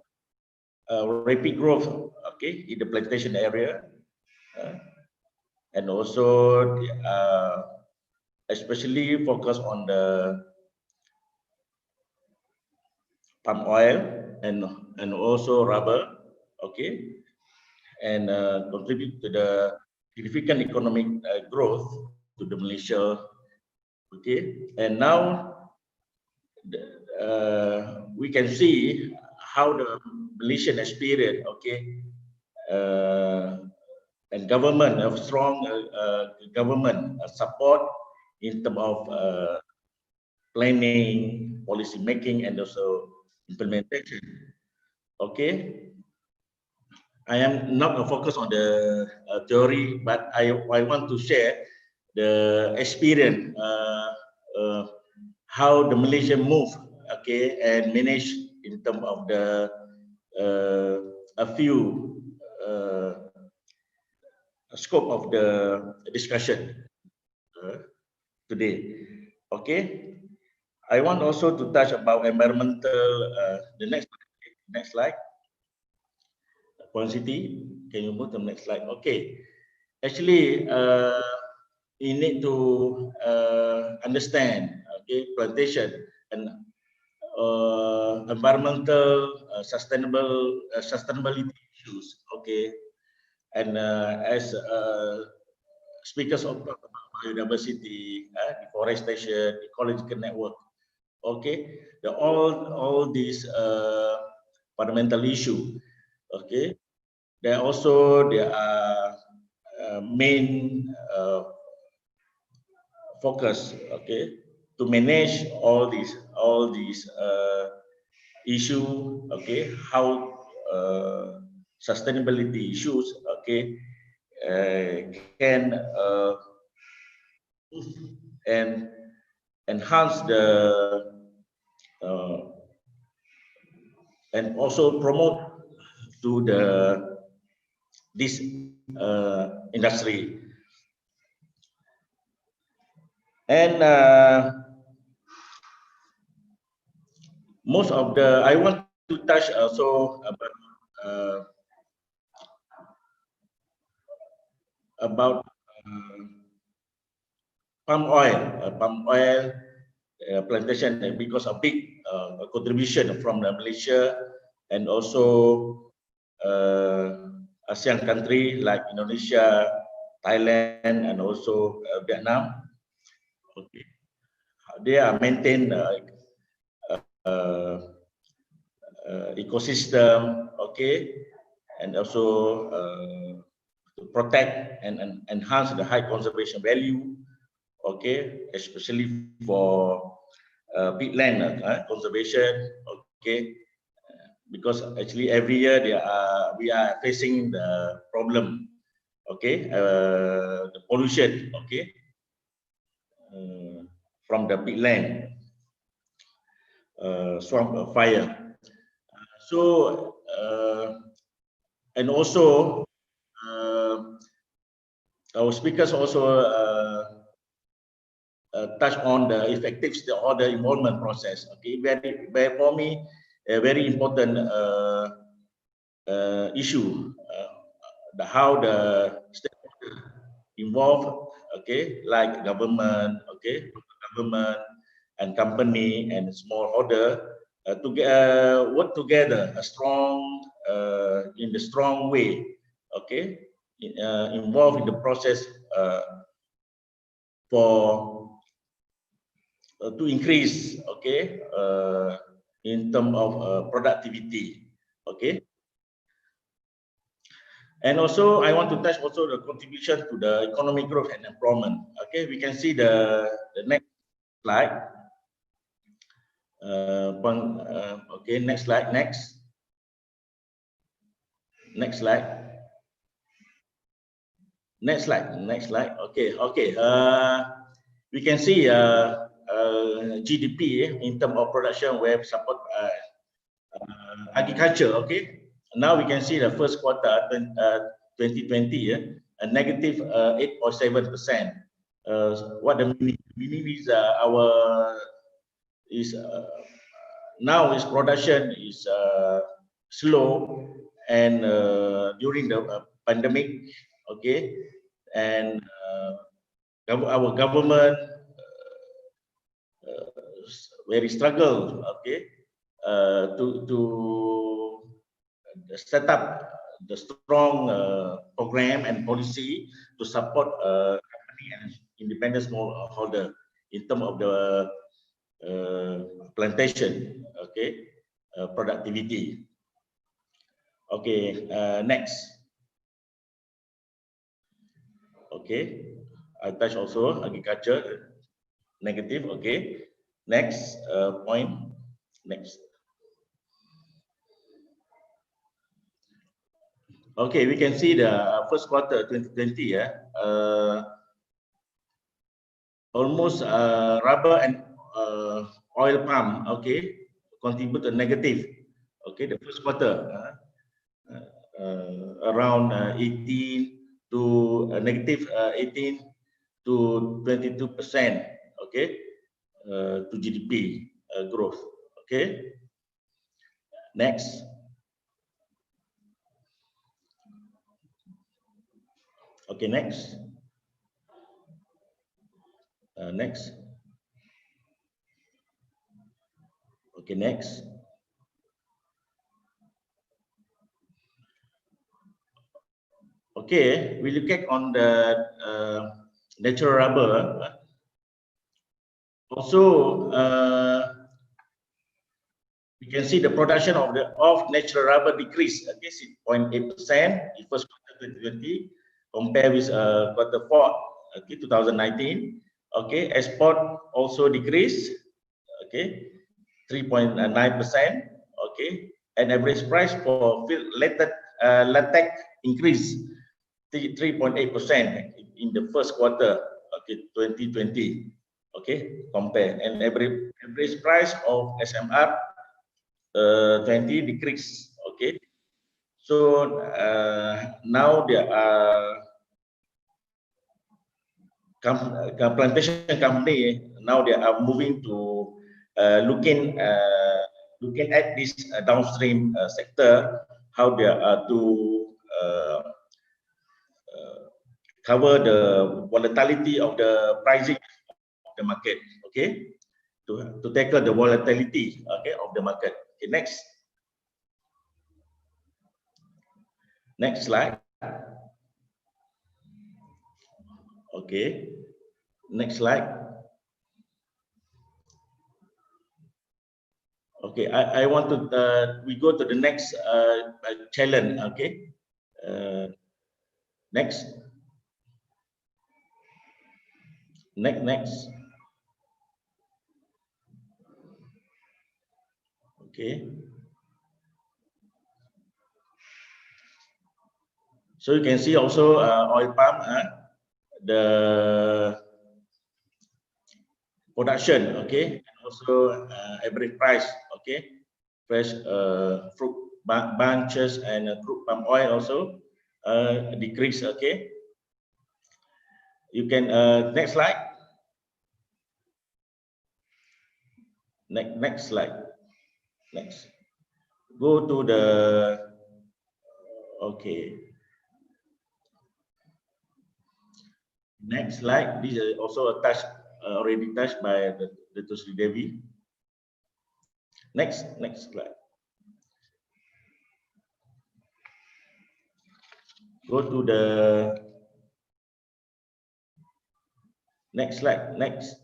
rapid growth, okay, in the plantation area, and also especially focus on the palm oil and also rubber, okay, and contribute to the significant economic growth to the Malaysia, okay. And now we can see how the Malaysian experience, okay, and government, a strong government support in terms of planning, policy making, and also implementation. Okay, I am not focused on the theory, but I want to share the experience, how the Malaysia move, okay, and manage in terms of the a few scope of the discussion today. Okay, I want also to touch about environmental. The next slide. Point City, can you move to the next slide? Okay, actually, you need to understand, okay, plantation and environmental sustainability issues, okay, and as speakers of talk about biodiversity, deforestation, ecological network, okay, all these fundamental issue, okay. There are main focus, okay, to manage all these issue, okay, how sustainability issues, okay, can and enhance the and also promote to this industry. And most of the, I want to touch also about palm oil plantation, because of big contribution from Malaysia and also ASEAN country like Indonesia, Thailand, and also Vietnam. Okay. They are maintain ecosystem, okay, and also to protect and enhance the high conservation value, okay, especially for peatland conservation, okay, because actually every year we are facing the problem, okay, the pollution, okay, from the peatland, swamp fire. So and also our speakers also touch on the effective stakeholder involvement process. Okay, very for me a very important issue. How the stakeholder involved, okay, like government, okay, government and company and smallholder to work together in the strong way, okay, involved in the process for to increase, okay, in terms of productivity, okay. And also, I want to touch also the contribution to the economic growth and employment. Okay, we can see the next slide. Okay, next slide. Next slide. Next slide. Okay. We can see GDP in terms of production where support agriculture. Okay. Now we can see the first quarter 2020, a negative 8.7%. What the meaning is now its production is slow, and during the pandemic, okay, and our government very struggle, okay, to set up the strong program and policy to support company and independent smallholder in terms of the plantation, okay, productivity. Okay, next. Okay, I touch also agriculture negative. Okay, next point. Next. Okay, we can see the first quarter 2020. Almost rubber and oil palm. Okay, contribute a negative. Okay, the first quarter around 18 to negative 18 to 22%. Okay, to GDP growth. Okay. Next. Okay, next. Next. Okay, next. Okay, we look at on the natural rubber. Also, we can see the production of natural rubber decreased. Okay, 6.8% in first quarter 2020 compared with quarter 4, okay, 2019. Okay, export also decreased. Okay, 3.9%. Okay, and average price for latex increased 3.8% in the first quarter. Okay, 2020. Okay, compare, and average price of SMR 20 decrease. Okay, so now there are plantation company, now they are moving to looking at this downstream sector, how they are to cover the volatility of the pricing of the market. Okay, to tackle the volatility, okay, of the market. Okay, next. Next slide. Okay, next slide. Okay, I want to we go to the next challenge. Okay, next. Next. Okay. So you can see also oil palm, the production, okay, and also average price, okay, fresh fruit bunches and crude palm oil also decrease. Okay, you can next slide. Next slide. Next. Go to the okay. Next slide. This is also a touch already touched by the Sri Devi. Next slide. Go to the next slide. Next.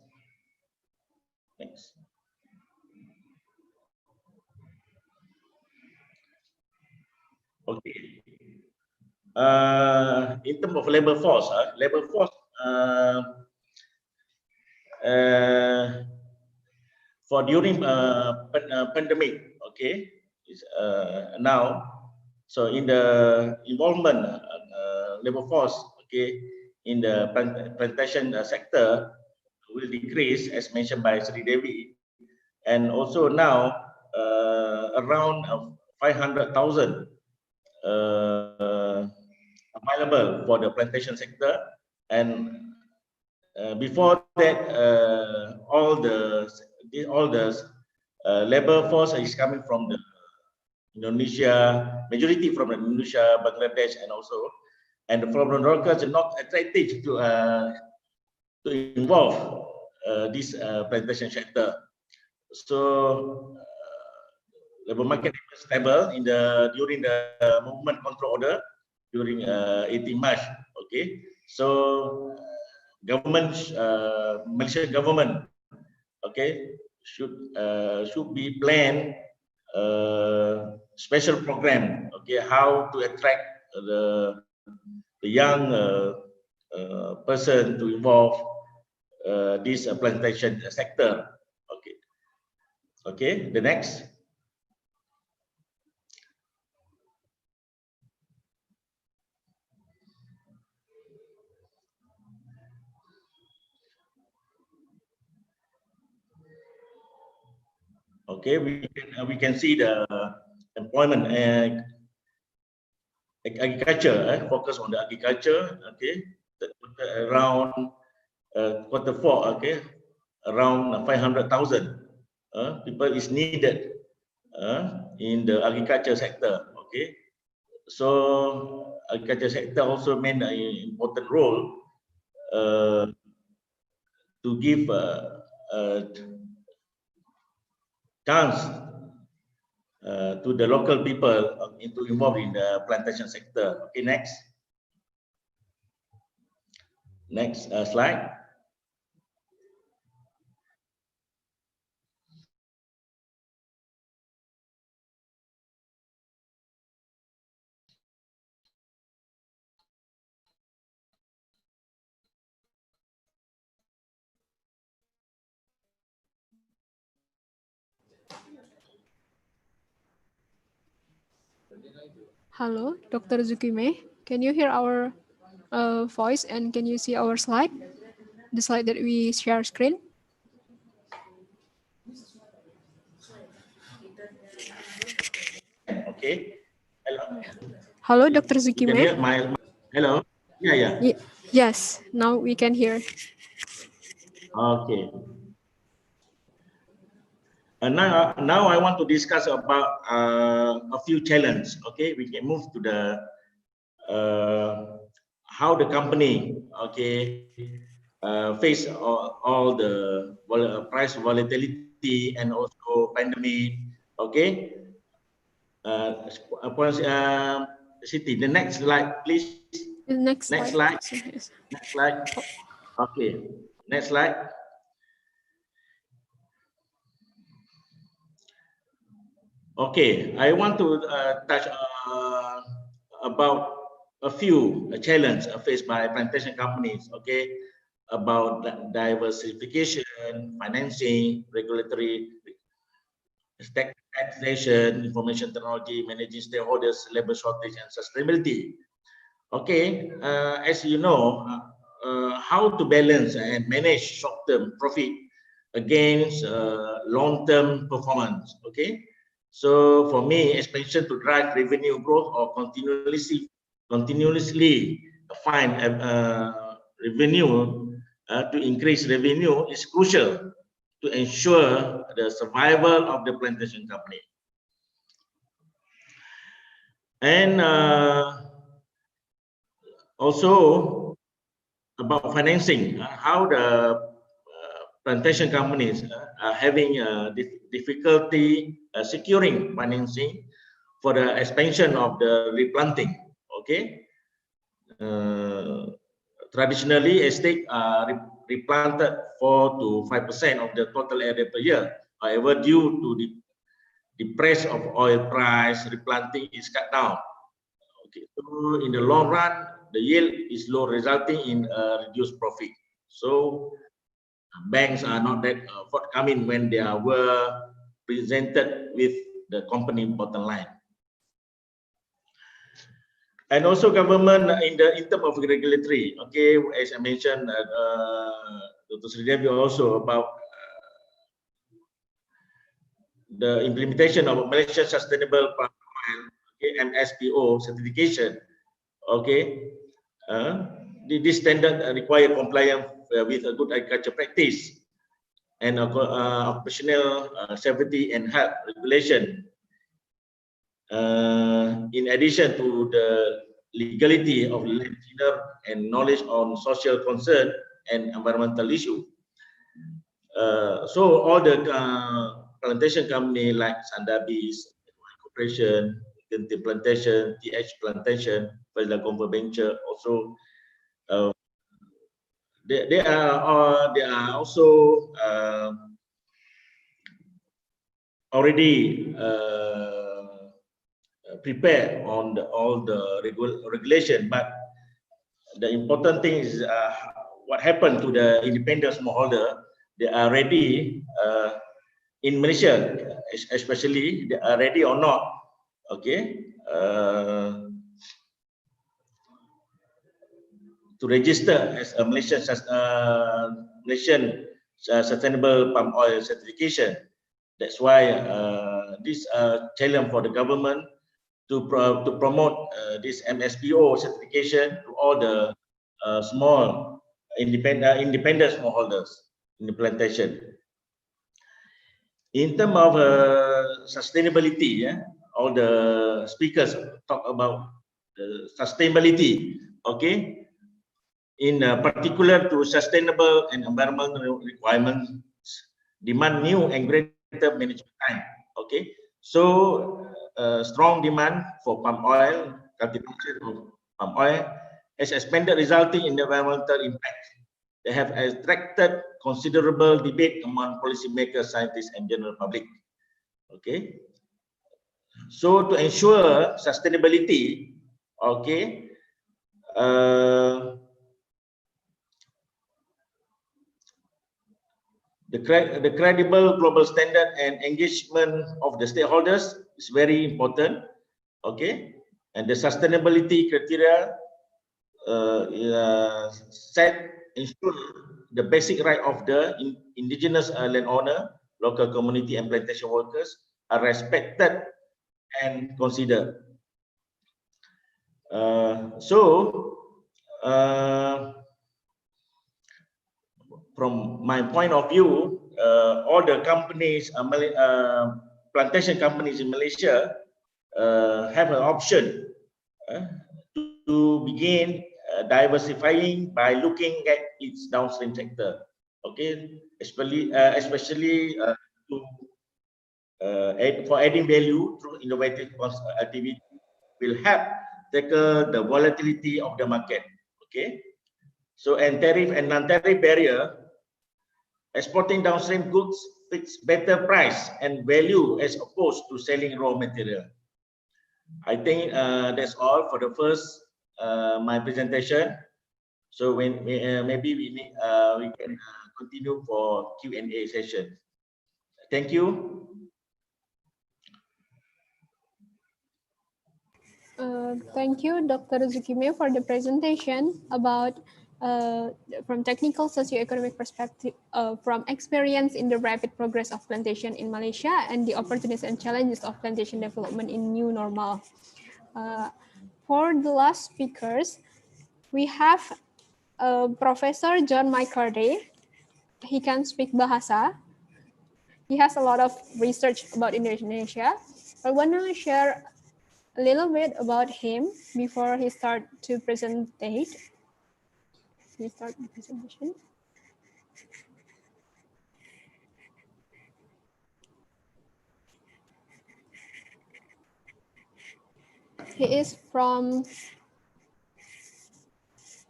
Okay. In terms of labor force, for during pandemic, okay, is now. So in the involvement labor force, okay, in the plantation sector will decrease as mentioned by Sri Devi, and also now around 500,000 available for the plantation sector, and before that all the labor force is coming from the Indonesia, majority from Indonesia, Bangladesh, and also, and from the workers are not attractive to involve this plantation sector. So labor market is stable in the during the movement control order during 18 March. Okay, so government, Malaysian government, okay, should be planned special program, okay, how to attract the young person to involve this plantation sector. Okay, the next. Okay, we can see the employment and agriculture, focus on the agriculture. Okay, around Q4, okay, around 500,000 people is needed in the agriculture sector. Okay, so agriculture sector also made an important role to give a chance to the local people into involved in the plantation sector. Okay, next slide. Hello, Dr. Zukime. Can you hear our voice and can you see our slide? The slide that we share screen? Okay. Hello. Hello, Dr. You can Zukime. hear my hello. Yeah. Yes, now we can hear. Okay. Now I want to discuss about a few challenges. Okay, we can move to the how the company face all the price volatility and also pandemic. Okay, Siti, the next slide, please. The next slide. Next slide. Okay, next slide. Okay, I want to touch about a few challenges faced by plantation companies. Okay, about diversification, financing, regulatory, taxation, information technology, managing stakeholders, labor shortage, and sustainability. Okay, as you know, how to balance and manage short-term profit against long-term performance. Okay, so for me, expansion to drive revenue growth or continuously find revenue to increase revenue is crucial to ensure the survival of the plantation company. And also about financing, how the plantation companies are having difficulty securing financing for the expansion of the replanting. Okay, traditionally estate replanted 4 to 5% of the total area per year. However, due to the price of oil price, replanting is cut down. Okay, so in the long run, the yield is low, resulting in reduced profit. So banks are not that forthcoming when they were presented with the company bottom line. And also government in terms of regulatory. Okay, as I mentioned, Dr. Sridevi also about the implementation of Malaysia Sustainable Palm Oil, okay, MSPO certification. Okay, this standard require compliance with a good agriculture practice and operational safety and health regulation. In addition to the legality of land tenure and knowledge on social concern and environmental issue. So all the plantation company like Sandabis, Corporation, Genti Plantation, TH Plantation, Fazla Conver Venture also they are also already prepared on all the regulation, but the important thing is what happened to the independent smallholder. They are ready in Malaysia, especially they are ready or not. Okay, to register as a Malaysian Sustainable Palm Oil certification. That's why this challenge for the government to promote this MSPO certification to all the small independent smallholders in the plantation. In terms of sustainability, all the speakers talk about the sustainability, okay, in particular to sustainable and environmental requirements demand new and greater management time, okay. So strong demand for palm oil, cultivation of palm oil has expanded, resulting in environmental impact. They have attracted considerable debate among policymakers, scientists, and general public. Okay. So to ensure sustainability, okay, the credible global standard and engagement of the stakeholders is very important. Okay, and the sustainability criteria set ensure the basic right of the indigenous landowner, local community, and plantation workers are respected and considered. From my point of view, all the companies, plantation companies in Malaysia, have an option to begin diversifying by looking at its downstream sector. Okay, especially for adding value through innovative activity will help tackle the volatility of the market. Okay, so and tariff and non-tariff barrier, exporting downstream goods fix better price and value as opposed to selling raw material. I think that's all for the first my presentation. So when maybe we can continue for Q&A session. Thank you. Thank you, Dr. Zukime, for the presentation about from technical socioeconomic perspective, from experience in the rapid progress of plantation in Malaysia and the opportunities and challenges of plantation development in new normal. For the last speakers, we have Professor John McCarthy. He can speak Bahasa. He has a lot of research about Indonesia. I want to share a little bit about him before he start to presentate. We start the presentation. He is from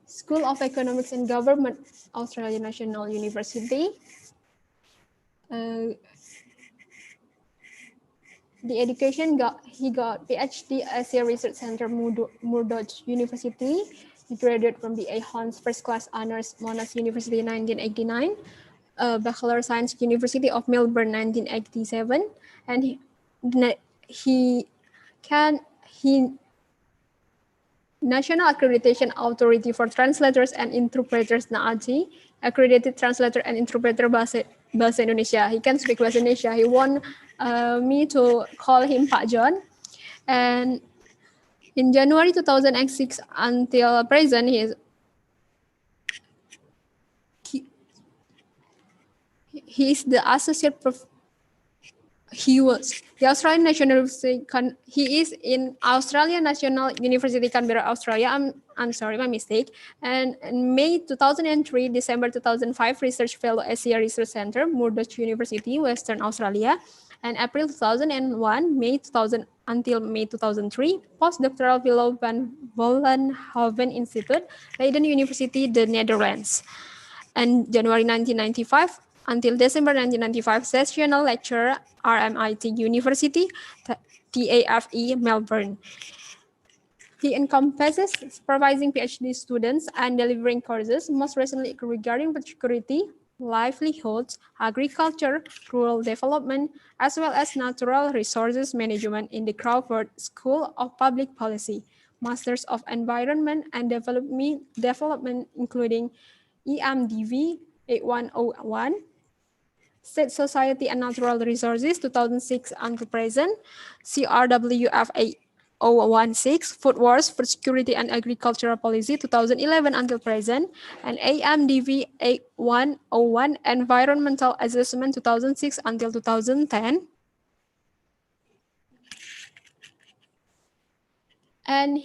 School of Economics and Government, Australian National University. The education he got PhD Asia Research Center, Murdoch University. He graduated from the Ahon's First Class Honors, Monash University in 1989, Bachelor of Science, University of Melbourne, 1987, and he National Accreditation Authority for Translators and Interpreters (NAATI), accredited translator and interpreter bahasa Indonesia. He can speak bahasa Indonesia. He want me to call him Pak John. And in January 2006 until present, he is the associate professor. He was the Australian National University. He is in Australian National University, Canberra, Australia. I'm sorry, my mistake. And in May 2003, December 2005, Research Fellow Asia Research Center, Murdoch University, Western Australia. And April 2001, May 2000 until May 2003, Postdoctoral Fellow Van Vollenhoven Institute, Leiden University, the Netherlands. And January 1995 until December 1995, sessional lecturer, RMIT University, TAFE, Melbourne. He encompasses supervising PhD students and delivering courses, most recently regarding food security, livelihoods, agriculture, rural development, as well as natural resources management in the Crawford School of Public Policy, Masters of Environment and Development including EMDV 8101, State Society and Natural Resources 2006 until present, CRWF 8016, Food Wars, Food Security and Agricultural Policy 2011 until present, and AMDV 8101, Environmental Assessment 2006 until 2010. And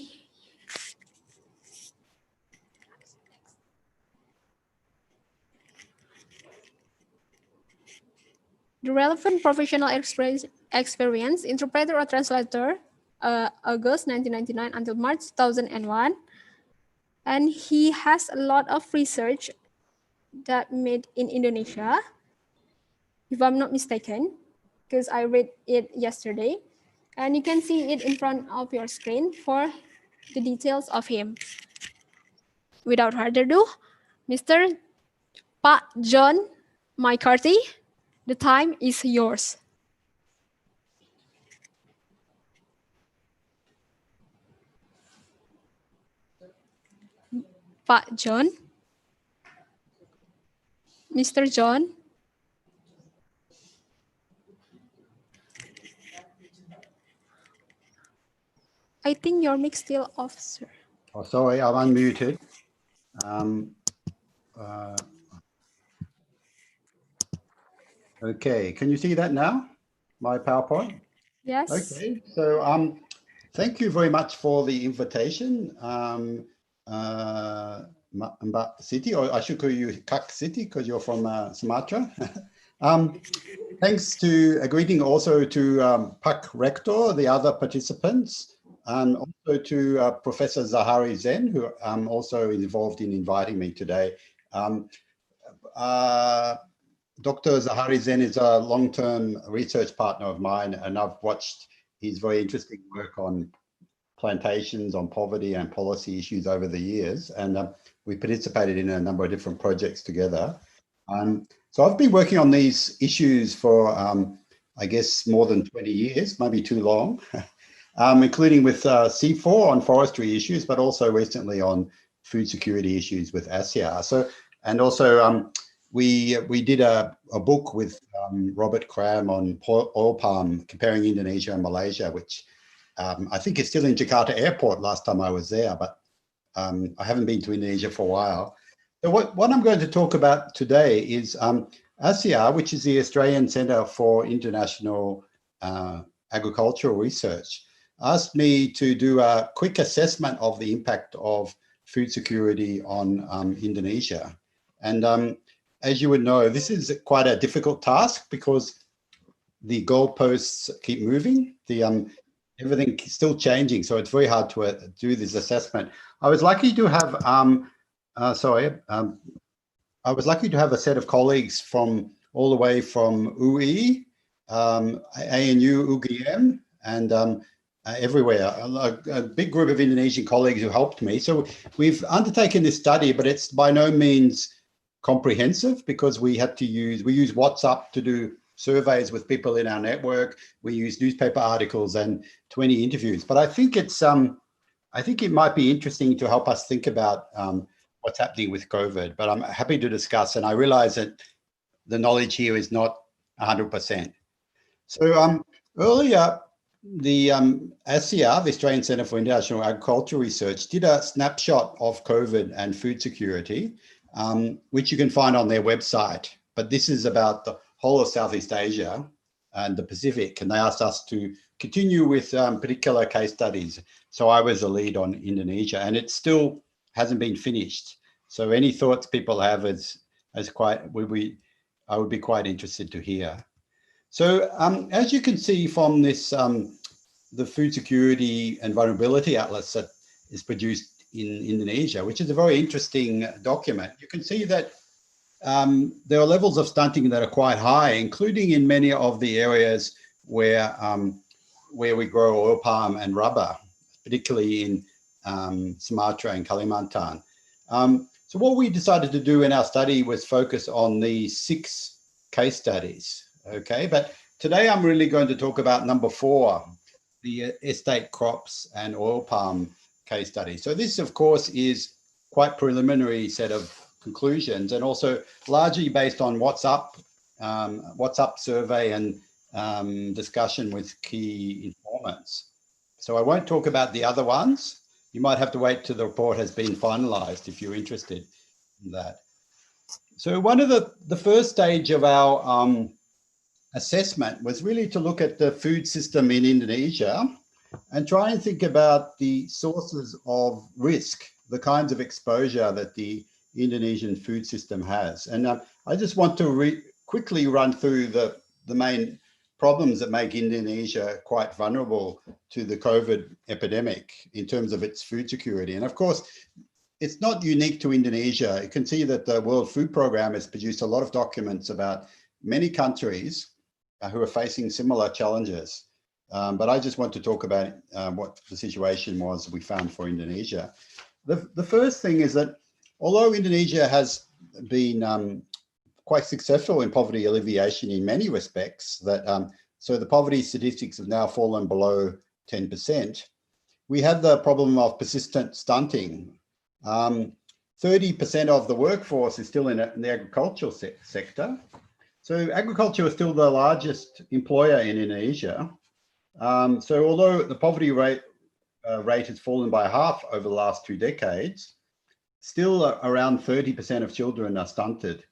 the relevant professional experience, interpreter or translator, August 1999 until March 2001. And he has a lot of research that made in Indonesia, if I'm not mistaken, because I read it yesterday. And you can see it in front of your screen for the details of him. Without further ado, Mr. Pak John McCarthy, the time is yours. Pak John. Mr. John. I think your mic still off, sir. Oh, sorry, I'm unmuted. Okay, can you see that now? My PowerPoint? Yes. Okay, so thank you very much for the invitation, Mbak Siti, or I should call you Kak Siti because you're from Sumatra. Thanks to a greeting also to Pak Rector, the other participants, and also to Professor Zahari Zen, who also involved in inviting me today. Dr. Zahari Zen is a long-term research partner of mine, and I've watched his very interesting work on plantations, on poverty and policy issues over the years. And we participated in a number of different projects together. So I've been working on these issues for, I guess, more than 20 years, maybe too long, including with C4 on forestry issues, but also recently on food security issues with ASEA. So, and also we did a book with Robert Cram on oil palm, comparing Indonesia and Malaysia, which I think is still in Jakarta Airport last time I was there, but I haven't been to Indonesia for a while. So what I'm going to talk about today is ASEA, which is the Australian Centre for International Agricultural Research, asked me to do a quick assessment of the impact of food security on Indonesia. And as you would know, this is quite a difficult task because the goalposts keep moving. Everything is still changing, so it's very hard to do this assessment. I was lucky to have I was lucky to have a set of colleagues from all the way from UI, ANU, UGM, and everywhere. A big group of Indonesian colleagues who helped me. So we've undertaken this study, but it's by no means comprehensive because we use WhatsApp to do surveys with people in our network. We use newspaper articles and 20 interviews. But I think it's I think it might be interesting to help us think about what's happening with COVID. But I'm happy to discuss, and I realize that the knowledge here is not 100%. So earlier, the ASEA, the Australian Centre for International Agricultural Research, did a snapshot of COVID and food security, which you can find on their website. But this is about the whole of Southeast Asia and the Pacific, and they asked us to continue with particular case studies. So I was the lead on Indonesia, and it still hasn't been finished. So any thoughts people have I would be quite interested to hear. So as you can see from this, the Food Security and Vulnerability Atlas that is produced in Indonesia, which is a very interesting document, you can see that there are levels of stunting that are quite high, including in many of the areas where we grow oil palm and rubber, particularly in Sumatra and Kalimantan. So what we decided to do in our study was focus on the 6 case studies. Okay, but today I'm really going to talk about number 4, the estate crops and oil palm case study. So this, of course, is quite preliminary set of conclusions and also largely based on WhatsApp What's Up survey and discussion with key informants. So I won't talk about the other ones. You might have to wait till the report has been finalized if you're interested in that. So one of the first stage of our assessment was really to look at the food system in Indonesia and try and think about the sources of risk, the kinds of exposure that the Indonesian food system has. And I just want to quickly run through the main problems that make Indonesia quite vulnerable to the COVID epidemic in terms of its food security. And of course, it's not unique to Indonesia. You can see that the World Food Programme has produced a lot of documents about many countries who are facing similar challenges. But I just want to talk about what the situation was we found for Indonesia. The first thing is that although Indonesia has been quite successful in poverty alleviation in many respects, so the poverty statistics have now fallen below 10%, we have the problem of persistent stunting. 30% of the workforce is still in the agricultural sector. So agriculture is still the largest employer in Indonesia. So although the poverty rate has fallen by half over the last 2 decades, still around 30% of children are stunted,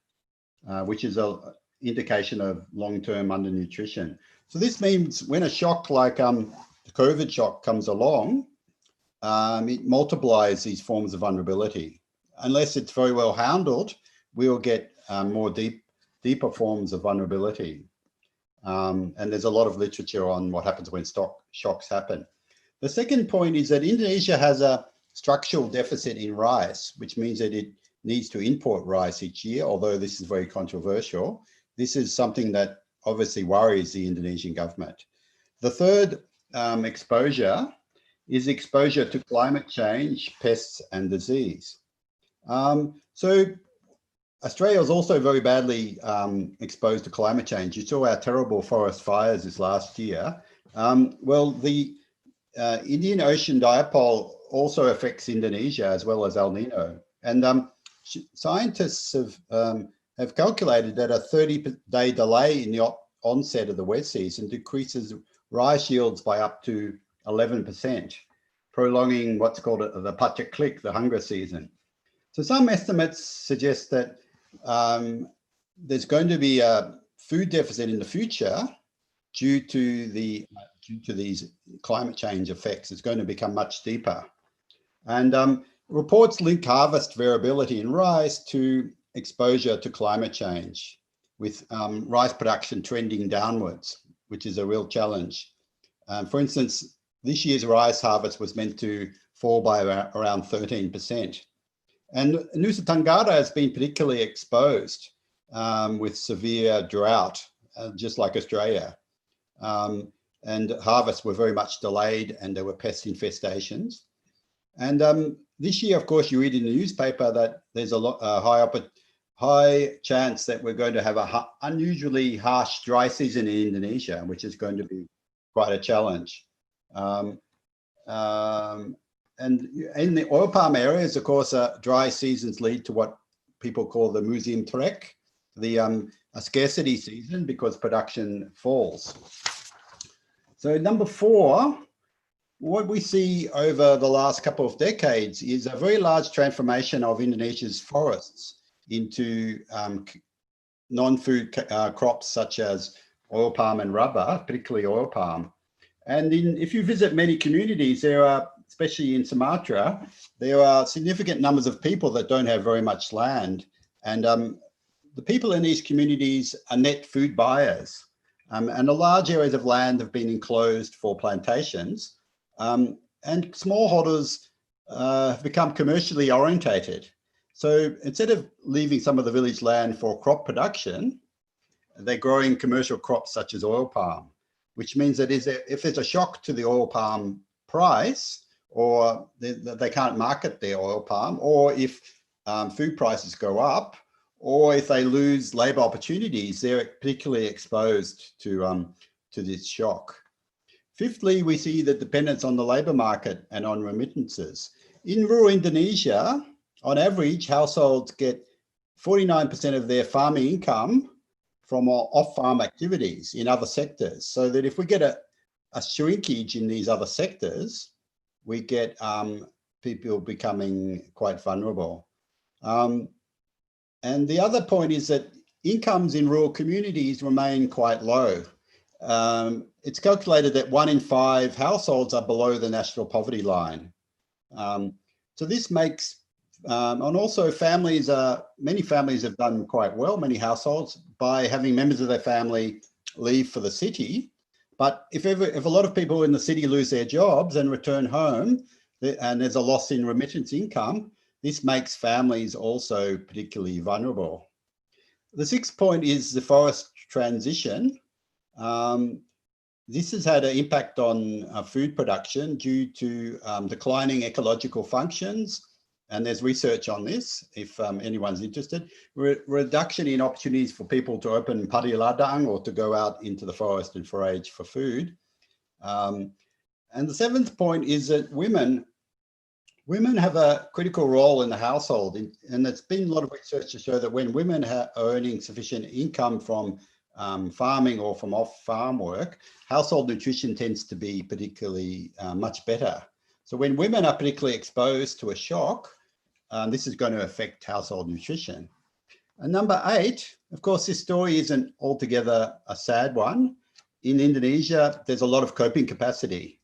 which is an indication of long-term undernutrition. So this means when a shock like the COVID shock comes along, it multiplies these forms of vulnerability. Unless it's very well handled, we'll get more deeper forms of vulnerability. And there's a lot of literature on what happens when shocks happen. The second point is that Indonesia has a structural deficit in rice, which means that it needs to import rice each year, although this is very controversial. This is something that obviously worries the Indonesian government. The third exposure is exposure to climate change, pests and disease. So Australia is also very badly exposed to climate change. You saw our terrible forest fires this last year. Well, the Indian Ocean dipole also affects Indonesia as well as El Nino. And scientists have calculated that a 30-day delay in the onset of the wet season decreases rice yields by up to 11%, prolonging what's called the paceklik, the hunger season. So some estimates suggest that there's going to be a food deficit in the future due to these climate change effects. It's going to become much deeper. And reports link harvest variability in rice to exposure to climate change, with rice production trending downwards, which is a real challenge. For instance, this year's rice harvest was meant to fall by around 13%. And Nusa Tenggara has been particularly exposed with severe drought, just like Australia. And harvests were very much delayed and there were pest infestations. And this year, of course, you read in the newspaper that there's a high chance that we're going to have an unusually harsh dry season in Indonesia, which is going to be quite a challenge. And in the oil palm areas, of course, dry seasons lead to what people call the musim trek, a scarcity season because production falls. So number 4, what we see over the last couple of decades is a very large transformation of Indonesia's forests into non-food crops such as oil palm and rubber, particularly oil palm. And if you visit many communities, there are, especially in Sumatra, there are significant numbers of people that don't have very much land. And the people in these communities are net food buyers. And the large areas of land have been enclosed for plantations. And smallholders have become commercially orientated. So instead of leaving some of the village land for crop production, they're growing commercial crops such as oil palm, which means that if there's a shock to the oil palm price, or they can't market their oil palm, or if food prices go up, or if they lose labor opportunities, they're particularly exposed to this shock. Fifthly, we see the dependence on the labor market and on remittances. In rural Indonesia, on average, households get 49% of their farming income from off-farm activities in other sectors, so that if we get a shrinkage in these other sectors, we get people becoming quite vulnerable. And the other point is that incomes in rural communities remain quite low. It's calculated that 1 in 5 households are below the national poverty line. So this makes, and also many families have done quite well, many households, by having members of their family leave for the city. But if a lot of people in the city lose their jobs and return home, and there's a loss in remittance income, this makes families also particularly vulnerable. The 6th point is the forest transition. This has had an impact on food production due to declining ecological functions. And there's research on this, if anyone's interested. Reduction in opportunities for people to open padi ladang or to go out into the forest and forage for food. And the 7th point is that women have a critical role in the household. And there's been a lot of research to show that when women are earning sufficient income from farming or from off-farm work, household nutrition tends to be particularly much better. So when women are particularly exposed to a shock, this is going to affect household nutrition. And number 8, of course, this story isn't altogether a sad one. In Indonesia, there's a lot of coping capacity.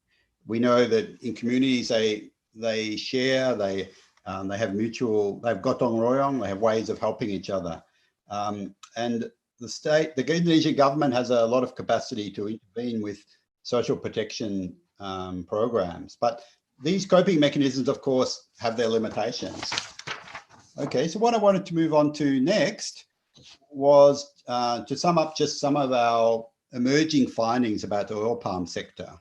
We know that in communities, they share, they have they've gotong royong, they have ways of helping each other. And the Indonesian government has a lot of capacity to intervene with social protection programs. But these coping mechanisms, of course, have their limitations. Okay, so what I wanted to move on to next was to sum up just some of our emerging findings about the oil palm sector.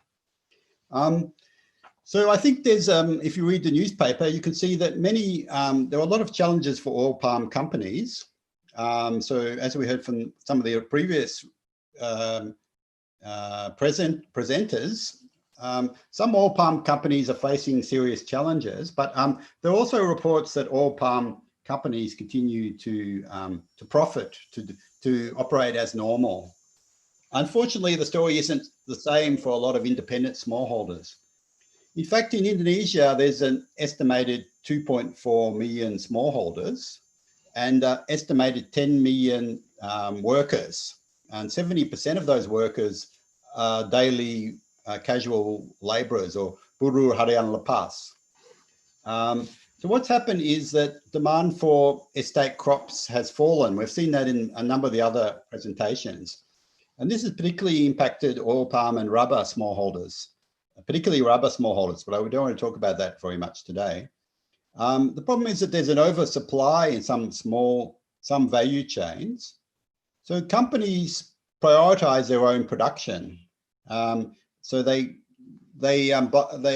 So I think there's, if you read the newspaper, you can see that there are a lot of challenges for oil palm companies. So as we heard from some of the previous presenters, some oil palm companies are facing serious challenges, but there are also reports that oil palm companies continue to profit, to operate as normal. Unfortunately, the story isn't the same for a lot of independent smallholders. In fact, in Indonesia, there's an estimated 2.4 million smallholders and estimated 10 million workers. And 70% of those workers are daily casual laborers or buruh harian lepas. So what's happened is that demand for estate crops has fallen. We've seen that in a number of the other presentations. And this has particularly impacted oil palm and rubber smallholders, particularly rubber smallholders, but I don't want to talk about that very much today. The problem is that there's an oversupply in some value chains. So companies prioritize their own production. So they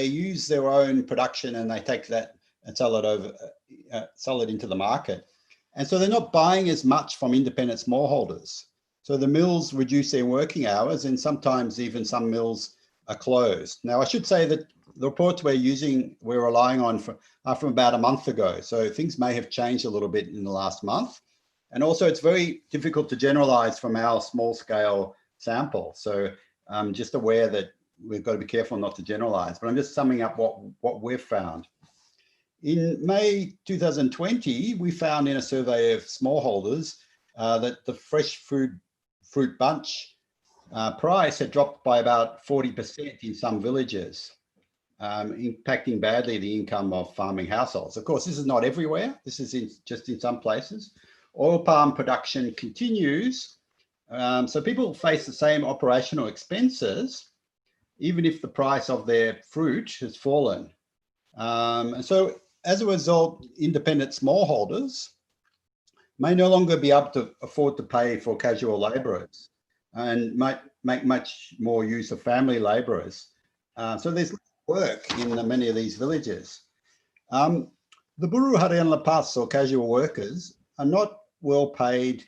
use their own production and they take that and sell it into the market. And so they're not buying as much from independent smallholders. So the mills reduce their working hours and sometimes even some mills are closed. Now, I should say that the reports we're relying on are from about a month ago. So things may have changed a little bit in the last month. And also it's very difficult to generalize from our small scale sample. So I'm just aware that we've got to be careful not to generalize, but I'm just summing up what we've found. In May 2020, we found in a survey of smallholders that the fresh fruit bunch price had dropped by about 40% in some villages, impacting badly the income of farming households. Of course, this is not everywhere. This is just in some places. Oil palm production continues. So people face the same operational expenses, even if the price of their fruit has fallen. And so as a result, independent smallholders may no longer be able to afford to pay for casual labourers and might make much more use of family labourers. So there's work in many of these villages. The buruh harian lepas or casual workers are not well paid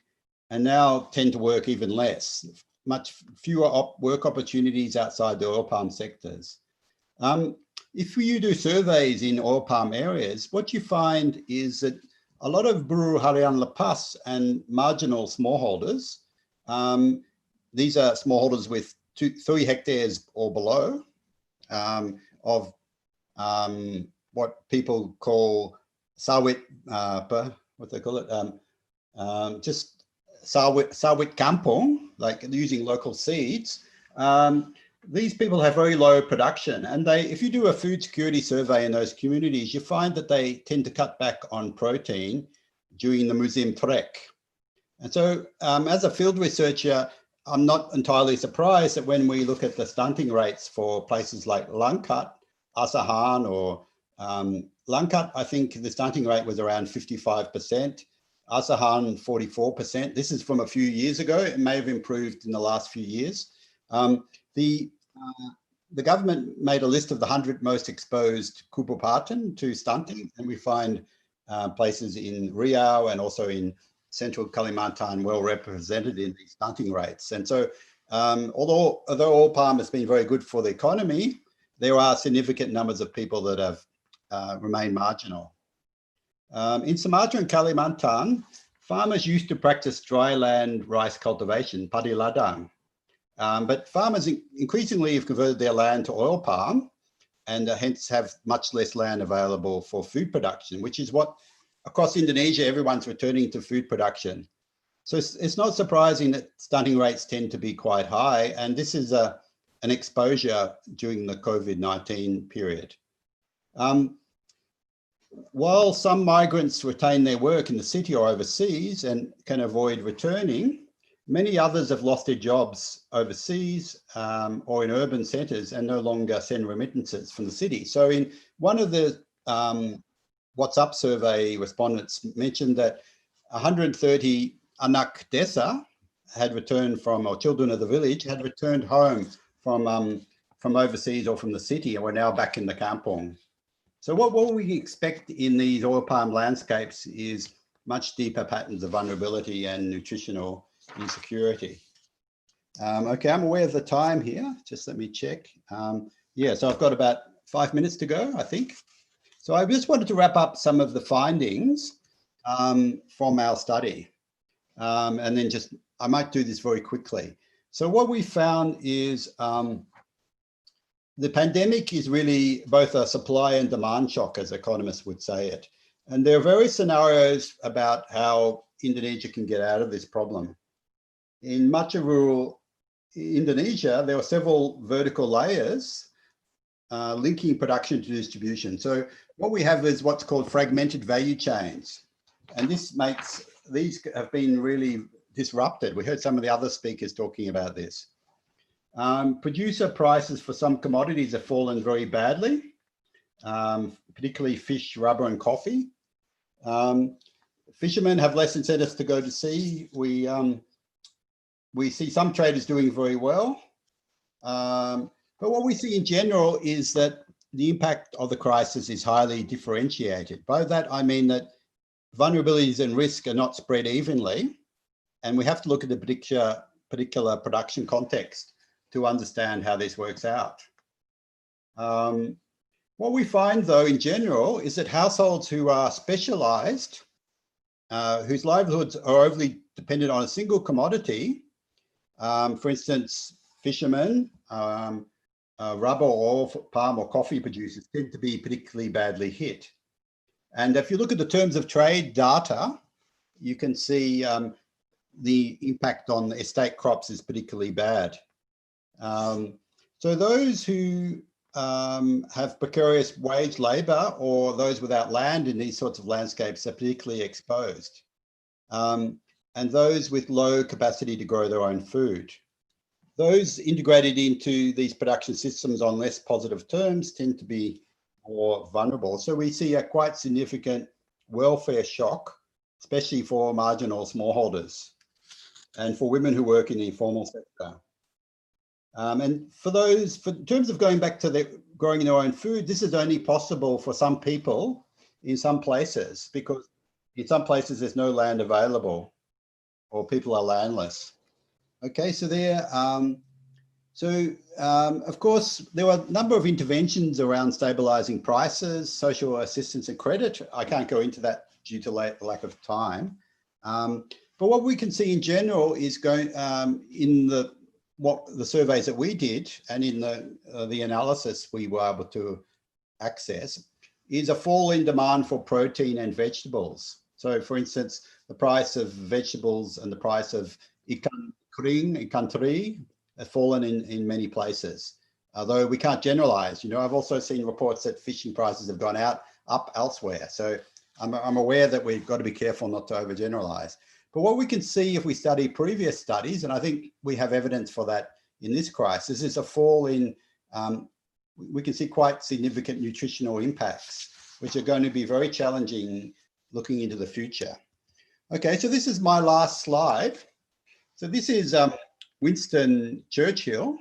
and now tend to work even less, much fewer work opportunities outside the oil palm sectors. If you do surveys in oil palm areas, what you find is that a lot of buruh harian lepas and marginal smallholders These are smallholders with 3 hectares or below of what people call sawit, what they call it, just sawit kampung, like using local seeds. These people have very low production, and if you do a food security survey in those communities, you find that they tend to cut back on protein during the musim trek. And so as a field researcher, I'm not entirely surprised that when we look at the stunting rates for places like Langkat, Asahan, or Langkat, I think the stunting rate was around 55%, Asahan 44%. This is from a few years ago. It may have improved in the last few years. The government made a list of the 100 most exposed Kabupaten to stunting, and we find places in Riau and also in Central Kalimantan well represented in these stunting rates. And so although oil palm has been very good for the economy, there are significant numbers of people that have remained marginal. In Sumatra and Kalimantan, farmers used to practice dry land rice cultivation, padi ladang. But farmers increasingly have converted their land to oil palm and hence have much less land available for food production, which is what across Indonesia, everyone's returning to food production. So it's not surprising that stunting rates tend to be quite high. And this is an exposure during the COVID-19 period. While some migrants retain their work in the city or overseas and can avoid returning, many others have lost their jobs overseas or in urban centres and no longer send remittances from the city. So in one of the What's Up survey respondents mentioned that 130 anak desa had returned from, or children of the village, had returned home from overseas or from the city and were now back in the kampung. So what we expect in these oil palm landscapes is much deeper patterns of vulnerability and nutritional insecurity. Okay, I'm aware of the time here. Just let me check. Yeah, so I've got about 5 minutes to go, I think. So I just wanted to wrap up some of the findings from our study. And then I might do this very quickly. So what we found is the pandemic is really both a supply and demand shock, as economists would say it. And there are various scenarios about how Indonesia can get out of this problem. In much of rural Indonesia, there are several vertical layers linking production to distribution. So what we have is what's called fragmented value chains. And this makes, these have been really disrupted. We heard some of the other speakers talking about this. Producer prices for some commodities have fallen very badly, particularly fish, rubber, and coffee. Fishermen have less incentives to go to sea. We see some traders doing very well. But what we see in general is that the impact of the crisis is highly differentiated. By that, I mean that vulnerabilities and risk are not spread evenly, and we have to look at the particular production context to understand how this works out. What we find, though, in general, is that households who are specialized, whose livelihoods are overly dependent on a single commodity, for instance, fishermen, rubber, oil, palm, or coffee producers tend to be particularly badly hit. And if you look at the terms of trade data, you can see the impact on estate crops is particularly bad. So those who have precarious wage labour or those without land in these sorts of landscapes are particularly exposed. And those with low capacity to grow their own food. Those integrated into these production systems on less positive terms tend to be more vulnerable. So we see a quite significant welfare shock, especially for marginal smallholders and for women who work in the informal sector. And for those, in terms of going back to growing their own food, this is only possible for some people in some places, because in some places there's no land available or people are landless. Okay, so of course, there were a number of interventions around stabilizing prices, social assistance and credit. I can't go into that due to lack of time. But what we can see in general is going in the surveys that we did and in the analysis we were able to access is a fall in demand for protein and vegetables. So, for instance, the price of vegetables and the price of ikan teri have fallen in many places. Although we can't generalize, I've also seen reports that fishing prices have gone up elsewhere. So I'm aware that we've got to be careful not to overgeneralize. But what we can see if we study previous studies, and I think we have evidence for that in this crisis, is a fall in, we can see quite significant nutritional impacts, which are going to be very challenging looking into the future. Okay, so this is my last slide. So this is Winston Churchill.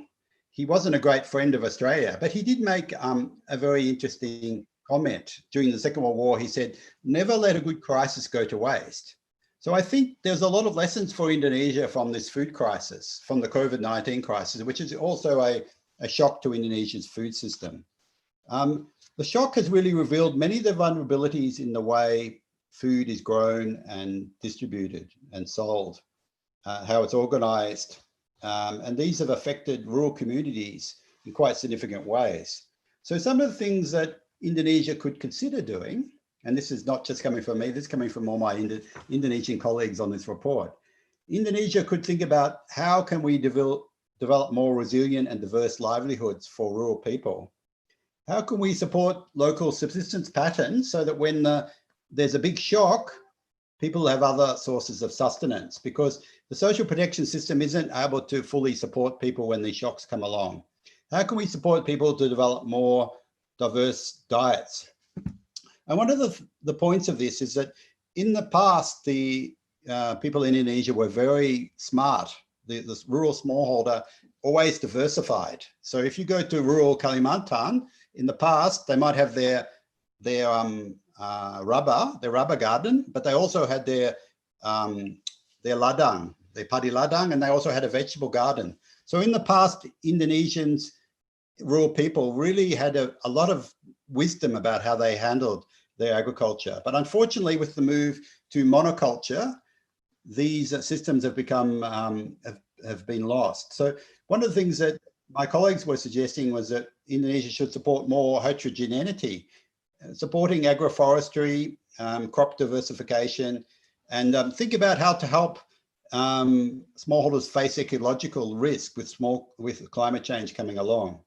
He wasn't a great friend of Australia, but he did make a very interesting comment during the Second World War. He said, never let a good crisis go to waste. So I think there's a lot of lessons for Indonesia from this food crisis, from the COVID-19 crisis, which is also a shock to Indonesia's food system. The shock has really revealed many of the vulnerabilities in the way food is grown and distributed and sold, how it's organized. And these have affected rural communities in quite significant ways. So some of the things that Indonesia could consider doing, and this is not just coming from me, this is coming from all my Indonesian colleagues on this report. Indonesia could think about how can we develop more resilient and diverse livelihoods for rural people? How can we support local subsistence patterns so that when there's a big shock, people have other sources of sustenance? Because the social protection system isn't able to fully support people when these shocks come along. How can we support people to develop more diverse diets? And one of the points of this is that in the past, the people in Indonesia were very smart. The rural smallholder always diversified. So if you go to rural Kalimantan, in the past, they might have their rubber garden, but they also had their ladang, their padi ladang, and they also had a vegetable garden. So in the past, Indonesians, rural people really had a lot of wisdom about how they handled their agriculture. But unfortunately, with the move to monoculture, these systems have become, have been lost. So one of the things that my colleagues were suggesting was that Indonesia should support more heterogeneity, supporting agroforestry, crop diversification, and think about how to help smallholders face ecological risk with climate change coming along.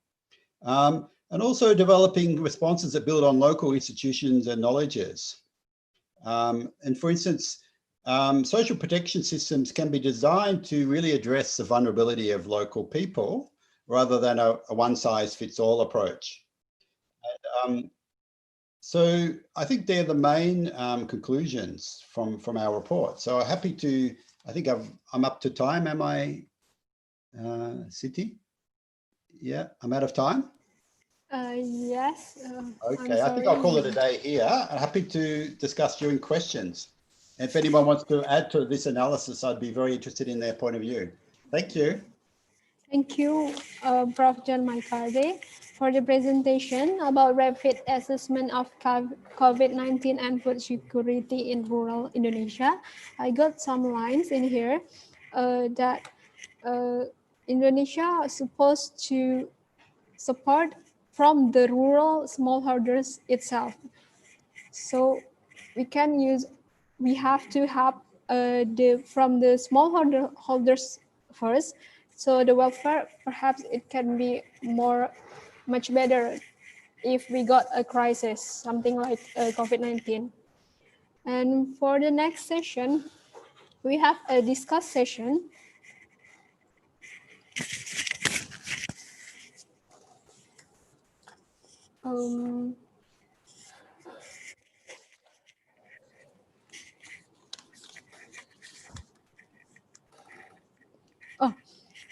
And also developing responses that build on local institutions and knowledges. And for instance, social protection systems can be designed to really address the vulnerability of local people rather than a one-size-fits-all approach. And, so I think they're the main conclusions from our report. So happy to, I think I'm up to time, am I, Siti? Yeah, I'm out of time. Yes. Okay, I think I'll call it a day here. I'm happy to discuss during questions. If anyone wants to add to this analysis, I'd be very interested in their point of view. Thank you. Thank you, Prof. John Maikarde, for the presentation about rapid assessment of COVID-19 and food security in rural Indonesia. I got some lines in here that Indonesia is supposed to support from the rural smallholders itself. So we have to have from the smallholders first. So the welfare, perhaps it can be much better if we got a crisis, something like COVID-19. And for the next session, we have a discuss session.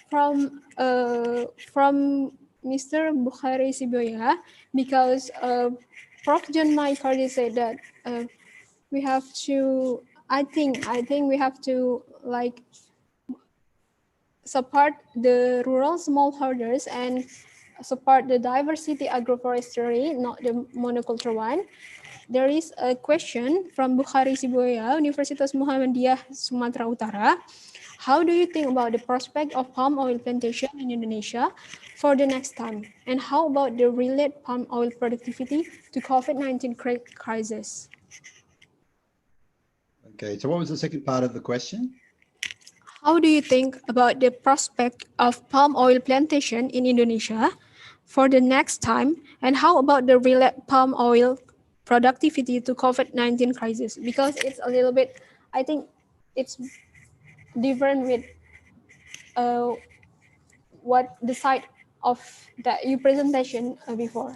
From Mr. Bukhari Siboya, because Prof. John Maikarde said that we have to, I think we have to support the rural smallholders and support the diversity agroforestry, not the monoculture one. There is a question from Bukhari Sibuya, Universitas Muhammadiyah, Sumatera Utara. How do you think about the prospect of palm oil plantation in Indonesia for the next time? And how about the related palm oil productivity to COVID-19 crisis? Okay, so what was the second part of the question? How do you think about the prospect of palm oil plantation in Indonesia for the next time? And how about the related palm oil productivity to COVID-19 crisis? Because it's a little bit, I think it's different with what the side of that you presentation before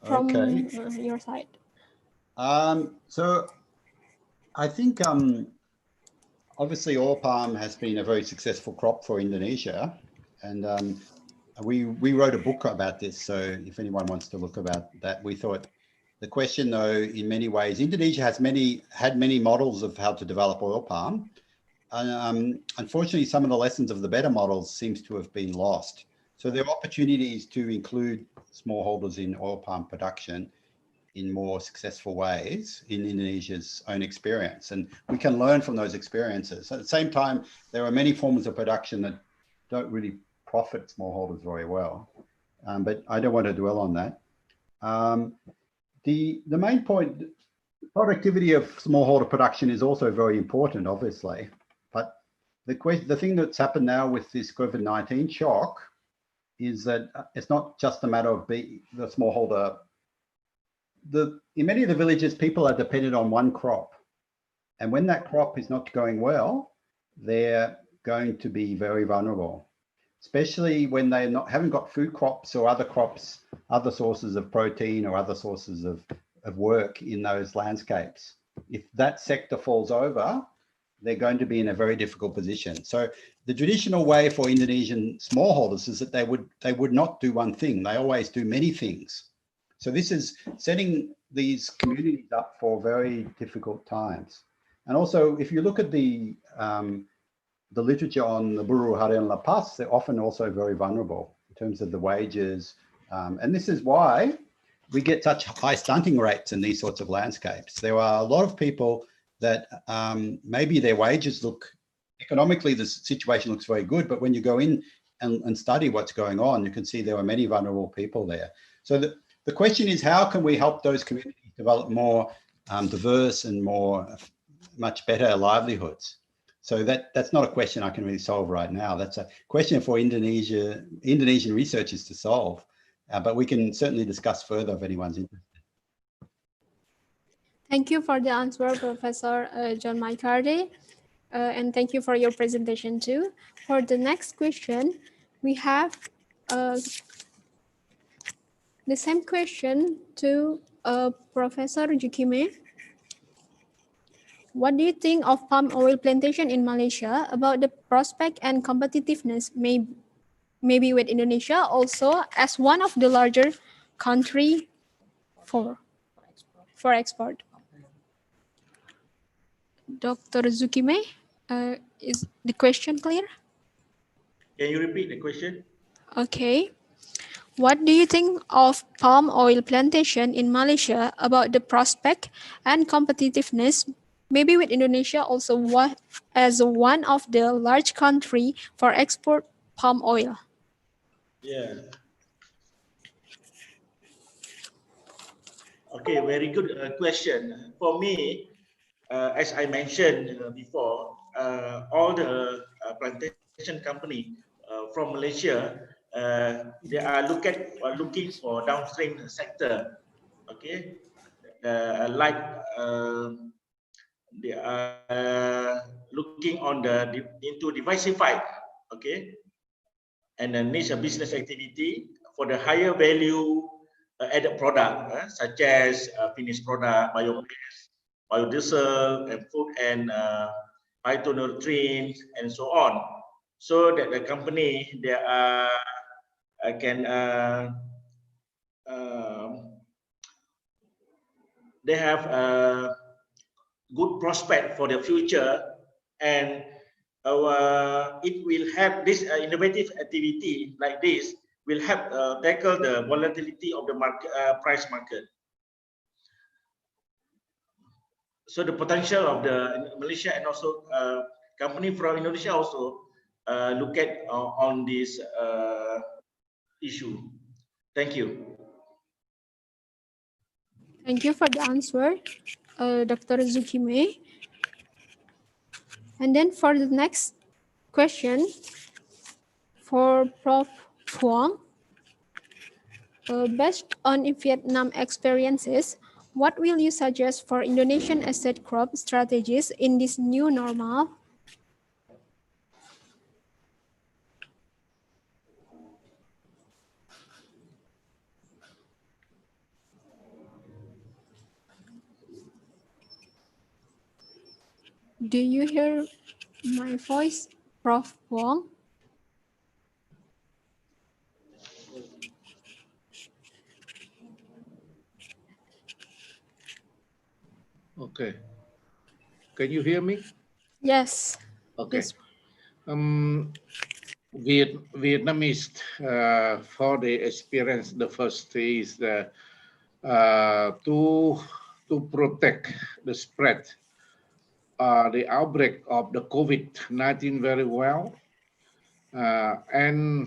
from your side. So I think obviously oil palm has been a very successful crop for Indonesia, and we wrote a book about this. So if anyone wants to look about that, we thought the question, though, in many ways, Indonesia has had many models of how to develop oil palm. Unfortunately, some of the lessons of the better models seems to have been lost. So there are opportunities to include smallholders in oil palm production in more successful ways in Indonesia's own experience. And we can learn from those experiences. At the same time, there are many forms of production that don't really profit smallholders very well. But I don't want to dwell on that. The main point, productivity of smallholder production is also very important, obviously. But the thing that's happened now with this COVID-19 shock is that it's not just a matter of the smallholder. In many of the villages, people are dependent on one crop. And when that crop is not going well, they're going to be very vulnerable, especially when they haven't got food crops or other crops, other sources of protein or other sources of work in those landscapes. If that sector falls over, they're going to be in a very difficult position. So the traditional way for Indonesian smallholders is that they would not do one thing. They always do many things. So this is setting these communities up for very difficult times. And also, if you look at the literature on the Buruh Harian La Paz, they're often also very vulnerable in terms of the wages. And this is why we get such high stunting rates in these sorts of landscapes. There are a lot of people that maybe their wages look, economically the situation looks very good, but when you go in and study what's going on, you can see there are many vulnerable people there. So the question is, how can we help those communities develop more diverse and much better livelihoods? So that's not a question I can really solve right now. That's a question for Indonesian researchers to solve, but we can certainly discuss further if anyone's interested. Thank you for the answer, Professor John McCarty, and thank you for your presentation too. For the next question, we have the same question to Professor Jukime. What do you think of palm oil plantation in Malaysia, about the prospect and competitiveness maybe with Indonesia also as one of the larger country for export? Dr. Zukime, is the question clear? Can you repeat the question? Okay. What do you think of palm oil plantation in Malaysia, about the prospect and competitiveness, maybe with Indonesia also as one of the large country for export palm oil? Yeah. Okay, very good question. For me, as I mentioned before, all the plantation company from Malaysia, they are looking for downstream sector. Okay, like they are looking on into diversified. Okay, and a niche business activity for the higher value added product, such as finished product, biomass, biodiesel, and food and phytonutrients, and so on. So that the company they they have a good prospect for the future, and it will have this innovative activity like this will help tackle the volatility of the market, price market. So the potential of the Malaysia and also company from Indonesia also look at on this issue. Thank you. Thank you for the answer, Dr. Zukime. And then for the next question, for Prof. Huang, based on Vietnam experiences, what will you suggest for Indonesian asset crop strategies in this new normal? Do you hear my voice, Prof. Huang? Okay. Can you hear me? Yes. Okay. Yes. Vietnamese for the experience, the first is to protect the spread, the outbreak of the COVID-19 very well, and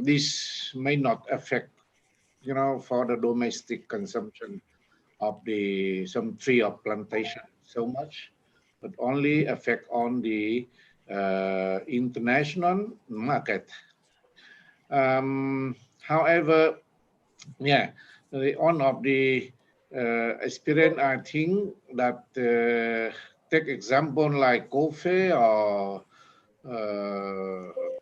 this may not affect, for the domestic consumption of some tree of plantation so much, but only affect on the international market. However, yeah, one of the experience, I think that take example like coffee or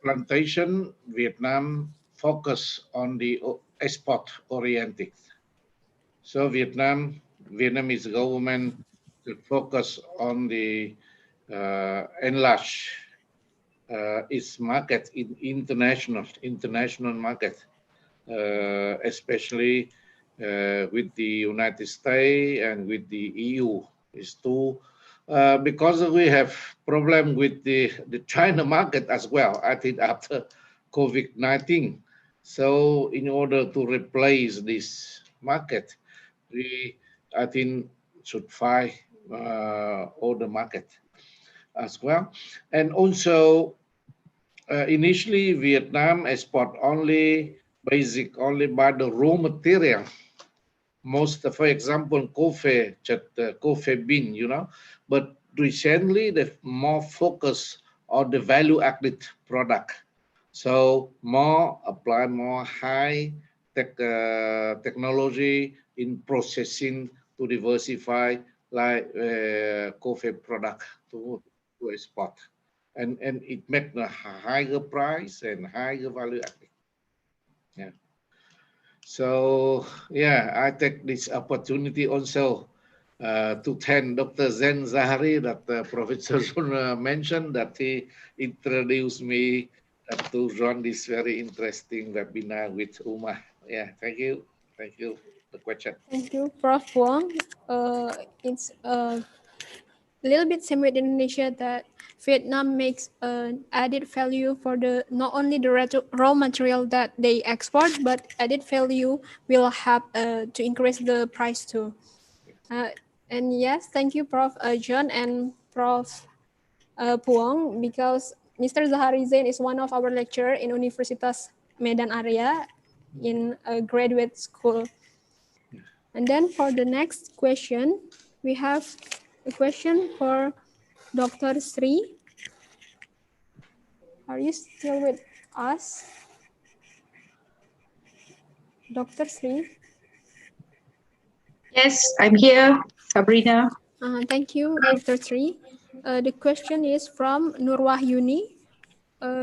plantation, Vietnam focus on the export oriented. So Vietnamese government should focus on the enlarge its market in international market, especially with the United States and with the EU. Is to because we have problem with the China market as well. I think after COVID-19, so in order to replace this market, I think should find other market as well. And also initially Vietnam export only by the raw material. Most, for example, coffee, coffee bean, but recently they more focus on the value added product. So apply more high technology in processing to diversify like coffee product to export, and it make a higher price and higher value added. Yeah. So yeah, I take this opportunity also to thank Dr. Zen Zahari that Professor mentioned that he introduced me to run this very interesting webinar with Uma. Yeah, thank you. Thank you for the question. Thank you, Prof. Wong. It's a little bit same with Indonesia that Vietnam makes an added value for the not only the raw material that they export, but added value will help to increase the price too. And yes, thank you, Prof. John and Prof. Puong, because Mr. Zahari Zain is one of our lecturer in Universitas Medan area in a graduate school. And then for the next question, we have a question for Dr. Sri. Are you still with us? Dr. Sri? Yes, I'm here, Sabrina. Thank you, Dr. Sri. The question is from Nur Wahyuni,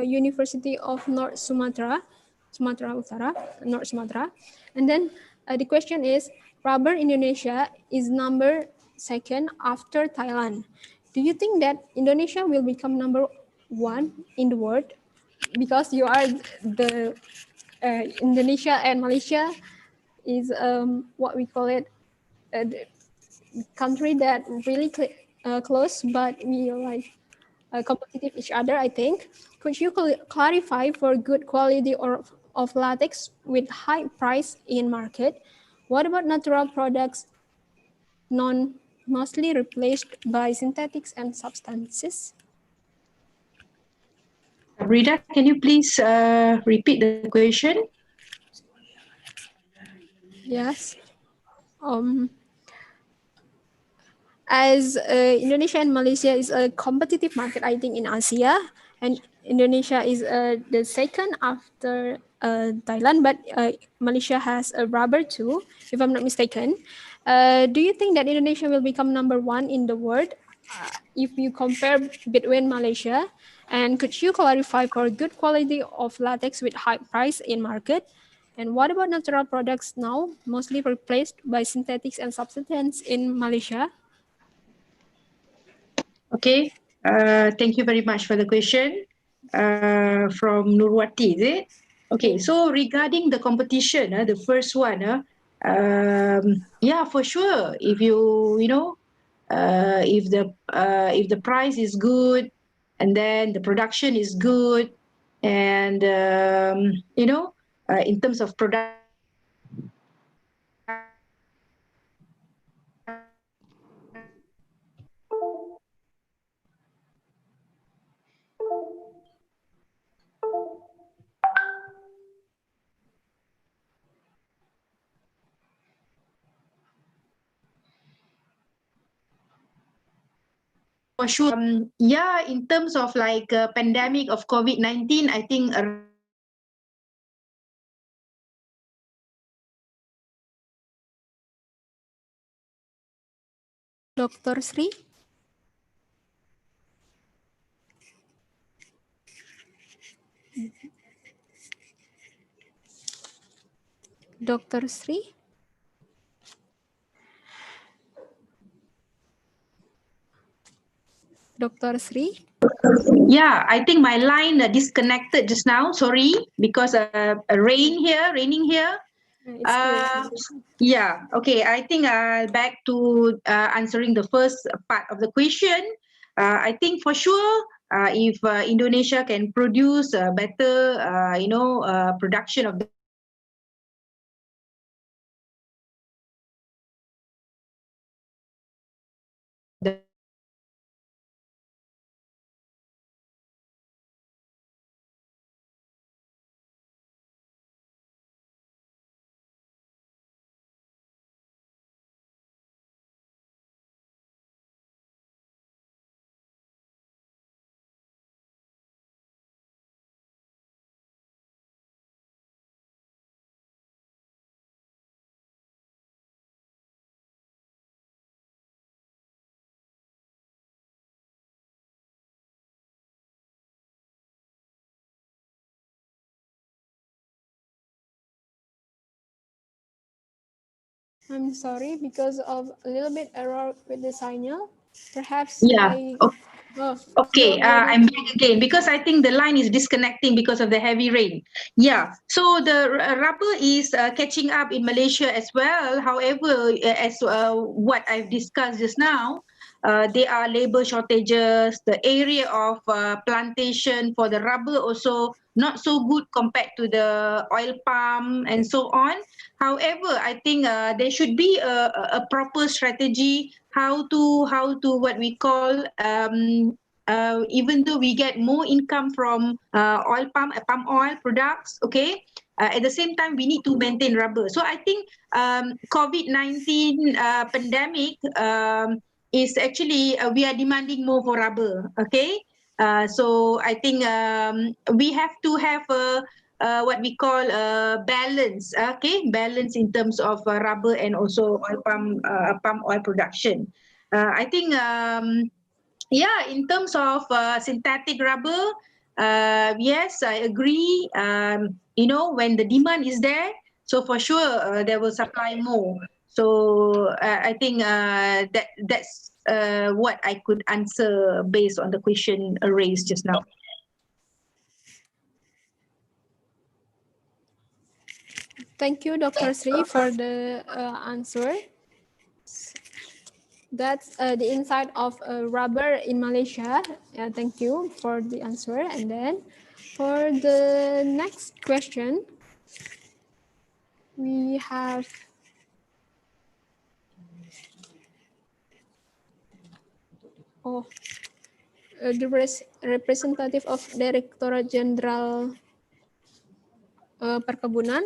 University of North Sumatra, North Sumatra. And then the question is, rubber Indonesia is number 2nd after Thailand. Do you think that Indonesia will become number 1 in the world? Because you are the Indonesia and Malaysia is what we call it, the country that really close, but we like competitive each other, I think. Could you clarify for good quality or of latex with high price in market. What about natural products mostly replaced by synthetics and substances? Rita, can you please repeat the question? Yes. As Indonesia and Malaysia is a competitive market, I think, in Asia, and Indonesia is the second after Thailand, but Malaysia has a rubber too, if I'm not mistaken. Do you think that Indonesia will become number one in the world if you compare between Malaysia? And could you clarify for good quality of latex with high price in market? And what about natural products now, mostly replaced by synthetics and substances in Malaysia? Okay, thank you very much for the question from Nurwati, is it? Okay, so regarding the competition, the first one, yeah, for sure. If if the price is good, and then the production is good, and in terms of product. For sure, yeah, in terms of like pandemic of COVID-19, I think Dr. Sri? Dr. Sri? Dr. Sri? Yeah, I think my line disconnected just now. Sorry, because raining here. Yeah, okay. I think back to answering the first part of the question. I think for sure, if Indonesia can produce a better, production of the I'm sorry, because of a little bit error with the signal. Perhaps Yeah. Okay, no, I'm back again because I think the line is disconnecting because of the heavy rain. Yeah, so the rubber is catching up in Malaysia as well. However, as what I've discussed just now, there are labor shortages. The area of plantation for the rubber also not so good compared to the oil palm and so on. However, I think there should be a proper strategy how to what we call even though we get more income from palm oil products, okay, at the same time we need to maintain rubber. So I think COVID-19 pandemic is actually we are demanding more for rubber, okay. So I think we have to have a what we call balance, okay, balance in terms of rubber and also palm oil production. I think yeah, in terms of synthetic rubber, yes, I agree. When the demand is there, so for sure they will supply more. So I think that's what I could answer based on the question raised just now. Thank you, Dr. Sri, for the answer. That's the insight of rubber in Malaysia. Thank you for the answer. And then for the next question, We have the representative of Directorate Jenderal Perkebunan,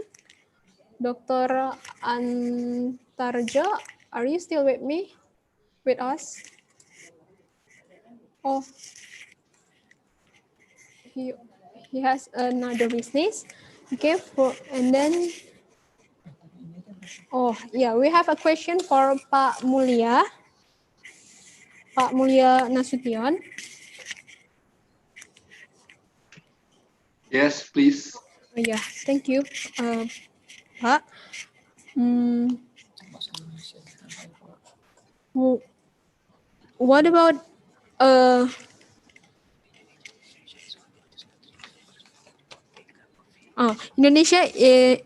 Dr. Antarjo. Are you still with me? With us? Oh, he has another business. Okay, and then we have a question for Pak Mulia Nasution. Yes, please. Yeah, thank you, Pak. What about Indonesia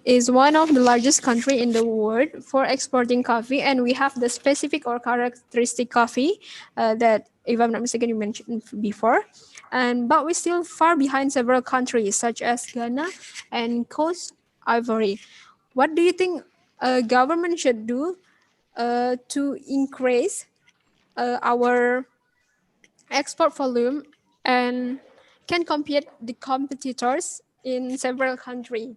is one of the largest country in the world for exporting coffee, and we have the specific or characteristic coffee that, if I'm not mistaken, you mentioned before. But we're still far behind several countries such as Ghana and Coast Ivory. What do you think government should do to increase our export volume and can compete the competitors in several countries?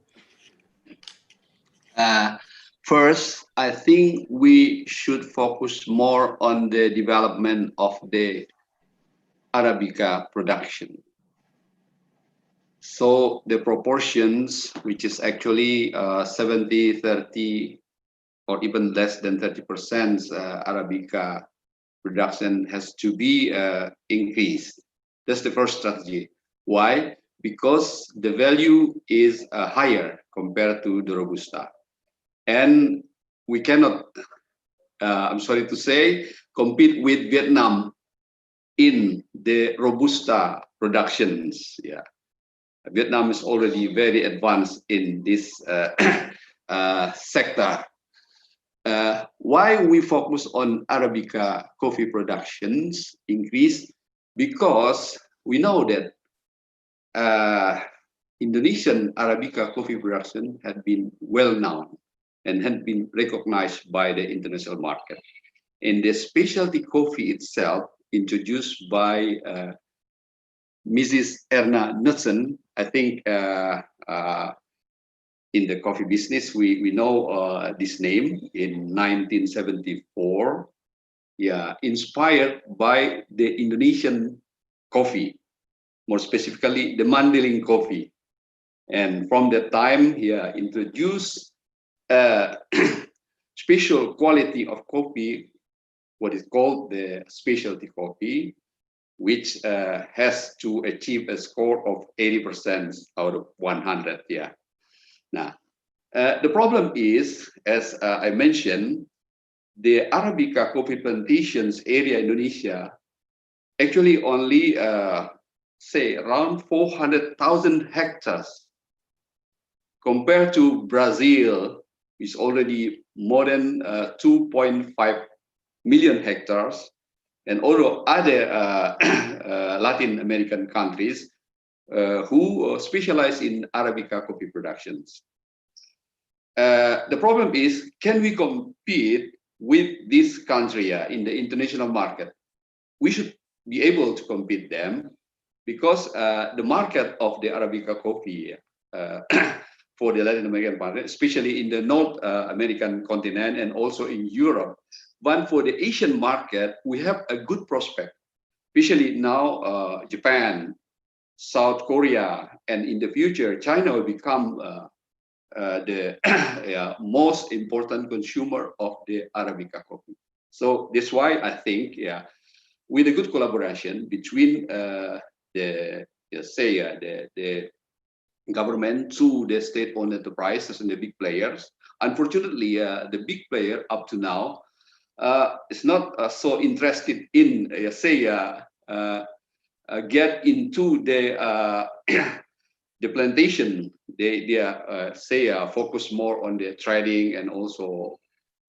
First, I think we should focus more on the development of the Arabica production. So the proportions, which is actually 70, 30, or even less than 30% Arabica production has to be increased. That's the first strategy. Why? Because the value is higher compared to the Robusta. And we cannot, I'm sorry to say, compete with Vietnam in the Robusta productions. Yeah, Vietnam is already very advanced in this sector. Why we focus on Arabica coffee productions increase? Because we know that Indonesian Arabica coffee production had been well known and had been recognized by the international market. And the specialty coffee itself, introduced by Mrs. Erna Knudsen, I think in the coffee business, we know this name in 1974. Yeah, inspired by the Indonesian coffee, more specifically the Mandailing coffee. And from that time, introduced special quality of coffee, what is called the specialty coffee, which has to achieve a score of 80% out of 100. Yeah. Now, the problem is, as I mentioned, the Arabica coffee plantations area in Indonesia actually only say around 400,000 hectares compared to Brazil, which is already more than 2.5 million hectares, and also other Latin American countries who specialize in Arabica coffee productions. The problem is, can we compete with this country in the international market? We should be able to compete them because the market of the Arabica coffee for the Latin American market, especially in the North American continent and also in Europe. But for the Asian market, we have a good prospect, especially now Japan, South Korea, and in the future, China will become the most important consumer of the Arabica coffee. So that's why I think, with a good collaboration between the government to the state-owned enterprises and the big players. Unfortunately, the big player up to now is not so interested in, get into the the plantation. They focus more on the trading and also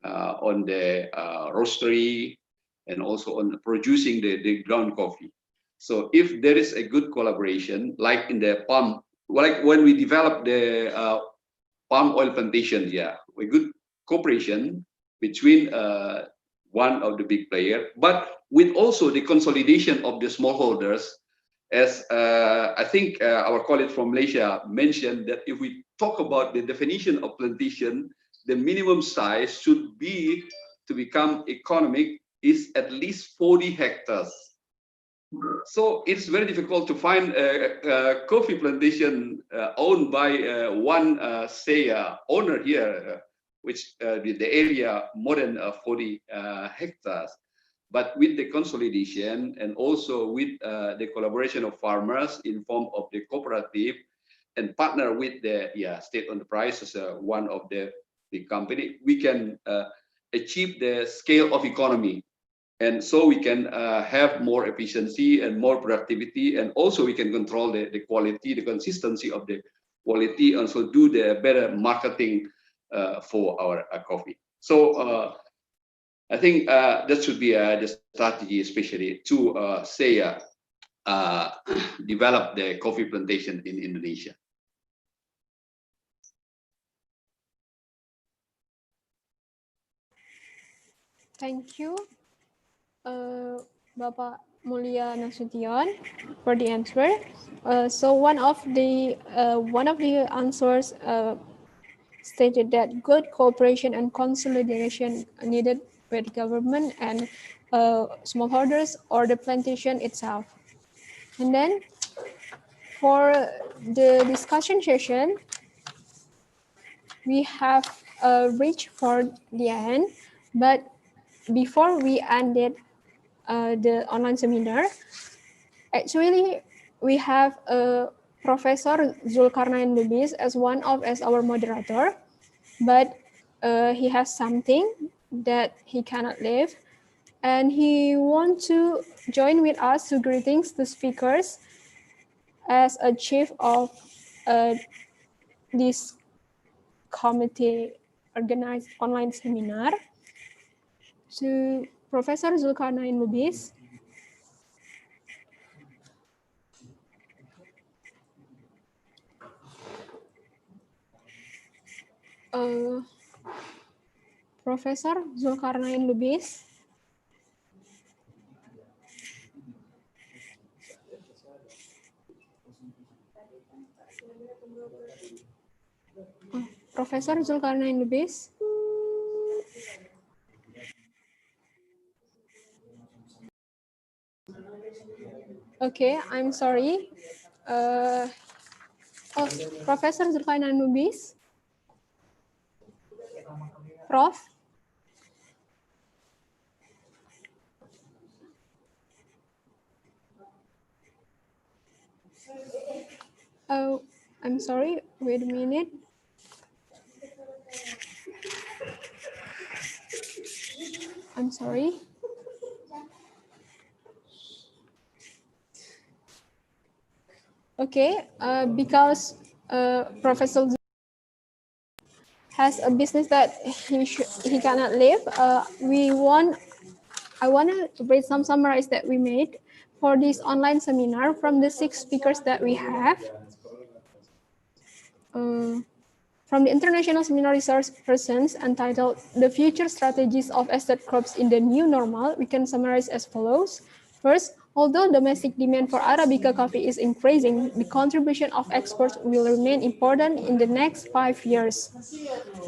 on the roastery and also on producing the ground coffee. So if there is a good collaboration, like in the palm, like when we developed the palm oil plantations, with good cooperation between one of the big player, but with also the consolidation of the smallholders. As I think our colleague from Malaysia mentioned, that if we talk about the definition of plantation, the minimum size should be, to become economic, is at least 40 hectares. So it's very difficult to find a coffee plantation owned by one, owner here, which the area more than 40 hectares. But with the consolidation and also with the collaboration of farmers in form of the cooperative and partner with the state enterprise as one of the big company, we can achieve the scale of economy. And so we can have more efficiency and more productivity, and also we can control the quality, the consistency of the quality, and also do the better marketing for our coffee. So I think that should be the strategy, especially to develop the coffee plantation in Indonesia. Thank you, Bapak Mulia Nasution, for the answer. So one of the answers stated that good cooperation and consolidation needed with government and smallholders or the plantation itself. And then for the discussion session, we have reached for the end, but before we ended the online seminar, actually we have Professor Zulkarnain Lubis as our moderator, but he has something that he cannot leave, and he wants to join with us to greetings the speakers as a chief of this committee organized online seminar. To Professor Zulkarnain Lubis. Professor Zulkarnain Lubis. Professor Zulkarnain Lubis. Okay, I'm sorry. Professor Zulkarnain Lubis. Prof. Oh, I'm sorry. Wait a minute. I'm sorry. Okay, because Professor has a business that he cannot leave. I want to read some summaries that we made for this online seminar from the 6 speakers that we have. From the International Seminar Resource Persons entitled The Future Strategies of Estate Crops in the New Normal, we can summarize as follows. First, although domestic demand for Arabica coffee is increasing, the contribution of exports will remain important in the next 5 years.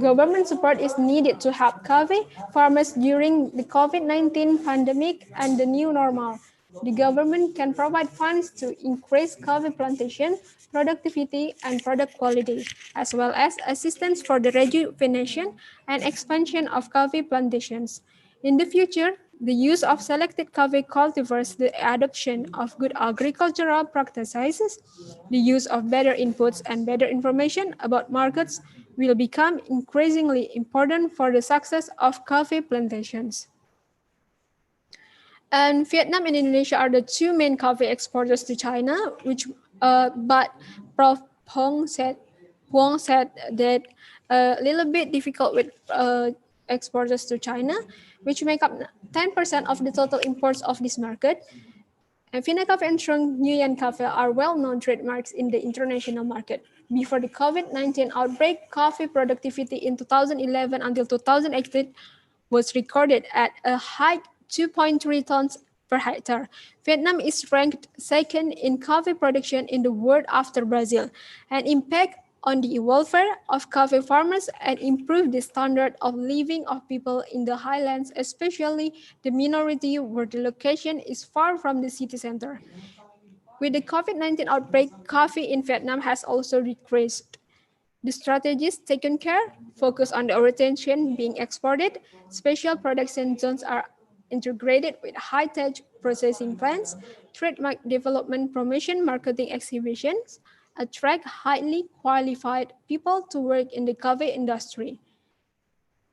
Government support is needed to help coffee farmers during the COVID-19 pandemic and the new normal. The government can provide funds to increase coffee plantation, productivity, and product quality, as well as assistance for the rejuvenation and expansion of coffee plantations. In the future, the use of selected coffee cultivars, the adoption of good agricultural practices, the use of better inputs and better information about markets will become increasingly important for the success of coffee plantations. And Vietnam and Indonesia are the 2 main coffee exporters to China, but Prof. Huang said that a little bit difficult with exporters to China, which make up 10% of the total imports of this market. And Vina Cafe and Trong Nguyen Cafe are well-known trademarks in the international market. Before the COVID-19 outbreak, coffee productivity in 2011 until 2018 was recorded at a high 2.3 tons per hectare. Vietnam is ranked second in coffee production in the world after Brazil. An impact on the welfare of coffee farmers and improve the standard of living of people in the highlands, especially the minority where the location is far from the city center. With the COVID-19 outbreak, coffee in Vietnam has also decreased. The strategies taken care focus on the retention being exported. Special production zones are integrated with high-tech processing plants, trademark development, promotion, marketing exhibitions, attract highly qualified people to work in the coffee industry.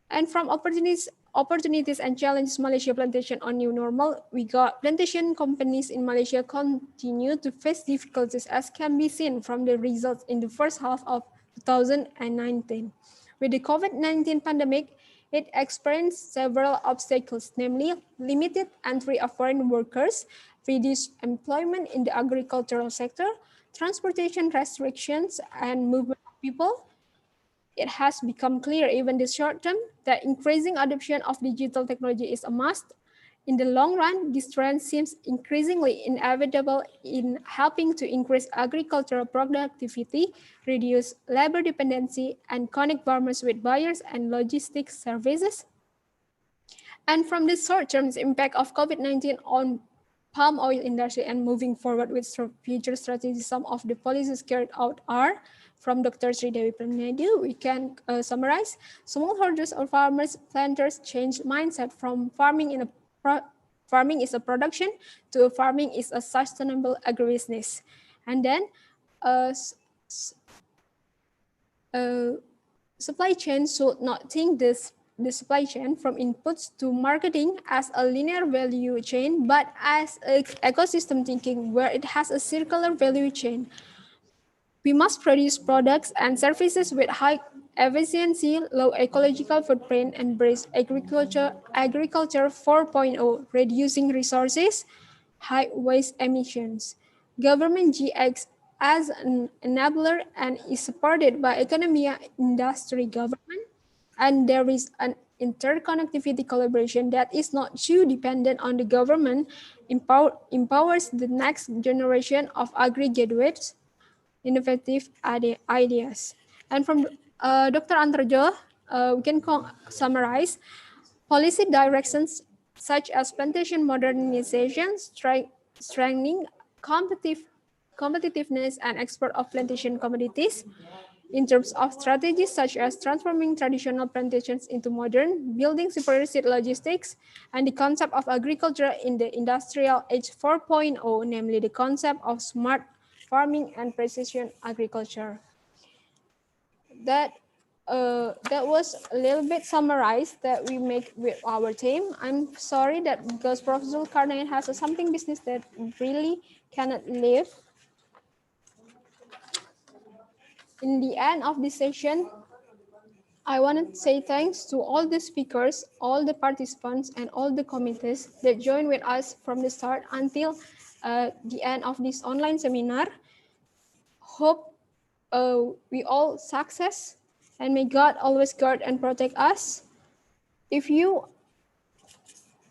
And from opportunities and challenges Malaysia plantation on new normal, we got plantation companies in Malaysia continue to face difficulties as can be seen from the results in the first half of 2019. With the COVID-19 pandemic, it experienced several obstacles, namely limited entry of foreign workers, reduced employment in the agricultural sector, transportation restrictions, and movement of people. It has become clear even in the short term that increasing adoption of digital technology is a must. In the long run, this trend seems increasingly inevitable in helping to increase agricultural productivity, reduce labor dependency, and connect farmers with buyers and logistics services. And from the short-term impact of COVID-19 on palm oil industry and moving forward with future strategies, some of the policies carried out are from Dr. Sri Dewi Pranadu. We can summarize. Smallholders or farmers, planters change mindset from farming is a production to farming is a sustainable agribusiness. And then supply chain should not think the supply chain from inputs to marketing as a linear value chain, but as an ecosystem thinking where it has a circular value chain. We must produce products and services with high efficiency, low ecological footprint, and embrace agriculture 4.0, reducing resources, high waste emissions. Government GX as an enabler and is supported by economy industry government, and there is an interconnectivity collaboration that is not too dependent on the government, empowers the next generation of agri-graduates, innovative ideas. And from Dr. Antarjo, we can summarize policy directions such as plantation modernization, strengthening competitiveness and export of plantation commodities. In terms of strategies such as transforming traditional plantations into modern, building superior seed logistics, and the concept of agriculture in the industrial age 4.0, namely the concept of smart farming and precision agriculture. That was a little bit summarized that we make with our team. I'm sorry that because Professor Karnain has something business that really cannot live. In the end of this session, I want to say thanks to all the speakers, all the participants, and all the committees that joined with us from the start until the end of this online seminar. Hope we all success, and may God always guard and protect us. If you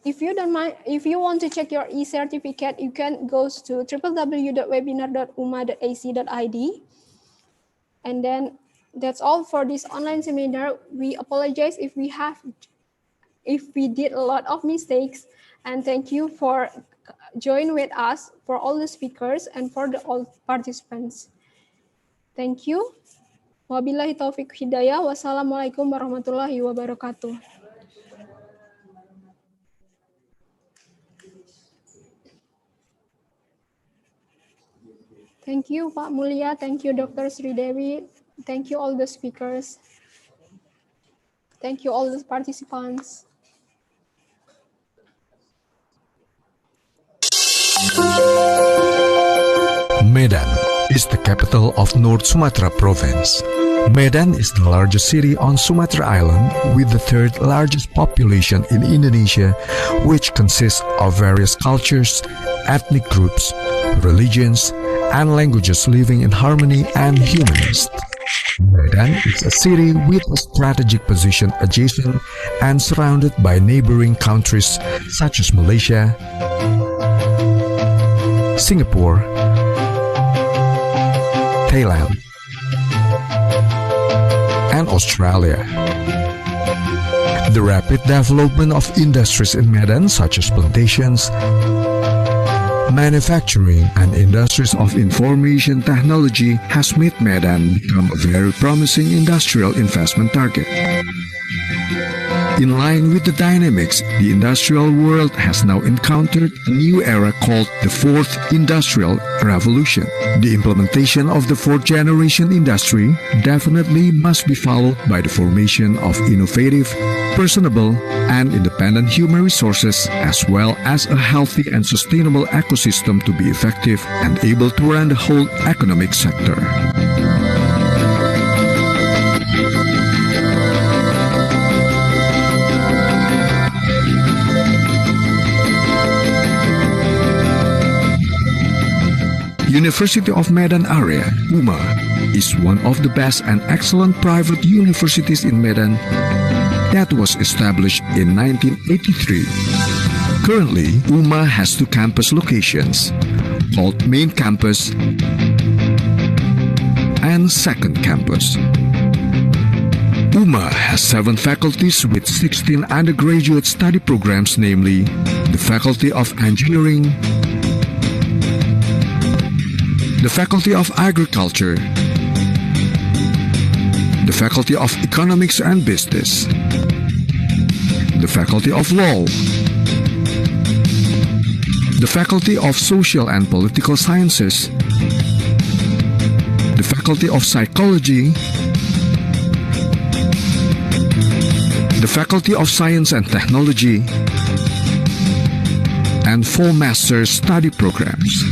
don't mind, if you want to check your e-certificate, you can go to www.webinar.uma.ac.id. And then that's all for this online seminar. We apologize if we did a lot of mistakes, and thank you for joining with us, for all the speakers and for all participants. Thank you. Wabillahi taufiq hidayah. Wassalamualaikum warahmatullahi wabarakatuh. Thank you, Pak Mulia. Thank you, Dr. Sri Dewi. Thank you, all the speakers. Thank you, all the participants. Medan is the capital of North Sumatra province. Medan is the largest city on Sumatra Island with the third largest population in Indonesia, which consists of various cultures, ethnic groups, religions, and languages living in harmony and humanist. Medan is a city with a strategic position adjacent and surrounded by neighboring countries such as Malaysia, Singapore, Thailand, and Australia. The rapid development of industries in Medan, such as plantations, manufacturing, and industries of information technology, has made Medan become a very promising industrial investment target. In line with the dynamics, the industrial world has now encountered a new era called the Fourth Industrial Revolution. The implementation of the fourth generation industry definitely must be followed by the formation of innovative, personable, and independent human resources, as well as a healthy and sustainable ecosystem to be effective and able to run the whole economic sector. University of Medan area, UMA, is one of the best and excellent private universities in Medan that was established in 1983. Currently, UMA has two campus locations, called Main Campus and Second Campus. UMA has 7 faculties with 16 undergraduate study programs, namely the Faculty of Engineering, the Faculty of Agriculture, the Faculty of Economics and Business, the Faculty of Law, the Faculty of Social and Political Sciences, the Faculty of Psychology, the Faculty of Science and Technology, and 4 master's study programs.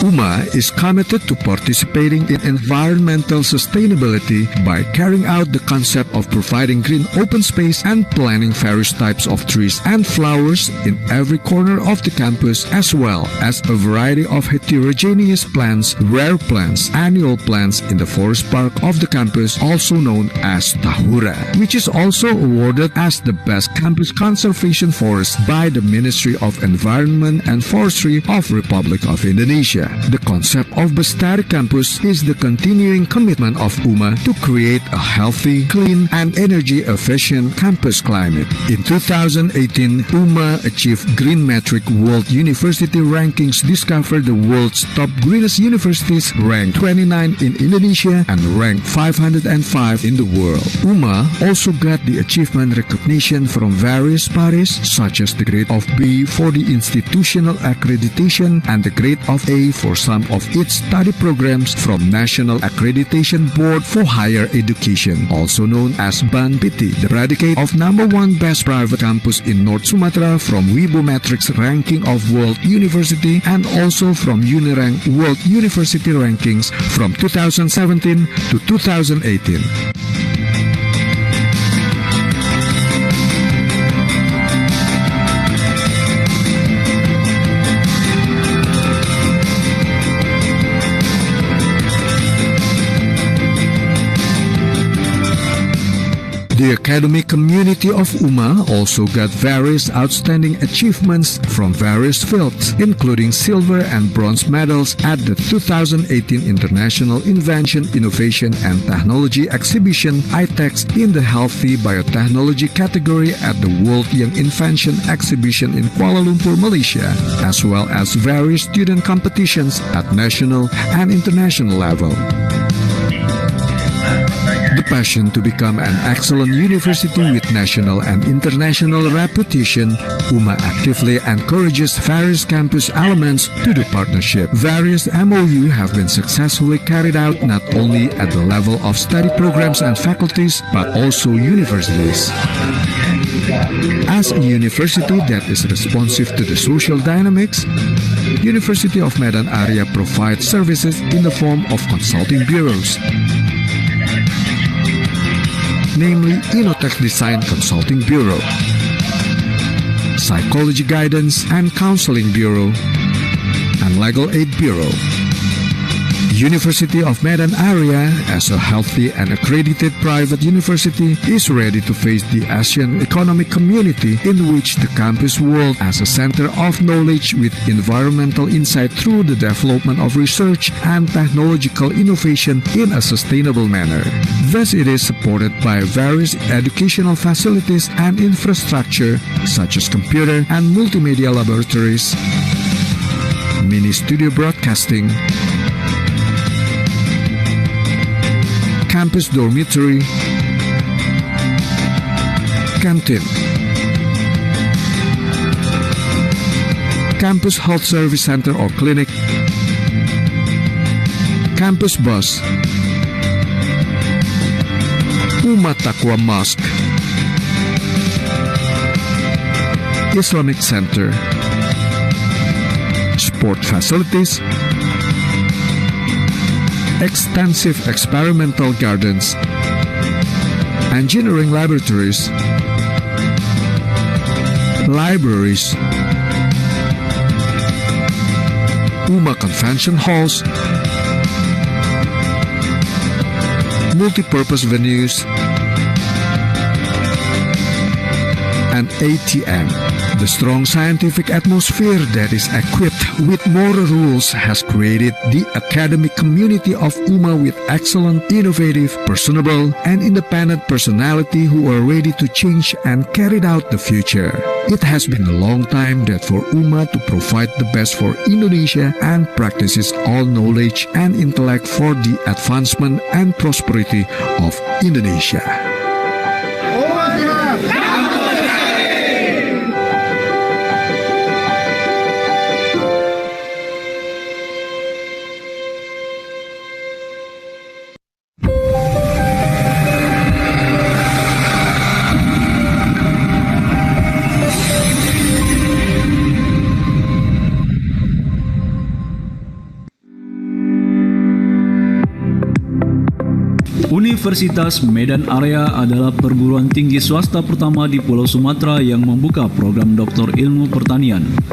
UMA is committed to participating in environmental sustainability by carrying out the concept of providing green open space and planting various types of trees and flowers in every corner of the campus, as well as a variety of heterogeneous plants, rare plants, annual plants in the forest park of the campus, also known as Tahura, which is also awarded as the best campus conservation forest by the Ministry of Environment and Forestry of Republic of Indonesia. The concept of Bestari Campus is the continuing commitment of UMA to create a healthy, clean, and energy-efficient campus climate. In 2018, UMA achieved Green Metric World University Rankings, discovered the world's top greenest universities, ranked 29 in Indonesia and ranked 505 in the world. UMA also got the achievement recognition from various bodies, such as the grade of B for the institutional accreditation and the grade of A for some of its study programs from National Accreditation Board for Higher Education, also known as BANPITI, the predicate of #1 best private campus in North Sumatra from Wibometrics ranking of World University, and also from Unirank World University Rankings from 2017 to 2018. The academic community of UMA also got various outstanding achievements from various fields, including silver and bronze medals at the 2018 International Invention, Innovation and Technology Exhibition ITEX in the Healthy Biotechnology category at the World Young Invention Exhibition in Kuala Lumpur, Malaysia, as well as various student competitions at national and international level. The passion to become an excellent university with national and international reputation, UMA actively encourages various campus elements to the partnership. Various MOU have been successfully carried out not only at the level of study programs and faculties, but also universities. As a university that is responsive to the social dynamics, University of Medan area provides services in the form of consulting bureaus, namely Innotech Design Consulting Bureau, Psychology Guidance and Counseling Bureau, and Legal Aid Bureau. University of Medan area, as a healthy and accredited private university, is ready to face the Asian economic community, in which the campus world as a center of knowledge with environmental insight through the development of research and technological innovation in a sustainable manner. Thus, it is supported by various educational facilities and infrastructure such as computer and multimedia laboratories, mini studio broadcasting, campus dormitory, canteen, campus health service center or clinic, campus bus, Umat Taqwa Mosque, Islamic Center, sport facilities, extensive experimental gardens, engineering laboratories, libraries, UMA convention halls, multi-purpose venues, and ATM. The strong scientific atmosphere that is equipped with moral rules has created the academic community of UMA with excellent, innovative, personable, and independent personality who are ready to change and carry out the future. It has been a long time that for UMA to provide the best for Indonesia and practices all knowledge and intellect for the advancement and prosperity of Indonesia. Universitas Medan Area adalah perguruan tinggi swasta pertama di Pulau Sumatera yang membuka program Doktor Ilmu Pertanian.